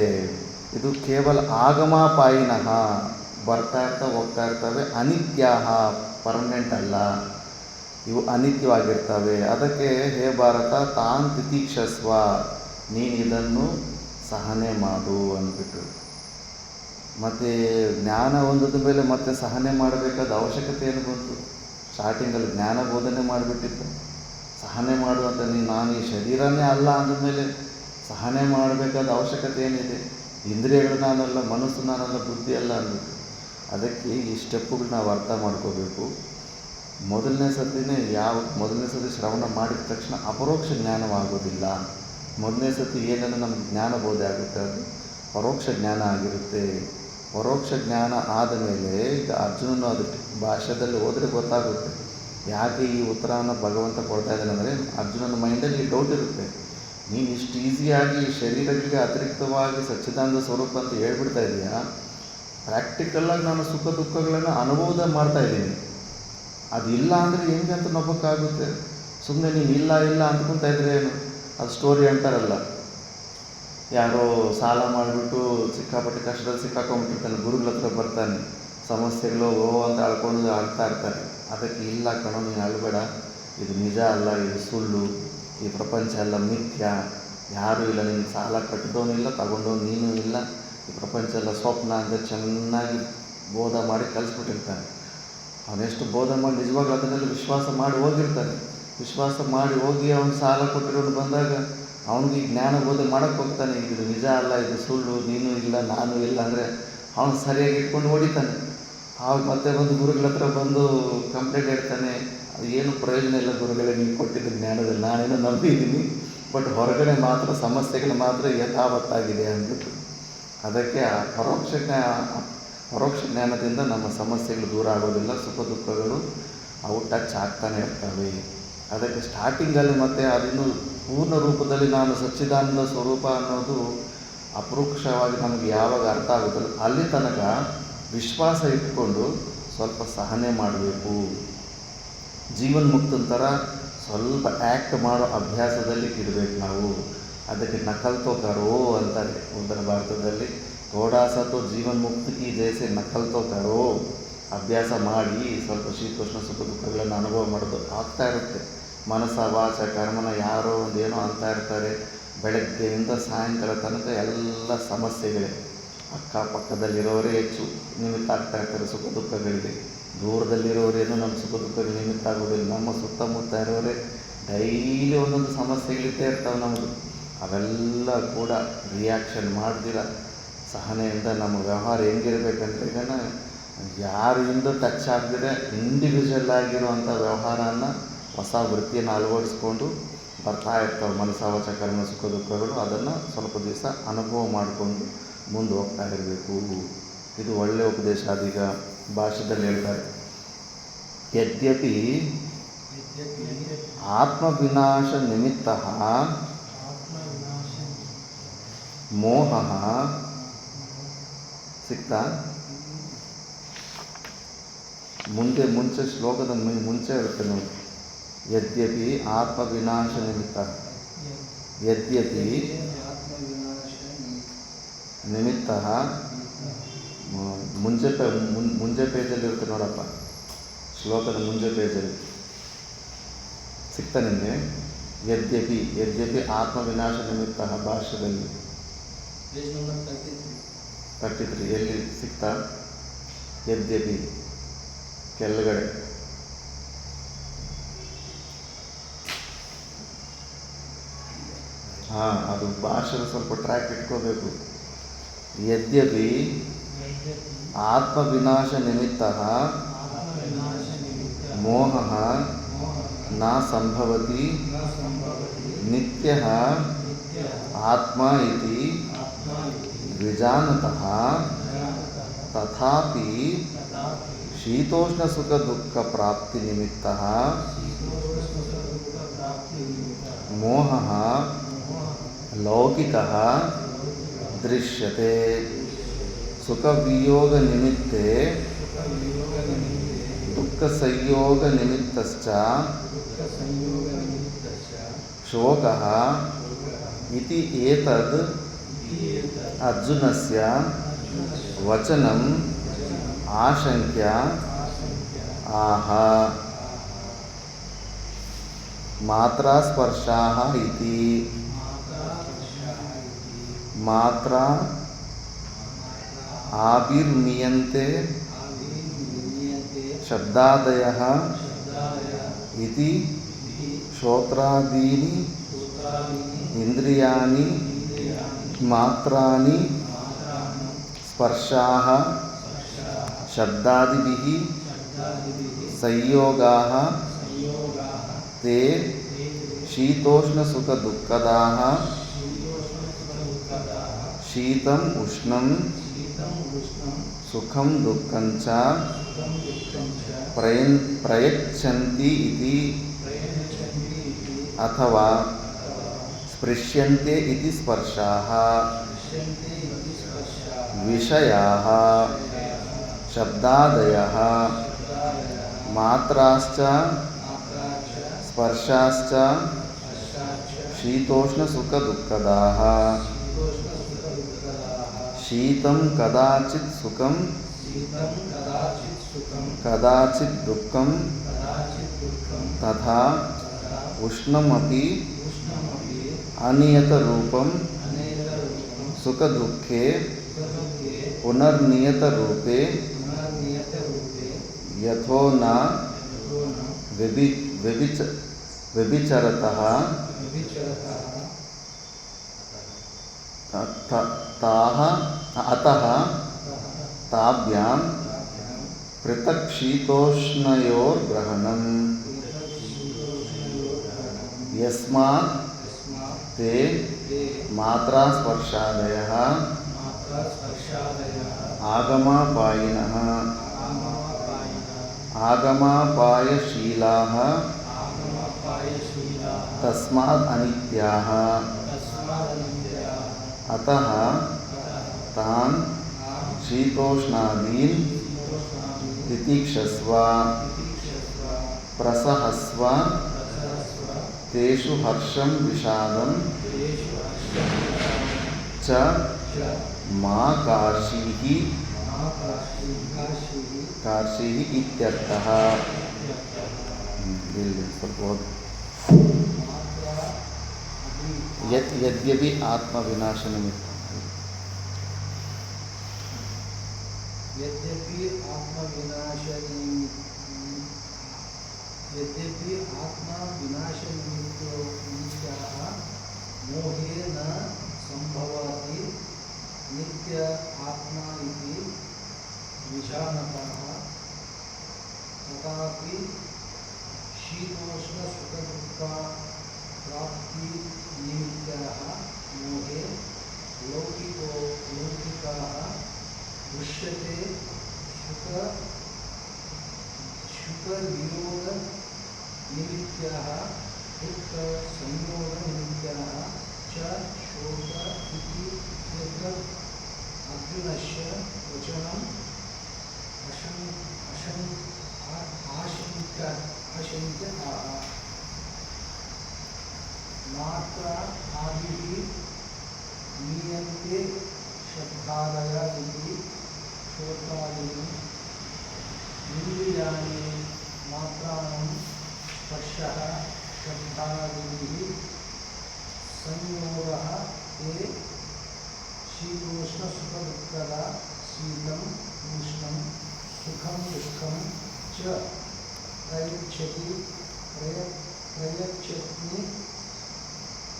ಇದು ಕೇವಲ ಆಗಮಾಪಾಯಿನಃ, ಬರ್ತಾ ಇರ್ತವೆ ಹೋಗ್ತಾ ಇರ್ತವೆ. ಅನಿತ್ಯ, ಪರ್ಮನೆಂಟ್ ಅಲ್ಲ, ಇವು ಅನಿತ್ಯವಾಗಿರ್ತವೆ. ಅದಕ್ಕೆ ಹೇ ಭಾರತ ತಾನ್ ತಿತೀಕ್ಷಸ್ವ, ನೀನು ಇದನ್ನು ಸಹನೆ ಮಾಡು ಅಂದ್ಬಿಟ್ಟು. ಮತ್ತು ಜ್ಞಾನ ಹೊಂದಿದ ಮೇಲೆ ಮತ್ತೆ ಸಹನೆ ಮಾಡಬೇಕಾದ ಅವಶ್ಯಕತೆ ಏನು ಬಂತು? ಸ್ಟಾರ್ಟಿಂಗಲ್ಲಿ ಜ್ಞಾನ ಬೋಧನೆ ಮಾಡಿಬಿಟ್ಟಿತ್ತು, ಸಹನೆ ಮಾಡುವಂಥ ನಾನು ಈ ಶರೀರನೇ ಅಲ್ಲ ಅಂದಮೇಲೆ ಸಹನೆ ಮಾಡಬೇಕಾದ ಅವಶ್ಯಕತೆ ಏನಿದೆ? ಇಂದ್ರಿಯಗಳು ನಾನಲ್ಲ, ಮನಸ್ಸು ನಾನಲ್ಲ, ಬುದ್ಧಿ ಅಲ್ಲ ಅಂದ್ಬಿಟ್ಟು. ಅದಕ್ಕೆ ಈ ಸ್ಟೆಪ್ಪುಗಳು ನಾವು ಅರ್ಥ ಮಾಡ್ಕೋಬೇಕು. ಮೊದಲನೇ ಸತಿ ಶ್ರವಣ ಮಾಡಿದ ತಕ್ಷಣ ಅಪರೋಕ್ಷ ಜ್ಞಾನವಾಗೋದಿಲ್ಲ. ಮೊದಲನೇ ಸತಿ ಏನೆಂದರೆ ನಮಗೆ ಜ್ಞಾನ ಬೋಧೆ ಆಗುತ್ತೆ, ಅದು ಪರೋಕ್ಷ ಜ್ಞಾನ ಆಗಿರುತ್ತೆ. ಪರೋಕ್ಷ ಜ್ಞಾನ ಆದಮೇಲೆ ಈಗ ಅರ್ಜುನನು ಅದು ಭಾಷೆದಲ್ಲಿ ಹೋದರೆ ಗೊತ್ತಾಗುತ್ತೆ ಯಾಕೆ ಈ ಉತ್ತರವನ್ನು ಭಗವಂತ ಕೊಡ್ತಾ ಇದ್ದಾನೆ. ಅಂದರೆ ಅರ್ಜುನನ ಮೈಂಡಲ್ಲಿ ಡೌಟ್ ಇರುತ್ತೆ, ನೀನು ಇಷ್ಟು ಈಸಿಯಾಗಿ ಶರೀರಕ್ಕೆ ಅತಿರಿಕ್ತವಾಗಿ ಸಚ್ಚಿದಾನಂದ ಸ್ವರೂಪ ಅಂತ ಹೇಳ್ಬಿಡ್ತಾ ಇದೆಯಾ, ಪ್ರಾಕ್ಟಿಕಲ್ಲಾಗಿ ನಾನು ಸುಖ ದುಃಖಗಳನ್ನು ಅನುಭವ ಮಾಡ್ತಾಯಿದ್ದೀನಿ, ಅದು ಇಲ್ಲ ಅಂದರೆ ಹೆಂಗೆ ಅಂತ ನಂಬೋಕ್ಕಾಗುತ್ತೆ? ಸುಮ್ಮನೆ ನೀನು ಇಲ್ಲ ಅಂದ್ಕೊತಾ ಇದ್ರೆ ಏನು? ಅದು ಸ್ಟೋರಿ ಅಂತಾರಲ್ಲ, ಯಾರೋ ಸಾಲ ಮಾಡಿಬಿಟ್ಟು ಸಿಕ್ಕಾಪಟ್ಟೆ ಕಷ್ಟದಲ್ಲಿ ಸಿಕ್ಕಾಕೊಂಡ್ಬಿಟ್ಟಿರ್ತಾನೆ, ಗುರುಗಳ ಹತ್ರ ಬರ್ತಾನೆ, ಸಮಸ್ಯೆಗಳು ಅಂತ ಅಳ್ಕೊಂಡು ಆಡ್ತಾ ಇರ್ತಾರೆ. ಅದಕ್ಕೆ ಇಲ್ಲ ಕಣೋ, ನೀನು ಅಳಬೇಡ, ಇದು ನಿಜ ಅಲ್ಲ, ಇದು ಸುಳ್ಳು, ಈ ಪ್ರಪಂಚ ಎಲ್ಲ ಮಿಥ್ಯ, ಯಾರೂ ಇಲ್ಲ, ನಿನಗೆ ಸಾಲ ಕಟ್ಟಿದವನು ಇಲ್ಲ, ತಗೊಂಡವನು ನೀನು ಇಲ್ಲ, ಈ ಪ್ರಪಂಚ ಎಲ್ಲ ಸ್ವಪ್ನ ಅಂತ ಚೆನ್ನಾಗಿ ಬೋಧ ಮಾಡಿ ಕಲಿಸ್ಬಿಟ್ಟಿರ್ತಾನೆ. ಅವನೆಷ್ಟು ಬೋಧ ಮಾಡಿ ನಿಜವಾಗ್ಲೂ ಅದನ್ನೆಲ್ಲ ವಿಶ್ವಾಸ ಮಾಡಿ ಹೋಗಿರ್ತಾನೆ. ವಿಶ್ವಾಸ ಮಾಡಿ ಹೋಗಿ ಅವನು ಸಾಲ ಕೊಟ್ಟಿರೋನು ಬಂದಾಗ ಅವನಿಗೆ ಈ ಜ್ಞಾನ ಬೋಧೆ ಮಾಡೋಕ್ಕೆ ಹೋಗ್ತಾನೆ, ಇದು ನಿಜ ಅಲ್ಲ, ಇದು ಸುಳ್ಳು, ನೀನು ಇಲ್ಲ ನಾನು ಇಲ್ಲ ಅಂದರೆ ಅವನು ಸರಿಯಾಗಿ ಇಟ್ಕೊಂಡು ಹೊಡಿತಾನೆ. ಆವಾಗ ಮತ್ತೆ ಬಂದು ಗುರುಗಳ ಹತ್ರ ಬಂದು ಕಂಪ್ಲೇಂಟ್ ಇಡ್ತಾನೆ, ಅದು ಏನು ಪ್ರಯೋಜನ ಇಲ್ಲ ಗುರುಗಳೇ, ನೀವು ಕೊಟ್ಟಿದ್ದ ಜ್ಞಾನದಲ್ಲಿ ನಾನೇನೋ ನಂಬಿದ್ದೀನಿ, ಬಟ್ ಹೊರಗಡೆ ಮಾತ್ರ ಸಮಸ್ಯೆಗಳು ಮಾತ್ರ ಯಥಾವತ್ತಾಗಿದೆ ಅಂದ್ಬಿಟ್ಟು. ಅದಕ್ಕೆ ಆ ಪರೋಕ್ಷ ಜ್ಞಾನದಿಂದ ನಮ್ಮ ಸಮಸ್ಯೆಗಳು ದೂರ ಆಗೋದಿಲ್ಲ, ಸುಖ ದುಃಖಗಳು ಅವು ಟಚ್ ಆಗ್ತಾನೆ ಇರ್ತವೆ. ಅದಕ್ಕೆ ಸ್ಟಾರ್ಟಿಂಗಲ್ಲಿ ಮತ್ತೆ ಅದನ್ನು ಪೂರ್ಣ ರೂಪದಲ್ಲಿ ನಾನು ಸಚ್ಚಿದಾನಂದ ಸ್ವರೂಪ ಅನ್ನೋದು ಅಪರೋಕ್ಷವಾಗಿ ನಮಗೆ ಯಾವಾಗ ಅರ್ಥ ಆಗುತ್ತಲ್ಲ ಅಲ್ಲಿ ತನಕ ವಿಶ್ವಾಸ ಇಟ್ಕೊಂಡು ಸ್ವಲ್ಪ ಸಹನೆ ಮಾಡಬೇಕು. ಜೀವನ್ಮುಕ್ತನ ಥರ ಸ್ವಲ್ಪ ಆ್ಯಕ್ಟ್ ಮಾಡೋ ಅಭ್ಯಾಸದಲ್ಲಿ ಇಡಬೇಕು ನಾವು. ಅದಕ್ಕೆ ನಕಲ್ ತೋ ಕರೋ ಅಂತಾರೆ ಉತ್ತರ ಭಾರತದಲ್ಲಿ. ಥೋಡಾಸ ತೋ ಜೀವನ್ಮುಕ್ತ ಕಿ ಜೈಸೆ ನಕಲ್ ತೋ ಕರೋ, ಅಭ್ಯಾಸ ಮಾಡಿ ಸ್ವಲ್ಪ ಶೀತೋಷ್ಣ ಸುಖ ದುಃಖಗಳನ್ನು ಅನುಭವ ಮಾಡೋದು ಆಗ್ತಾ ಇರುತ್ತೆ. ಮನಸ್ಸ ವಾಚ ಕರ್ಮನ ಯಾರೋ ಒಂದೇನೋ ಅಂತ ಇರ್ತಾರೆ, ಬೆಳಗ್ಗೆಯಿಂದ ಸಾಯಂಕಾಲ ತನಕ ಎಲ್ಲ ಸಮಸ್ಯೆಗಳೇ. ಅಕ್ಕಪಕ್ಕದಲ್ಲಿರೋರೇ ಹೆಚ್ಚು ನಿಮಿತ್ತ ಆಗ್ತಾ ಇರ್ತಾರೆ ಸುಖ ದುಃಖಗಳಿಗೆ, ದೂರದಲ್ಲಿರೋರೇನು ನಮ್ಮ ಸುಖ ದುಃಖಗಳು ನಿಮಿತ್ತ ಆಗೋದಿಲ್ಲ. ನಮ್ಮ ಸುತ್ತಮುತ್ತ ಇರೋರೇ ಡೈಲಿ ಒಂದೊಂದು ಸಮಸ್ಯೆಗಳಿದ್ದೇ ಇರ್ತಾವೆ ನಮ್ಮದು. ಅವೆಲ್ಲ ಕೂಡ ರಿಯಾಕ್ಷನ್ ಮಾಡ್ದಿರ ಸಹನೆಯಿಂದ ನಮ್ಮ ವ್ಯವಹಾರ ಹೆಂಗಿರ್ಬೇಕಂದ್ರೆ, ಈಗ ಯಾರಿಂದ ಟಚ್ ಆಗದಿರೆ ಇಂಡಿವಿಜುವಲ್ ಆಗಿರುವಂಥ ವ್ಯವಹಾರನ ಹೊಸ ವೃತ್ತಿಯನ್ನು ಅಳವಡಿಸ್ಕೊಂಡು ಬರ್ತಾ ಇರ್ತಾವೆ ಮನಸ್ಸಾವಾಚ ಕರ್ಮ ಸುಖ ದುಃಖಗಳು. ಅದನ್ನು ಸ್ವಲ್ಪ ದಿವಸ ಅನುಭವ ಮಾಡಿಕೊಂಡು ಮುಂದೆ ಹೋಗ್ತಾ ಇರಬೇಕು. ಇದು ಒಳ್ಳೆಯ ಉಪದೇಶ. ಅದೀಗ ಭಾಷೆದಲ್ಲಿ ಹೇಳ್ತಾರೆ, ಯದ್ಯಪಿ ಆತ್ಮವಿನಾಶನಿಮಿತ್ತಃ ಮೋಹ ಸಿಕ್ತಾ? ಮುಂಚೆ ಶ್ಲೋಕದ ಮುಂಚೆ ಇರುತ್ತೆ ನೋಡಿ. ಯದ್ಯಪಿ ಆತ್ಮವಿನಾಶ ನಿಮಿತ್ತ, ಯದ್ಯಪಿ ನಿಮಿತ್ತ ಮುಂಚೆ ಪೇಜಲ್ಲಿ ಇರುತ್ತೆ ನೋಡಪ್ಪ, ಶ್ಲೋಕದ ಮುಂಚೆ ಪೇಜಲ್ಲಿ ಸಿಗ್ತಾ ನಿಮಗೆ? ಯದ್ಯಪಿ ಆತ್ಮವಿನಾಶ ನಿಮಿತ್ತ ಭಾಷ್ಯದಲ್ಲಿ 33 ಎಲ್ಲಿ ಸಿಗ್ತಾ? ಯದ್ಯಪಿ ಕೆಳಗಡೆ ಅದು ಭಾಷೆಯಲ್ಲಿ ಸ್ವಲ್ಪ ಟ್ರ್ಯಾಕ್ ಇಟ್ಕೋಬೇಕು. ಯದ್ಯಪಿ ಆತ್ಮವಿನಾಶ ನಿಮಿತ್ತ ಮೋಹ ನ ಸಂಭವತಿ ನಿತ್ಯಃ ಆತ್ಮ ಇತಿ ವಿಜಾನತಃ ತಥಾಪಿ ಶೀತೋಷ್ಣ ಸುಖ ದುಃಖ ಪ್ರಾಪ್ತಿ ನಿಮಿತ್ತಃ ಮೋಹಃ ಲೌಕಿಕಃ ದೃಶ್ಯತೆ. ಸುಖ ವಿಯೋಗ ನಿಮಿತ್ತೆ ದುಃಖ ಸಂಯೋಗ ನಿಮಿತ್ತಶ್ಚ ಶೋಕಃ ಇತಿ ಏತದ್ ಅರ್ಜುನಸ್ಯ ವಚನಂ ಆಶಂಕ್ಯ ಆಹ. ಮಾತ್ರಾ ಸ್ಪರ್ಶಾಃ ಇತಿ ಮಾತ್ರಾ ಆಭಿರ್ಮೀಯಂತೆ ಶಬ್ದಾದಯಃ ಇತಿ ಶ್ರೋತ್ರಾದೀನಿ ಇಂದ್ರಿಯಾಣಿ ಮಾತ್ರಾಣಿ ಸ್ಪರ್ಶಾಃ ಶಬ್ದಾದಿಭಿಃ ಸಂಯೋಗಾಃ ತೇ ಶೀತೋಷ್ಣ ಸುಖ ದುಃಖದಾಃ ಶೀತಂ ಉಷ್ಣಂ ಸುಖಂ ದುಃಖಂ ಚ ಪ್ರಯಚ್ಛಂತಿ ಇತಿ ಅಥವಾ ಸ್ಪೃಶ್ಯಂತೆ ಇತಿ ಸ್ಪರ್ಶಾಃ ವಿಷಯಾಃ ಶಬ್ದಾದಯಃ ಮಾತ್ರಾಶ್ಚ ಸ್ಪರ್ಶಾಶ್ಚ ಶೀತೋಷ್ಣ ಸುಖ ದುಃಖದಾಃ. ಶೀತಂ ಕದಾಚಿತ್ ಸುಖಂ ಕದಾಚಿತ್ ದುಃಖಂ ತಥಾ ಉಷ್ಣಮಪಿ ಅನಿಯತ ರೂಪಂ ಸುಖ ದುಃಖೇ ಪುನರ್ನಿಯತ ರೂಪೇ ಯಥೋ ನ ವ್ಯಭಿಚರತಃ ಅತಃ ತಾಭ್ಯಾಂ ಪೃಥಕ್ ಶೀತೋಷ್ಣಯೋರ್ಗ್ರಹಣಂ ಯಸ್ಮಾತ್ ತೇ ಮಾತ್ರಾ ಸ್ಪರ್ಶಾದಯಃ ಆಗಮಾಪಾಯಿನಃ ಆಗಮಾಪಾಯಶೀಲಾಃ ತಸ್ಮಾದ್ ಅನಿತ್ಯಾಃ. ಅತಃ ತಾನ್ ಶೀತೋಷ್ಣಾದೀನ್ ತಿತಿಕ್ಷಸ್ವ ಪ್ರಸಹಸ್ವ ತೇಷು ಹರ್ಷಂ ವಿಷಾದಂ ಚ ಮಾ ಕಾರ್ಷೀಃ ಇತ್ಯರ್ಥಃ. ಯದ್ಯಪಿ ಆತ್ಮವಿನಾಶ ನಿಮಿತ್ತ
यद्यपि आत्मा विनाश निमित्ताः मोहे न संभवति नित्य आत्मा इति विजानतः तथापि शीतोष्ण सुख दुःख प्राप्ति निमित्ताः मोहे लौकिकाः दृश्यते. शुक वियोग निमित्ताः दुःखसंयोगनिमित्ताः च शोक इति यद्वत् अर्जुनस्य वचनम् आशङ्क्यताः मात्रा आदिः नीयन्ते शब्दादय इति श्रोत्रादीनि इन्द्रियाणि मात्राणां स्पर्शः शब्दादीभिः संयोगः ते शीतोष्णसुखदुःखदा शीतम् उष्णं सुखं दुःखं च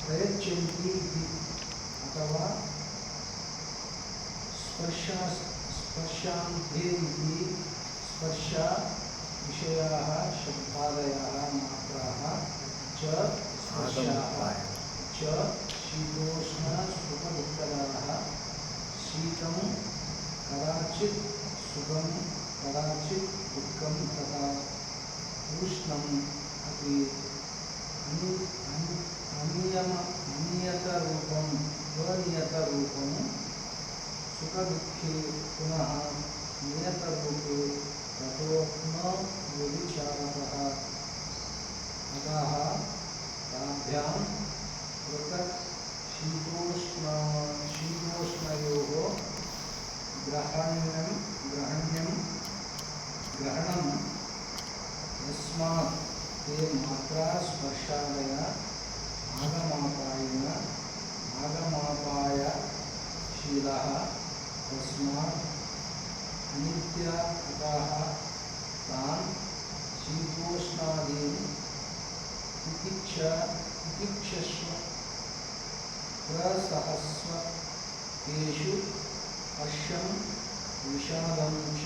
प्रयच्छन्ति इति अथवा स्पर्शान्ते इति स्पर्श विषयाः शब्दादयः मात्राः च स्पर्शाः च शीतोष्णसुखदुःखदाः शीतं कदाचित् सुखं कदाचित् दुःखं तथा उष्णम् अपि अनियतरूपं सुखदुःखे पुनः नियतरूपे ततो न व्यभिचारः अतः ताभ्यां पृथक् शीतोष्णयोः ग्रहणं यस्मात् ते मात्रा स्पर्शादय आगमापायशीलः तस्मात् अनित्या अतः तान् शीतोष्णादीन् तितिक्षस्व प्रसहस्व तेषु हर्षं विषादं च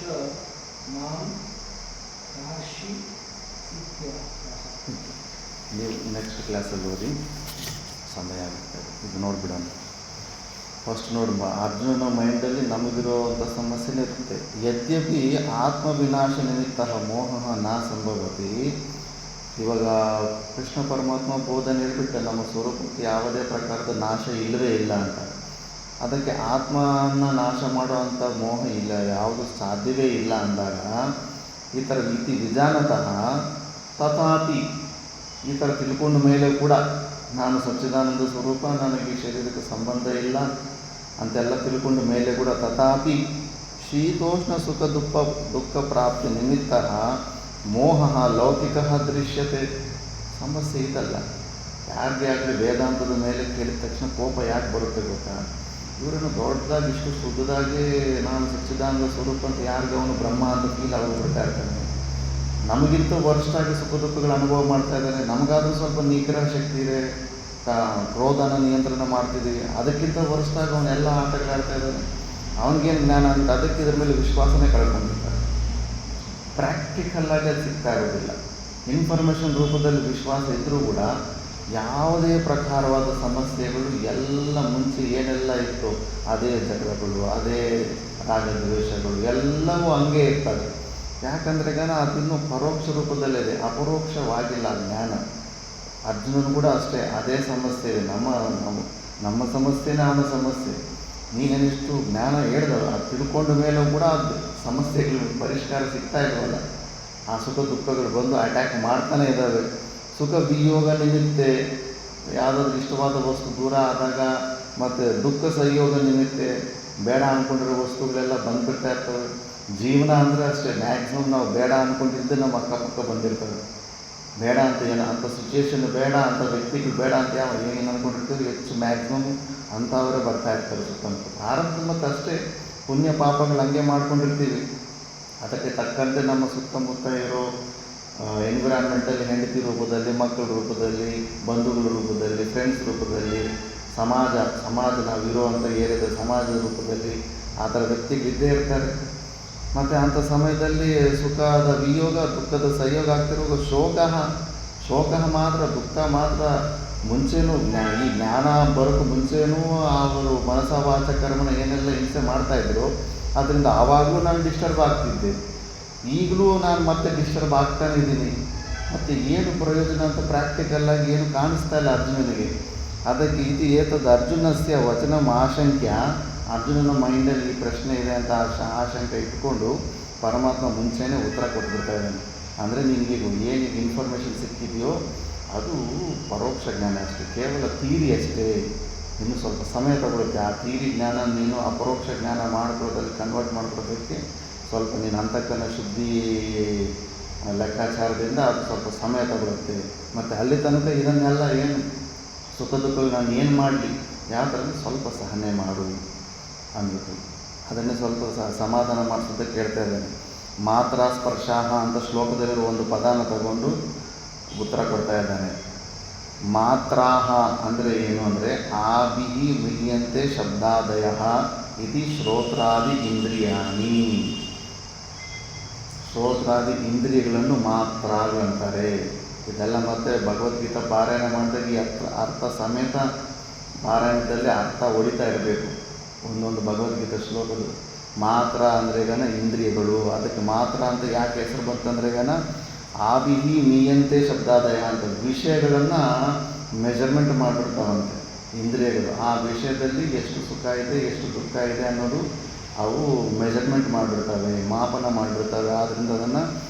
मां काशी
ನೀವು ನೆಕ್ಸ್ಟ್ ಕ್ಲಾಸಲ್ಲಿ ಓದಿ, ಸಮಯ ಆಗುತ್ತೆ. ಇದು ನೋಡಿಬಿಡೋಣ. ಫಸ್ಟ್ ನೋಡಿ, ಅರ್ಜುನನ ಮೈಂಡಲ್ಲಿ ನಮಗಿರುವಂಥ ಸಮಸ್ಯೆನೇ ಇರುತ್ತೆ. ಯದ್ಯಪಿ ಆತ್ಮವಿನಾಶ ನಿಮಿತ್ತ ಮೋಹ ನ ಸಂಭವತಿ. ಇವಾಗ ಕೃಷ್ಣ ಪರಮಾತ್ಮ ಬೋಧನೆ ಹೇಳ್ಬಿಟ್ಟ, ನಮ್ಮ ಸ್ವರೂಪಕ್ಕೆ ಯಾವುದೇ ಪ್ರಕಾರದ ನಾಶ ಇಲ್ಲವೇ ಇಲ್ಲ ಅಂತ. ಅದಕ್ಕೆ ಆತ್ಮನ ನಾಶ ಮಾಡುವಂಥ ಮೋಹ ಇಲ್ಲ, ಯಾವುದು ಸಾಧ್ಯವೇ ಇಲ್ಲ ಅಂದಾಗ ಈ ಥರ ಇತಿ ವಿಜಾನತಃ ತಥಾಪಿ ಈ ಥರ ತಿಳ್ಕೊಂಡ ಮೇಲೆ ಕೂಡ ನಾನು ಸಚ್ಚಿದಾನಂದ ಸ್ವರೂಪ, ನನಗೆ ಈ ಶರೀರಕ್ಕೆ ಸಂಬಂಧ ಇಲ್ಲ ಅಂತೆಲ್ಲ ತಿಳ್ಕೊಂಡ ಮೇಲೆ ಕೂಡ ತಥಾಪಿ ಶೀತೋಷ್ಣ ಸುಖ ದುಃಖ ಪ್ರಾಪ್ತಿ ನಿಮಿತ್ತ ಮೋಹ ಲೌಕಿಕ ದೃಶ್ಯತೆ. ಸಮಸ್ಯೆ ಇದಲ್ಲ. ಯಾರಿಗೆ ಆಗಲಿ ವೇದಾಂತದ ಮೇಲೆ ಕೇಳಿದ ತಕ್ಷಣ ಕೋಪ ಯಾಕೆ ಬರುತ್ತೆ ಗೊತ್ತಾ? ಇವರನ್ನು ದೊಡ್ಡದಾಗಿ ಇಷ್ಟು ಶುದ್ಧದಾಗಿ ನಾನು ಸಚ್ಚಿದಾನಂದ ಸ್ವರೂಪ ಅಂತ ಯಾರಿಗೆ ಅವನು ಬ್ರಹ್ಮ ಅಂತ ಫೀಲ್ ಆಗೋಗ್ಬಿಡ್ತಾ ಇರ್ತಾನೆ. ನಮಗಿಂತ ವರ್ಷಾಗಿ ಸುಖ ದುಃಖಗಳ ಅನುಭವ ಮಾಡ್ತಾ ಇದ್ದಾರೆ. ನಮಗಾದರೂ ಸ್ವಲ್ಪ ನಿಗ್ರಹ ಶಕ್ತಿ ಇದೆ, ಕ್ರೋಧನ ನಿಯಂತ್ರಣ ಮಾಡ್ತಿದ್ದೀವಿ. ಅದಕ್ಕಿಂತ ವರ್ಷಾಗಿ ಅವನ್ನೆಲ್ಲ ಆಟಗಳಾಡ್ತಾ ಇದ್ದಾನೆ. ಅವನಿಗೇನು ಜ್ಞಾನ ಅಂತ ಅದಕ್ಕೆ ಇದ್ರ ಮೇಲೆ ವಿಶ್ವಾಸನೇ ಕಳ್ಕೊಂಡಿರ್ತಾರೆ. ಪ್ರಾಕ್ಟಿಕಲ್ಲಾಗಿ ಅದು ಸಿಗ್ತಾ ಇರೋದಿಲ್ಲ. ಇನ್ಫಾರ್ಮೇಷನ್ ರೂಪದಲ್ಲಿ ವಿಶ್ವಾಸ ಇದ್ದರೂ ಕೂಡ ಯಾವುದೇ ಪ್ರಕಾರವಾದ ಸಮಸ್ಯೆಗಳು ಎಲ್ಲ ಮುಂಚೆ ಏನೆಲ್ಲ ಇತ್ತು ಅದೇ ಜಗಳಗಳು, ಅದೇ ರಾಗದ್ವೇಷಗಳು ಎಲ್ಲವೂ ಹಂಗೆ ಇರ್ತದೆ. ಯಾಕಂದರೆ ಅದಿನ್ನೂ ಪರೋಕ್ಷ ರೂಪದಲ್ಲಿದೆ, ಅಪರೋಕ್ಷವಾಗಿಲ್ಲ ಜ್ಞಾನ. ಅರ್ಜುನನು ಕೂಡ ಅಷ್ಟೇ ಅದೇ ಸಮಸ್ಯೆ ಇದೆ. ನಮ್ಮ ಸಮಸ್ಯೆನೇ ಅವನ ಸಮಸ್ಯೆ. ನೀನೇನಿಷ್ಟು ಜ್ಞಾನ ಹೇಳಿದವ ಅದು ತಿಳ್ಕೊಂಡ ಮೇಲೂ ಕೂಡ ಅದು ಸಮಸ್ಯೆಗಳು ಪರಿಷ್ಕಾರ ಸಿಗ್ತಾ ಇಲ್ವಲ್ಲ. ಆ ಸುಖ ದುಃಖಗಳು ಬಂದು ಅಟ್ಯಾಕ್ ಮಾಡ್ತಾನೆ ಇದ್ದಾವೆ. ಸುಖ ವಿಯೋಗ ನಿಮಿತ್ತ ಯಾವುದಾದ್ರೂ ಇಷ್ಟವಾದ ವಸ್ತು ದೂರ ಆದಾಗ, ಮತ್ತು ದುಃಖ ಸಂಯೋಗ ನಿಮಿತ್ತ ಬೇಡ ಅಂದ್ಕೊಂಡಿರೋ ವಸ್ತುಗಳೆಲ್ಲ ಬಂದುಬಿಡ್ತಾ ಇರ್ತವೆ. ಜೀವನ ಅಂದರೆ ಅಷ್ಟೇ, ಮ್ಯಾಕ್ಸಿಮಮ್ ನಾವು ಬೇಡ ಅಂದ್ಕೊಂಡಿದ್ದೆ ನಮ್ಮ ಅಕ್ಕಪಕ್ಕ ಬಂದಿರ್ತವೆ. ಬೇಡ ಅಂತ ಏನು ಅಂಥ ಸಿಚುವೇಶನ್ ಬೇಡ, ಅಂಥ ವ್ಯಕ್ತಿಗೆ ಬೇಡ ಅಂತ ಏನೇನು ಅಂದ್ಕೊಂಡಿರ್ತೀವಿ ಹೆಚ್ಚು ಮ್ಯಾಕ್ಸಿಮಮ್ ಅಂಥವರೇ ಬರ್ತಾ ಇರ್ತಾರೆ ಸುತ್ತಮುತ್ತ. ಆರಂಭ ಮತ್ತು ಅಷ್ಟೇ ಪುಣ್ಯ ಪಾಪಗಳು ಹಂಗೆ ಮಾಡ್ಕೊಂಡಿರ್ತೀವಿ. ಅದಕ್ಕೆ ತಕ್ಕಂತೆ ನಮ್ಮ ಸುತ್ತಮುತ್ತ ಇರೋ ಎನ್ವಿರಾನ್ಮೆಂಟಲ್ಲಿ ಹೆಂಡತಿ ರೂಪದಲ್ಲಿ, ಮಕ್ಕಳ ರೂಪದಲ್ಲಿ, ಬಂಧುಗಳ ರೂಪದಲ್ಲಿ, ಫ್ರೆಂಡ್ಸ್ ರೂಪದಲ್ಲಿ, ಸಮಾಜ ನಾವು ಇರುವಂಥ ಏರಿಯಾದ ಸಮಾಜದ ರೂಪದಲ್ಲಿ ಆ ಥರ ವ್ಯಕ್ತಿಗಳಿದ್ದೇ ಇರ್ತಾರೆ. ಮತ್ತು ಅಂಥ ಸಮಯದಲ್ಲಿ ಸುಖದ ವಿಯೋಗ, ದುಃಖದ ಸಂಯೋಗ ಆಗ್ತಿರುವಾಗ ಶೋಕ ಮಾತ್ರ, ದುಃಖ ಮಾತ್ರ ಮುಂಚೆನೂ ಈ ಜ್ಞಾನ ಬರೋಕ್ಕೂ ಮುಂಚೆನೂ ಅವರು ಮನಸ ವಾಚ ಕರ್ಮನ ಏನೆಲ್ಲ ಹಿಂಸೆ ಮಾಡ್ತಾಯಿದ್ರು. ಅದರಿಂದ ಆವಾಗಲೂ ನಾನು ಡಿಸ್ಟರ್ಬ್ ಆಗ್ತಿದ್ದೆ. ಈಗಲೂ ನಾನು ಮತ್ತೆ ಡಿಸ್ಟರ್ಬ್ ಆಗ್ತಾನೆ ಇದ್ದೀನಿ. ಮತ್ತು ಏನು ಪ್ರಯೋಜನ ಅಂತ ಪ್ರಾಕ್ಟಿಕಲ್ಲಾಗಿ ಏನು ಕಾಣಿಸ್ತಾ ಇಲ್ಲ ಅರ್ಜುನನಿಗೆ. ಅದಕ್ಕೆ ಇದು ಏತದ್ದು ಅರ್ಜುನಸ್ಯ ವಚನಂ ಆಶಂಕ್ಯ, ಅರ್ಜುನನ ಮೈಂಡಲ್ಲಿ ಈ ಪ್ರಶ್ನೆ ಇದೆ ಅಂತ ಆಶಂಕೆ ಇಟ್ಕೊಂಡು ಪರಮಾತ್ಮ ಮುಂಚೆನೇ ಉತ್ತರ ಕೊಟ್ಬಿಡ್ತಾ ಇದ್ದಾನೆ. ಅಂದರೆ ನಿನಗೆ ಏನೀಗ ಇನ್ಫಾರ್ಮೇಷನ್ ಸಿಕ್ಕಿದೆಯೋ ಅದು ಪರೋಕ್ಷ ಜ್ಞಾನ ಅಷ್ಟೇ, ಕೇವಲ ಥೀರಿ ಅಷ್ಟೇ. ಇನ್ನು ಸ್ವಲ್ಪ ಸಮಯ ತಗೊಳುತ್ತೆ. ಆ ಥೀರಿ ಜ್ಞಾನ ನೀನು ಅಪರೋಕ್ಷ ಜ್ಞಾನ ಮಾಡ್ಕೊಳ್ಳೋದಲ್ಲಿ ಕನ್ವರ್ಟ್ ಮಾಡ್ಕೊಳ್ಳೋದಕ್ಕೆ ಸ್ವಲ್ಪ ನೀನು ಅಂತಃಕರಣ ಶುದ್ಧಿ ಲೆಕ್ಕಾಚಾರದಿಂದ ಅದು ಸ್ವಲ್ಪ ಸಮಯ ತಗೊಳುತ್ತೆ. ಮತ್ತು ಅಲ್ಲಿ ತನಕ ಇದನ್ನೆಲ್ಲ ಏನು ಸುಖ ದುಃಖಗಳು ನಾನು ಏನು ಮಾಡಲಿ, ಯಾವ ಥರ ಸ್ವಲ್ಪ ಸಹನೆ ಮಾಡು ಅಂದ್ಬಿಟ್ಟು ಅದನ್ನೇ ಸ್ವಲ್ಪ ಸಮಾಧಾನ ಮಾಡಿಸೋದಕ್ಕೆ ಹೇಳ್ತಾ ಇದ್ದಾನೆ. ಮಾತ್ರ ಸ್ಪರ್ಶಾಹ ಅಂತ ಶ್ಲೋಕದಲ್ಲಿರೋ ಒಂದು ಪದಾನ ತಗೊಂಡು ಉತ್ತರ ಕೊಡ್ತಾ ಇದ್ದಾನೆ. ಮಾತ್ರಾಹ ಅಂದರೆ ಏನು ಅಂದರೆ ಆಬಿಹಿ ಮ್ರಿಯಂತೆ ಶಬ್ದಾದಯ ಇತಿ ಶ್ರೋತ್ರಾದಿ ಇಂದ್ರಿಯಾಣಿ. ಶ್ರೋತ್ರಾದಿ ಇಂದ್ರಿಯಗಳನ್ನು ಮಾತ್ರಗಳಂತಾರೆ. ಇದೆಲ್ಲ ಮತ್ತೆ ಭಗವದ್ಗೀತಾ ಪಾರಾಯಣ ಮಾಡಿದಾಗ ಈ ಅರ್ಥ ಸಮೇತ ಪಾರಾಯಣದಲ್ಲಿ ಅರ್ಥ ಹೊಡಿತಾ ಇರಬೇಕು. ಒಂದೊಂದು ಭಗವದ್ಗೀತಾ ಶ್ಲೋಕಗಳು ಮಾತ್ರ ಅಂದರೆ ಇಂದ್ರಿಯಗಳು. ಅದಕ್ಕೆ ಮಾತ್ರ ಅಂತ ಯಾಕೆ ಹೆಸರು ಬಂತಂದ್ರೆ ಆಬಿಹಿ ಮೀಯಂತೆ ಶಬ್ದಾದಯ ಅಂತ ವಿಷಯಗಳನ್ನು ಮೆಜರ್ಮೆಂಟ್ ಮಾಡಿಬಿಡ್ತಾವಂತೆ ಇಂದ್ರಿಯಗಳು. ಆ ವಿಷಯದಲ್ಲಿ ಎಷ್ಟು ಸುಖ ಇದೆ ಎಷ್ಟು ದುಃಖ ಇದೆ ಅನ್ನೋದು ಅವು ಮೆಜರ್ಮೆಂಟ್ ಮಾಡಿಬಿಡ್ತವೆ, ಮಾಪನ ಮಾಡಿಬಿಡ್ತವೆ. ಆದ್ದರಿಂದ ಅದನ್ನು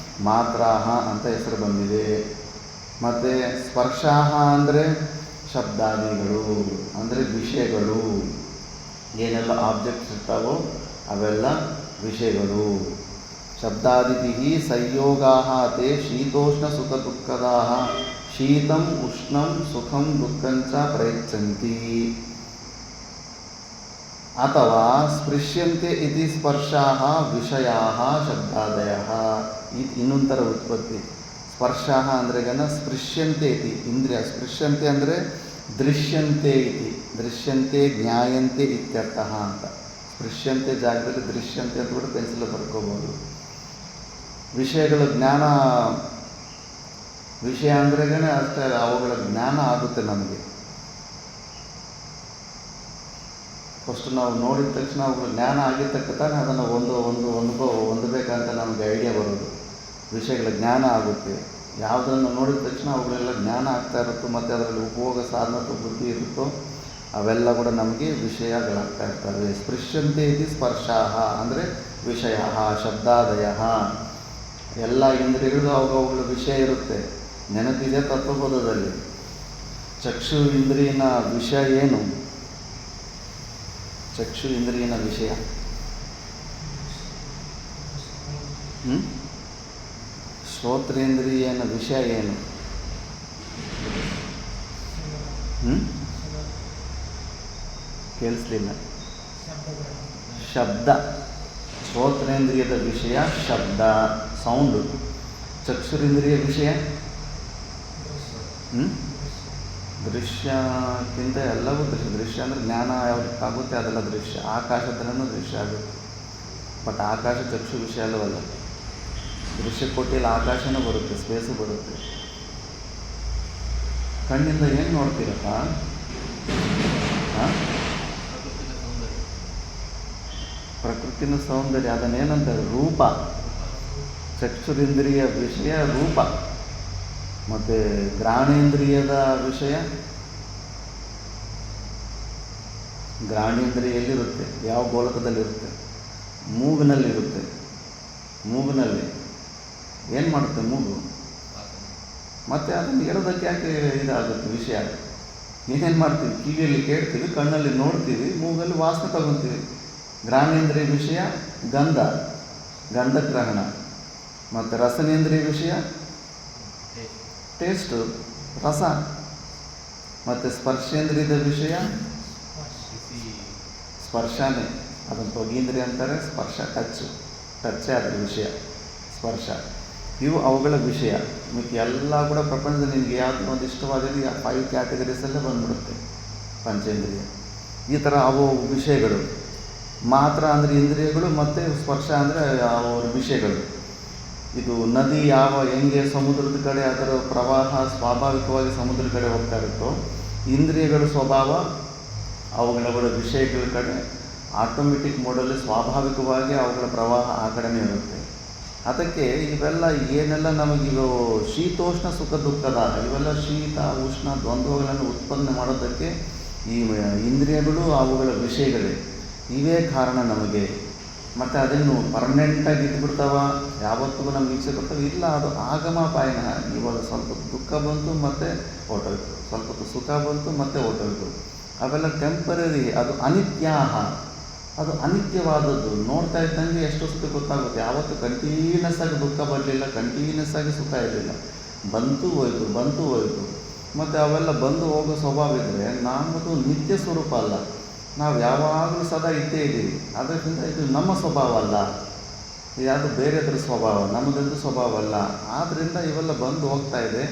ಮಾತ್ರಾಹ ಅಂತ ಹೆಸರು ಬಂದಿದೆ. ಮತ್ತು ಸ್ಪರ್ಶಾಹ ಅಂದರೆ ಶಬ್ದಾದಿಗಳು ಅಂದರೆ ವಿಷಯಗಳು. ಏನೆಲ್ಲ ಆಬ್ಜೆಕ್ಟ್ಸ್ ಇರ್ತಾವೋ ಅವೆಲ್ಲ ವಿಷಯಗಳು. ಶಬ್ದಾದಿಭಿ ಸಂಯೋಗಾಃ ತೇ ಶೀತೋಷ್ಣ ಸುಖ ದುಃಖದಾಃ ಶೀತಂ ಉಷ್ಣಂ ಸುಖಂ ದುಃಖಂಚ ಪ್ರಯಚ್ಛಂತಿ. ಅಥವಾ ಸ್ಪೃಶ್ಯಂತೆ ಇತಿ ಸ್ಪರ್ಶಾಃ ವಿಷಯಾಃ ಶಬ್ದಾದಯಃ. ಇನ್ನೊಂದು ಥರ ಉತ್ಪತ್ತಿ. ಸ್ಪರ್ಶಾಃ ಅಂದರೆ ಸ್ಪೃಶ್ಯಂತೆ ಇತಿ ಇಂದ್ರಿಯ. ಸ್ಪೃಶ್ಯಂತೆ ಅಂದರೆ ದೃಶ್ಯಂತೆ ಇತಿ, ದೃಶ್ಯಂತೆ ಜ್ಞಾಯಂತೆ ಇತ್ಯರ್ಥಃ ಅಂತ. ಸ್ಪೃಶ್ಯಂತೆ ಜಾಗದಲ್ಲಿ ದೃಶ್ಯಂತೆ ಅಂತ ಕೂಡ ಪೆನ್ಸಿಲ್ ಬರ್ಕೋಬೋದು. ವಿಷಯಗಳ ಜ್ಞಾನ, ವಿಷಯ ಅಂದ್ರೆ ಅಷ್ಟೇ ಅವುಗಳ ಜ್ಞಾನ ಆಗುತ್ತೆ ನಮಗೆ. ಫಸ್ಟ್ ನಾವು ನೋಡಿದ ತಕ್ಷಣ ಅವುಗಳ ಜ್ಞಾನ ಆಗಿದ ತಕ್ಷಣ ಅದನ್ನು ಹೊಂದಬೇಕಂತ ನಮಗೆ ಐಡಿಯಾ ಬರೋದು. ವಿಷಯಗಳ ಜ್ಞಾನ ಆಗುತ್ತೆ. ಯಾವುದನ್ನು ನೋಡಿದ ತಕ್ಷಣ ಅವುಗಳೆಲ್ಲ ಜ್ಞಾನ ಆಗ್ತಾ ಇರುತ್ತೋ ಮತ್ತು ಅದರಲ್ಲಿ ಉಪಯೋಗ ಸಾಧನ ಬುದ್ಧಿ ಇರುತ್ತೋ ಅವೆಲ್ಲ ಕೂಡ ನಮಗೆ ವಿಷಯಗಳಾಗ್ತಾ ಇರ್ತವೆ. ಸ್ಪೃಶ್ಯಂತೆ ಇತಿ ಸ್ಪರ್ಶಾಹ ಅಂದರೆ ವಿಷಯ ಶಬ್ದಾದಯ. ಎಲ್ಲ ಇಂದ್ರಿಯಗಳು ಅವುಗಳ ವಿಷಯ ಇರುತ್ತೆ. ನೆನಪಿದೆ ತತ್ವಬೋಧದಲ್ಲಿ. ಚಕ್ಷು ಇಂದ್ರಿಯನ ವಿಷಯ ಏನು? ಚಕ್ಷು ಇಂದ್ರಿಯನ ವಿಷಯ ಶ್ರೋತ್ರೇಂದ್ರಿಯನ ವಿಷಯ ಏನು? ಕೇಳಿಸ್ಲಿಲ್ಲ. ಶಬ್ದ. ಶ್ರೋತ್ರೇಂದ್ರಿಯದ ವಿಷಯ ಶಬ್ದ, ಸೌಂಡು. ಚಕ್ಷುರಿಂದ್ರಿಯ ವಿಷಯ ದೃಶ್ಯಕ್ಕಿಂತ ಎಲ್ಲವೂ ದೃಶ್ಯ. ದೃಶ್ಯ ಅಂದರೆ ಜ್ಞಾನ ಯಾವುದಕ್ಕಾಗುತ್ತೆ ಅದೆಲ್ಲ ದೃಶ್ಯ. ಆಕಾಶದಲ್ಲೂ ದೃಶ್ಯ ಆಗುತ್ತೆ. ಬಟ್ ಆಕಾಶ ಚಕ್ಷು ವಿಷಯ ಅಲ್ಲವಲ್ಲ. ದೃಶ್ಯಕೋಟಿಯಲ್ಲಿ ಆಕಾಶನೂ ಬರುತ್ತೆ, ಸ್ಪೇಸು ಬರುತ್ತೆ. ಕಣ್ಣಿಂದ ಏನು ನೋಡ್ತೀರಪ್ಪ? ಪ್ರಕೃತಿನ ಸೌಂದರ್ಯ. ಅದನ್ನೇನಂತಾರೆ? ರೂಪ. ಚಕ್ಷುರಿಂದ್ರಿಯ ವಿಷಯ ರೂಪ. ಮತ್ತು ಘ್ರಾಣೇಂದ್ರಿಯದ ವಿಷಯ, ಘ್ರಾಣೇಂದ್ರಿಯ ಎಲ್ಲಿರುತ್ತೆ? ಯಾವ ಗೋಳಕದಲ್ಲಿರುತ್ತೆ? ಮೂಗಿನಲ್ಲಿರುತ್ತೆ. ಮೂಗಿನಲ್ಲಿ ಏನು ಮಾಡುತ್ತೆ ಮೂಗು? ಮತ್ತು ಅದನ್ನು ಹೇಳೋದಕ್ಕೆ ಯಾಕೆ ಇದಾಗುತ್ತೆ ವಿಷಯ? ಏನೇನು ಮಾಡ್ತೀವಿ? ಕಿವಿಯಲ್ಲಿ ಕೇಳ್ತೀವಿ, ಕಣ್ಣಲ್ಲಿ ನೋಡ್ತೀವಿ, ಮೂಗಲ್ಲಿ ವಾಸನೆ ತಗೊತೀವಿ. ಘ್ರಾಣೇಂದ್ರಿಯ ವಿಷಯ ಗಂಧ, ಗಂಧಗ್ರಹಣ. ಮತ್ತು ರಸನೇಂದ್ರಿಯ ವಿಷಯ ಟೇಸ್ಟು, ರಸ. ಮತ್ತು ಸ್ಪರ್ಶೇಂದ್ರಿಯದ ವಿಷಯ ಸ್ಪರ್ಶನೇ. ಅದನ್ನು ತ್ವಗೀಂದ್ರಿಯ ಅಂತಾರೆ. ಸ್ಪರ್ಶ ಟಚ್ಚೇ ಅದರ ವಿಷಯ ಸ್ಪರ್ಶ. ಇವು ಅವುಗಳ ವಿಷಯ. ಮತ್ತು ಎಲ್ಲ ಕೂಡ ಪ್ರಪಂಚದಲ್ಲಿ ನಿಮಗೆ ಯಾವುದು ಒಂದು ಇಷ್ಟವಾದಲ್ಲಿ 5 ಕ್ಯಾಟಗರೀಸಲ್ಲೇ ಬಂದ್ಬಿಡುತ್ತೆ ಪಂಚೇಂದ್ರಿಯ. ಈ ಥರ ಅವು ವಿಷಯಗಳು. ಮಾತ್ರ ಅಂದರೆ ಇಂದ್ರಿಯಗಳು ಮತ್ತು ಸ್ಪರ್ಶ ಅಂದರೆ ಅವರ ವಿಷಯಗಳು. ಇದು ನದಿ ಹೆಂಗೆ ಸಮುದ್ರದ ಕಡೆ ಅದರ ಪ್ರವಾಹ ಸ್ವಾಭಾವಿಕವಾಗಿ ಸಮುದ್ರದ ಕಡೆ ಹೋಗ್ತಾ ಇರುತ್ತೋ, ಇಂದ್ರಿಯಗಳ ಸ್ವಭಾವ ಅವುಗಳ ವಿಷಯಗಳ ಕಡೆ ಆಟೋಮೆಟಿಕ್ ಮೋಡಲ್ಲಿ ಸ್ವಾಭಾವಿಕವಾಗಿ ಅವುಗಳ ಪ್ರವಾಹ ಆ ಕಡೆನೇ ಇರುತ್ತೆ. ಅದಕ್ಕೆ ಇವೆಲ್ಲ ಏನೆಲ್ಲ ನಮಗಿದು ಶೀತೋಷ್ಣ ಸುಖ ದುಃಖದ ಇವೆಲ್ಲ ಶೀತ ಉಷ್ಣ ದ್ವಂದ್ವಗಳನ್ನು ಉತ್ಪನ್ನ ಮಾಡೋದಕ್ಕೆ ಈ ಇಂದ್ರಿಯಗಳು ಅವುಗಳ ವಿಷಯಗಳೇ ಇವೇ ಕಾರಣ ನಮಗೆ. ಮತ್ತು ಅದನ್ನು ಪರ್ಮನೆಂಟಾಗಿ ಇಟ್ಬಿಡ್ತಾವ, ಯಾವತ್ತಿಗೂ ನಮ್ಗೆ ಇಚ್ಛೆ ಬರ್ತವೆ ಇಲ್ಲ. ಅದು ಆಗಮಪಾಯನ. ಇವಾಗ ಸ್ವಲ್ಪ ದುಃಖ ಬಂತು ಮತ್ತು ಹೊರಟೋಯ್ತು, ಸ್ವಲ್ಪ ಸುಖ ಬಂತು ಮತ್ತು ಹೊರಟೋಯ್ತು. ಅವೆಲ್ಲ ಟೆಂಪರರಿ, ಅದು ಅನಿತ್ಯಾಹ, ಅದು ಅನಿತ್ಯವಾದದ್ದು. ನೋಡ್ತಾ ಇದ್ದಂಗೆ ಎಷ್ಟು ಸುಖ ಗೊತ್ತಾಗುತ್ತೆ. ಯಾವತ್ತು ಕಂಟಿನ್ಯೂಸ್ ಆಗಿ ದುಃಖ ಬರಲಿಲ್ಲ, ಕಂಟಿನ್ಯೂಸ್ ಆಗಿ ಸುಖ ಇರಲಿಲ್ಲ. ಬಂತು ಹೋಯ್ತು, ಬಂತು ಹೋಯ್ತು. ಮತ್ತು ಅವೆಲ್ಲ ಬಂದು ಹೋಗೋ ಸ್ವಭಾವ ಇದ್ದರೆ ನಮ್ಮದು ನಿತ್ಯ ಸ್ವರೂಪ ಅಲ್ಲ. ನಾವು ಯಾವಾಗಲೂ ಸದಾ ಇದ್ದೇ ಇದ್ದೀವಿ. ಅದರಿಂದ ಇದು ನಮ್ಮ ಸ್ವಭಾವ ಅಲ್ಲ, ಯಾವುದು ಬೇರೆದ್ರ ಸ್ವಭಾವ, ನಮ್ಮದೊಂದು ಸ್ವಭಾವ ಅಲ್ಲ. ಆದ್ದರಿಂದ ಇವೆಲ್ಲ ಬಂದು ಹೋಗ್ತಾ ಇದೆ.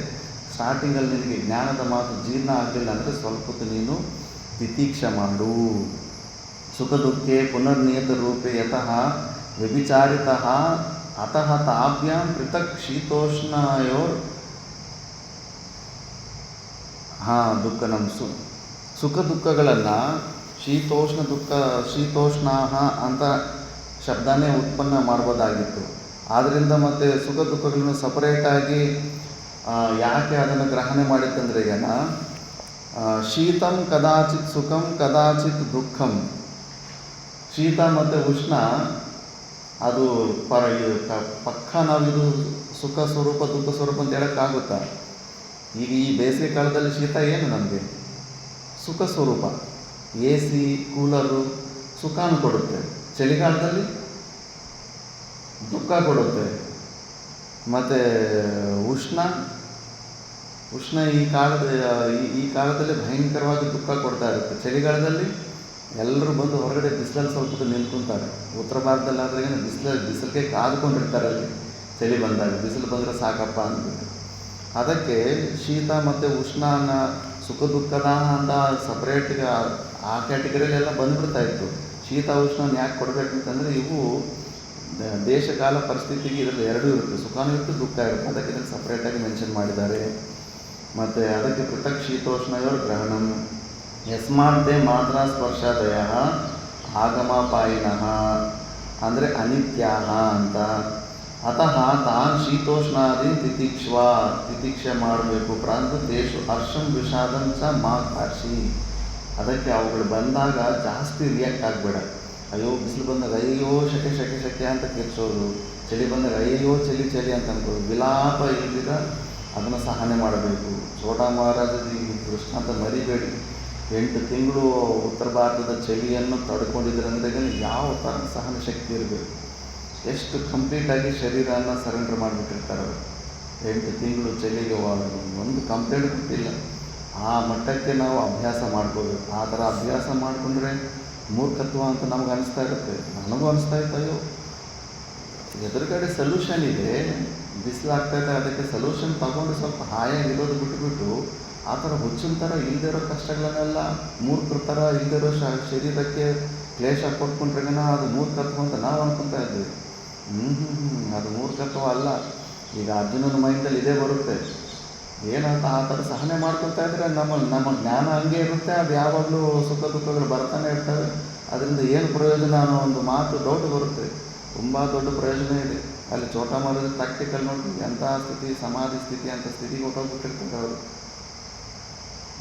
ಸ್ಟಾರ್ಟಿಂಗಲ್ಲಿ ನಿನಗೆ ಜ್ಞಾನದ ಮಾತು ಜೀರ್ಣ ಆಗಲಿಲ್ಲ ಅಂದರೆ ಸ್ವಲ್ಪ ಹೊತ್ತು ನೀನು ತಿತೀಕ್ಷೆ ಮಾಡು. ಸುಖ ದುಃಖೆ ಪುನರ್ನಿಯತ ರೂಪೆ ಯತಃ ವ್ಯಭಿಚಾರಿತಃ ಅತಃ ತಾಭ್ಯಾಂ ಪೃಥಕ್ ಶೀತೋಷ್ಣಯೋರ್ ದುಃಖ ನಮ್ಮ ಸುಖ ದುಃಖಗಳನ್ನು ಶೀತೋಷ್ಣಾಹ ಅಂತ ಶಬ್ದನೇ ಉತ್ಪನ್ನ ಮಾಡ್ಬೋದಾಗಿತ್ತು. ಆದ್ದರಿಂದ ಮತ್ತು ಸುಖ ದುಃಖಗಳನ್ನು ಸಪರೇಟಾಗಿ ಯಾಕೆ ಅದನ್ನು ಗ್ರಹಣೆ ಮಾಡಿತ್ತಂದರೆ ಈಗ ಶೀತಂ ಕದಾಚಿತ್ ಸುಖಂ ಕದಾಚಿತ್ ದುಃಖಂ. ಶೀತ ಮತ್ತು ಉಷ್ಣ ಅದು ಪಕ್ಕ ನಾವಿದು ಸುಖ ಸ್ವರೂಪ ದುಃಖ ಸ್ವರೂಪ ಅಂತ ಹೇಳೋಕ್ಕಾಗುತ್ತಾ? ಈಗ ಈ ಬೇಸಿಗೆ ಕಾಲದಲ್ಲಿ ಶೀತ ಏನು ನಮಗೆ ಸುಖ ಸ್ವರೂಪ. ಎ ಸಿ ಕೂಲರು ಸುಖಾನು ಕೊಡುತ್ತೆ, ಚಳಿಗಾಲದಲ್ಲಿ ದುಃಖ ಕೊಡುತ್ತೆ. ಮತ್ತು ಉಷ್ಣ ಈ ಕಾಲದಲ್ಲಿ ಭಯಂಕರವಾಗಿ ದುಃಖ ಕೊಡ್ತಾ ಇರುತ್ತೆ. ಚಳಿಗಾಲದಲ್ಲಿ ಎಲ್ಲರೂ ಬಂದು ಹೊರಗಡೆ ಬಿಸಿಲಲ್ಲಿ ಸ್ವಲ್ಪ ನಿಂತ್ಕೊತಾರೆ. ಉತ್ತರ ಭಾರತದಲ್ಲಿ ಆದರೆ ಏನು ಬಿಸಿಲಿಗೆ ಕಾದ್ಕೊಂಡಿರ್ತಾರೆ. ಅಲ್ಲಿ ಚಳಿ ಬಂದಾಗ ಬಿಸಿಲು ಬಂದರೆ ಸಾಕಪ್ಪ ಅಂದ್ಬಿಟ್ಟು. ಅದಕ್ಕೆ ಶೀತ ಮತ್ತು ಉಷ್ಣನ ಸುಖ ದುಃಖದ ಅಂತ ಸಪ್ರೇಟ್ಗೆ ಆ ಕ್ಯಾಟಗರಿಯಲ್ಲೆಲ್ಲ ಬಂದುಬಿಡ್ತಾ ಇತ್ತು. ಶೀತ ಉಷ್ಣನ ಯಾಕೆ ಕೊಡಬೇಕಂತಂದರೆ ಇವು ದೇಶ ಕಾಲ ಪರಿಸ್ಥಿತಿಗೆ ಇದರಲ್ಲಿ ಎರಡೂ ಇರುತ್ತೆ, ಸುಖನೂ ಇರುತ್ತೆ ದುಃಖ ಇರುತ್ತೆ. ಅದಕ್ಕೆ ಇದನ್ನು ಸಪ್ರೇಟಾಗಿ ಮೆನ್ಷನ್ ಮಾಡಿದ್ದಾರೆ. ಮತ್ತು ಅದಕ್ಕೆ ಪೃಥಕ್ ಶೀತೋಷ್ಣಯೋರ್ ಗ್ರಹಣಂ ಯಸ್ಮಾದ್ದೇ ಮಾತ್ರ ಸ್ಪರ್ಶಾದಯ ಆಗಮಪಾಯಿನಃ ಅಂದರೆ ಅನಿತ್ಯಾಹ ಅಂತ. ಅತಃ ತಾನ್ ಶೀತೋಷ್ಣಾದಿ ತಿತಿಕ್ಷೆ ಮಾಡಬೇಕು. ಪ್ರಾಂತ ತೇಷು ಹರ್ಷಂ ವಿಷಾದಂ ಚ ಮಾ ಕಾರ್ಷಿ. ಅದಕ್ಕೆ ಅವುಗಳು ಬಂದಾಗ ಜಾಸ್ತಿ ರಿಯಾಕ್ಟ್ ಆಗಬೇಡ. ಅಯ್ಯೋ ಬಿಸಿಲು ಬಂದಾಗ ಅಯ್ಯೋ ಶಕೆ ಶಕೆ ಶಕೆ ಅಂತ ಕಿರ್ಚೋದು, ಚಳಿ ಬಂದಾಗ ಅಯ್ಯೋ ಚಳಿ ಚಳಿ ಅಂತ ಅನ್ಕೋದು. ವಿಲಾಪ ಇಲ್ದಿರ ಅದನ್ನು ಸಹನೆ ಮಾಡಬೇಕು. ಛೋಟಾ ಮಹಾರಾಜದ ಈ ದೃಷ್ಟಾಂತ ಮರಿಬೇಡಿ. 8 ತಿಂಗಳು ಉತ್ತರ ಭಾರತದ ಚಳಿಯನ್ನು ತಡ್ಕೊಂಡಿದ್ರಂದ್ರೆ ಯಾವ ಥರ ಸಹನ ಶಕ್ತಿ ಇರಬೇಕು, ಎಷ್ಟು ಕಂಪ್ಲೀಟಾಗಿ ಶರೀರನ ಸರೆಂಡರ್ ಮಾಡಿಬಿಟ್ಟಿರ್ತಾರೆ ಅವರು. 8 ತಿಂಗಳು ಚಳಿಗೆ ಒಂದು ಕಂಪ್ಲೇಂಟ್ ಕೊಟ್ಟಿಲ್ಲ. ಆ ಮಟ್ಟಕ್ಕೆ ನಾವು ಅಭ್ಯಾಸ ಮಾಡ್ಕೋಬೇಕು. ಆ ಥರ ಅಭ್ಯಾಸ ಮಾಡಿಕೊಂಡ್ರೆ ಮೂರ್ಖತ್ವ ಅಂತ ನಮ್ಗೆ ಅನಿಸ್ತಾ ಇರುತ್ತೆ. ನನಗೂ ಅನಿಸ್ತಾ ಇತ್ತು, ಅಯ್ಯೋ ಎದುರುಗಡೆ ಸೊಲ್ಯೂಷನ್ ಇದೆ, ಬಿಸಿಲಾಗ್ತಾಯಿದೆ, ಅದಕ್ಕೆ ಸೊಲ್ಯೂಷನ್ ತಗೊಂಡು ಸ್ವಲ್ಪ ಹಾಯಾಗಿರೋದು ಬಿಟ್ಟುಬಿಟ್ಟು ಆ ಥರ ಹುಚ್ಚಿನ ಥರ ಇಲ್ಲದಿರೋ ಕಷ್ಟಗಳನ್ನೆಲ್ಲ ಮೂರ್ಖರ ಥರ ಇಲ್ಲದಿರೋ ಶರೀರಕ್ಕೆ ಕ್ಲೇಶ ಕೊಟ್ಕೊಂಡ್ರೆಗನ ಅದು ಮೂರ್ಖತ್ವ ಅಂತ ನಾವು ಅನ್ಕೊತಾ ಇದ್ದೀವಿ. ಅದು ಮೂರ್ಖತ್ವ ಅಲ್ಲ. ಈಗ ಅರ್ಜುನನ ಮೈಂಡಲ್ಲಿ ಇದೇ ಬರುತ್ತೆ. ಏನಂತ ಆ ಥರ ಸಹನೆ ಮಾಡ್ಕೊತಾ ಇದ್ದರೆ ನಮ್ಮ ಜ್ಞಾನ ಹಂಗೆ ಇರುತ್ತೆ. ಅದು ಯಾವಾಗಲೂ ಸುಖ ದುಃಖಗಳು ಬರ್ತಾನೆ ಇರ್ತವೆ. ಅದರಿಂದ ಏನು ಪ್ರಯೋಜನ ಅನ್ನೋ ಒಂದು ಮಾತು ಡೌಟ್ ಬರುತ್ತೆ. ತುಂಬ ದೊಡ್ಡ ಪ್ರಯೋಜನ ಇದೆ. ಅಲ್ಲಿ ಛೋಟಾ ಮಹಾರಾಜ ಪ್ರಾಕ್ಟಿಕಲ್ ನೋಡಿ ಎಂಥ ಸ್ಥಿತಿ, ಸಮಾಧಿ ಸ್ಥಿತಿ ಅಂತ ಸ್ಥಿತಿಗೆ ಹೊಟ್ಟೋಗ್ಬಿಟ್ಟಿರ್ತಾರೆ ಅವರು.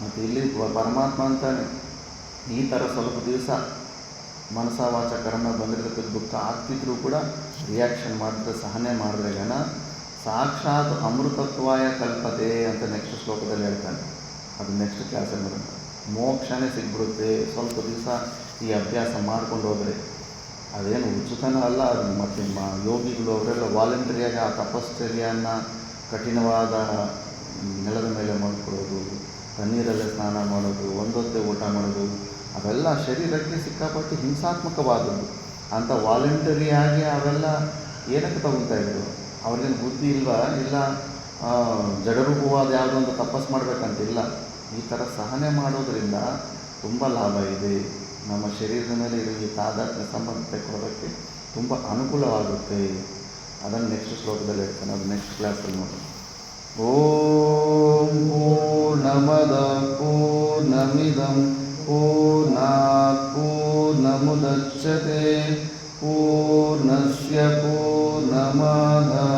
ಮತ್ತು ಇಲ್ಲಿ ಪರಮಾತ್ಮ ಅಂತಾನೆ ಈ ಥರ ಸ್ವಲ್ಪ ದಿವಸ ಮನಸ ವಾಚ ಕರ್ಮ ಬಂದಿರತಕ್ಕ ದುಃಖ ಆಗ್ತಿದ್ರೂ ಕೂಡ ರಿಯಾಕ್ಷನ್ ಮಾಡಿದ್ರೆ, ಸಹನೆ ಮಾಡಿದ್ರೆ ಸಾಕ್ಷಾತ್ ಅಮೃತತ್ವಾಯ ಕಲ್ಪತೆ ಅಂತ ನೆಕ್ಸ್ಟ್ ಶ್ಲೋಕದಲ್ಲಿ ಹೇಳ್ತಾನೆ. ಅದು ನೆಕ್ಸ್ಟ್ ಕ್ಲಾಸಲ್ಲಿ ನೋಡೋಣ. ಮೋಕ್ಷನೇ ಸಿಗ್ಬಿಡುತ್ತೆ ಸ್ವಲ್ಪ ದಿವಸ ಈ ಅಭ್ಯಾಸ ಮಾಡ್ಕೊಂಡು ಹೋದರೆ. ಅದೇನು ಉಚಿತನ ಅಲ್ಲ. ಅದು ಮತ್ತು ಯೋಗಿಗಳು ಅವರೆಲ್ಲ ವಾಲಂಟರಿಯಾಗಿ ಆ ತಪಶ್ಚರ್ಯವನ್ನು ಕಠಿಣವಾದ ನೆಲದ ಮೇಲೆ ಮಾಡಿಕೊಡೋದು, ತಣ್ಣೀರಲ್ಲೇ ಸ್ನಾನ ಮಾಡೋದು, ಒಂದೊತ್ತೇ ಊಟ ಮಾಡೋದು, ಅವೆಲ್ಲ ಶರೀರಕ್ಕೆ ಸಿಕ್ಕಾಪಟ್ಟು ಹಿಂಸಾತ್ಮಕವಾದದ್ದು. ಅಂಥ ವಾಲಂಟರಿಯಾಗಿ ಅವೆಲ್ಲ ಏನಕ್ಕೆ ತಗೊತಾ ಇದ್ರು? ಅವ್ರಿಗೇನು ಬುದ್ಧಿ ಇಲ್ವಾ? ಇಲ್ಲ ಜಡರೂಪವಾದ ಯಾವುದೋ ಒಂದು ತಪಸ್ಸು ಮಾಡಬೇಕಂತಿಲ್ಲ. ಈ ಥರ ಸಹನೆ ಮಾಡೋದರಿಂದ ತುಂಬ ಲಾಭ ಇದೆ. ನಮ್ಮ ಶರೀರದ ಮೇಲೆ ಇರೋ ಈ ತಾದಾತ್ಮ್ಯ ಸಂಬಂಧ ತೆಕ್ಕೊಳ್ಳೋದಕ್ಕೆ ತುಂಬ ಅನುಕೂಲವಾಗುತ್ತೆ. ಅದನ್ನು ನೆಕ್ಸ್ಟ್ ಶ್ಲೋಕದಲ್ಲಿ ಹೇಳ್ತಾನೆ. ಅದು ನೆಕ್ಸ್ಟ್ ಕ್ಲಾಸಲ್ಲಿ ನೋಡಿ. ಓಂ ಪೂರ್ಣಮದ ಪೂರ್ಣಮಿದಂ ಪೂರ್ಣಾತ್ ಪೂರ್ಣಮುದಚ್ಯತೆ पूर्णस्य पूर्णमादाय